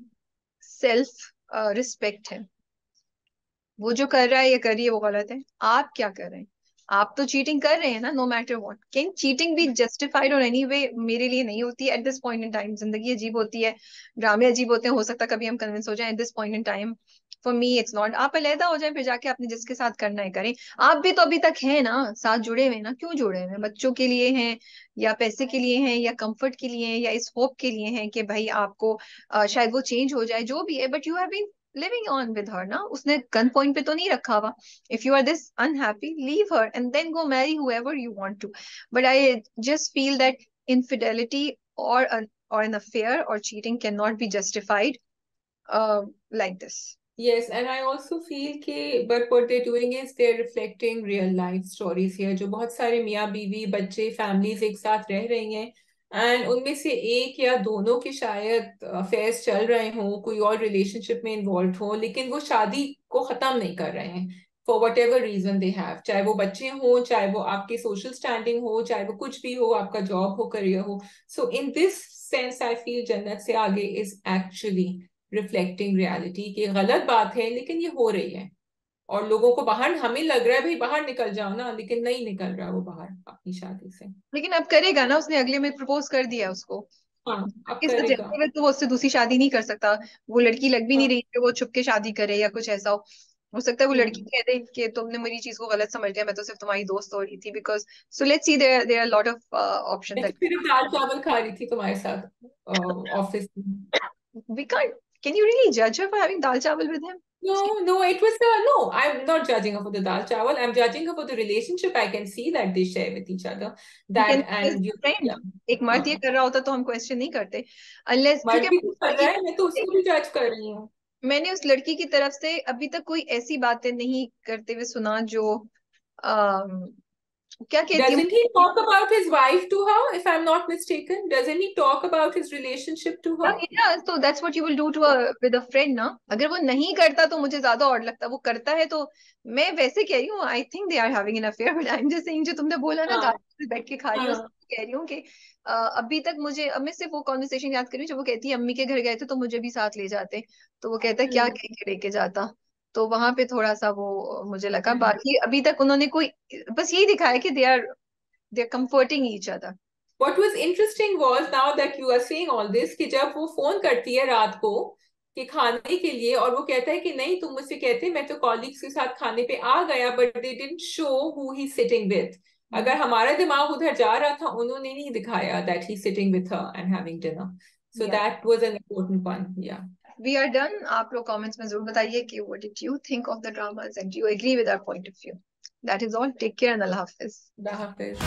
सेल्फ रिस्पेक्ट है। वो जो कर रहा है या कर रही है वो गलत है, आप क्या कर रहे हैं? आप तो चीटिंग कर रहे हैं ना, no matter what. Can cheating be justified और एनी वे? मेरे लिए नहीं होती at this point in time. जिंदगी अजीब होती है, ड्रामे अजीब होते हैं, हो सकता है कभी हम कन्विंस हो जाएं। Eight this point in time for me it's not. आप अलहदा हो जाए, फिर जाके आपने जिसके साथ करना है करें। आप भी तो अभी तक हैं ना, साथ जुड़े हुए हैं ना। क्यों जुड़े हुए हैं? बच्चों के लिए हैं, या पैसे के लिए हैं, या कंफर्ट के लिए हैं, या इस होप के लिए हैं कि भाई आपको शायद वो चेंज हो जाए, जो भी है। But you have been living on with her ना, उसने गन पॉइंट पे तो नहीं रखा हुआ। If you are this unhappy, leave her and then go marry whoever you want to. But I just feel that infidelity or an affair or cheating cannot be justified like this. Yes, and I also feel कि but what they're doing is they're reflecting real life stories here, जो बहुत सारे मियाँ बीवी बच्चे families एक साथ रह रही हैं, एंड उनमें से एक या दोनों के शायद अफेयर्स चल रहे हों, कोई और रिलेशनशिप में इन्वॉल्व हो, लेकिन वो शादी को खत्म नहीं कर रहे हैं for whatever reason they have. चाहे वो बच्चे हों, चाहे वो आपकी सोशल स्टैंडिंग हो, चाहे वो कुछ भी हो, आपका जॉब हो, करियर हो। So in this sense I feel Jannat Se आगे इज एक्चुअली रिफ्लेक्टिंग रियलिटी की गलत बात है, लेकिन ये हो रही है। और लोगों को बाहर, हमें लग रहा है भाई बाहर निकल जाओ ना, लेकिन नहीं निकल रहा वो बाहर अपनी शादी से। लेकिन अब करेगा ना, उसने अगले में प्रपोज कर दिया उसको। हाँ, अब इसका करेगा। जलते हुए तो वो उससे दूसरी शादी नहीं कर सकता। वो लड़की लग भी नहीं हाँ। रही कि वो छुप के शादी करे या कुछ ऐसा हो सकता है वो लड़की हम्म। कह दे कि तुमने मेरी चीज को गलत समझ लिया, मैं तो सिर्फ तुम्हारी दोस्त हो रही थी। Because so let's see, there are lot of option मैं तो दैट सिर्फ दाल चावल खा रही थी तुम्हारे साथ ऑफिस में। We can't. Can you really जज her for having dal chawal with him? No, no, it was no. I'm not judging her for the dal chawal. I'm judging her for the relationship I can see that they share with each other. He can That and you, friend. yeah, एक मर्द ये हाँ, कर रहा होता तो हम question नहीं करते, अनलेस मर्द क्योंकि भी कुछ कर रहा है, मैं तो उसको भी जज कर रही हूँ। मैंने उस लड़की की तरफ से अभी तक कोई ऐसी बातें नहीं करते हुए सुना जो अम, क्या कहती हूँ। Doesn't he talk about his wife to her, if I'm not mistaken? Doesn't he talk about his relationship to her? तो that's what you will do to with a friend ना। अगर वो नहीं करता तो मुझे ज्यादा ऑड लगता, वो करता है तो मैं वैसे कह रही हूँ I think they are having an affair. But I am just saying, जो तुमने बोला ना हाँ, गाड़ी पे बैठ के खा रही हूँ, हाँ। उसको कह रही हूँ कि अभी तक मुझे, अब मैं सिर्फ वो कॉन्वर्सेशन याद कर रही हूँ जब वो कहती है अम्मी के घर गए थे तो मुझे भी साथ ले जाते। तो वो कहता है क्या हम्म, कह के लेके जाता। तो वहां पे थोड़ा सा वो मुझे लगा। हम्म। बाकी अभी तक उन्होंने कोई, बस यही दिखाया कि they are comforting each other. What was interesting was now that you are saying all this कि जब वो फोन करती है रात को कि खाने के लिए, और वो कहता है कि नहीं तुम मुझसे कहते मैं तो कॉलीग्स के साथ खाने पे आ गया, but they didn't show who he sitting with. अगर हमारा दिमाग उधर जा रहा था, उन्होंने नहीं दिखाया that he sitting with her and having dinner. So that was an important one. Yeah we are done. आप लोग कमेंट्स में जरूर बताइए कि what did you think of the dramas and you agree with our point of view. That is all. Take care and अल्लाह हाफिज। अल्लाह हाफिज।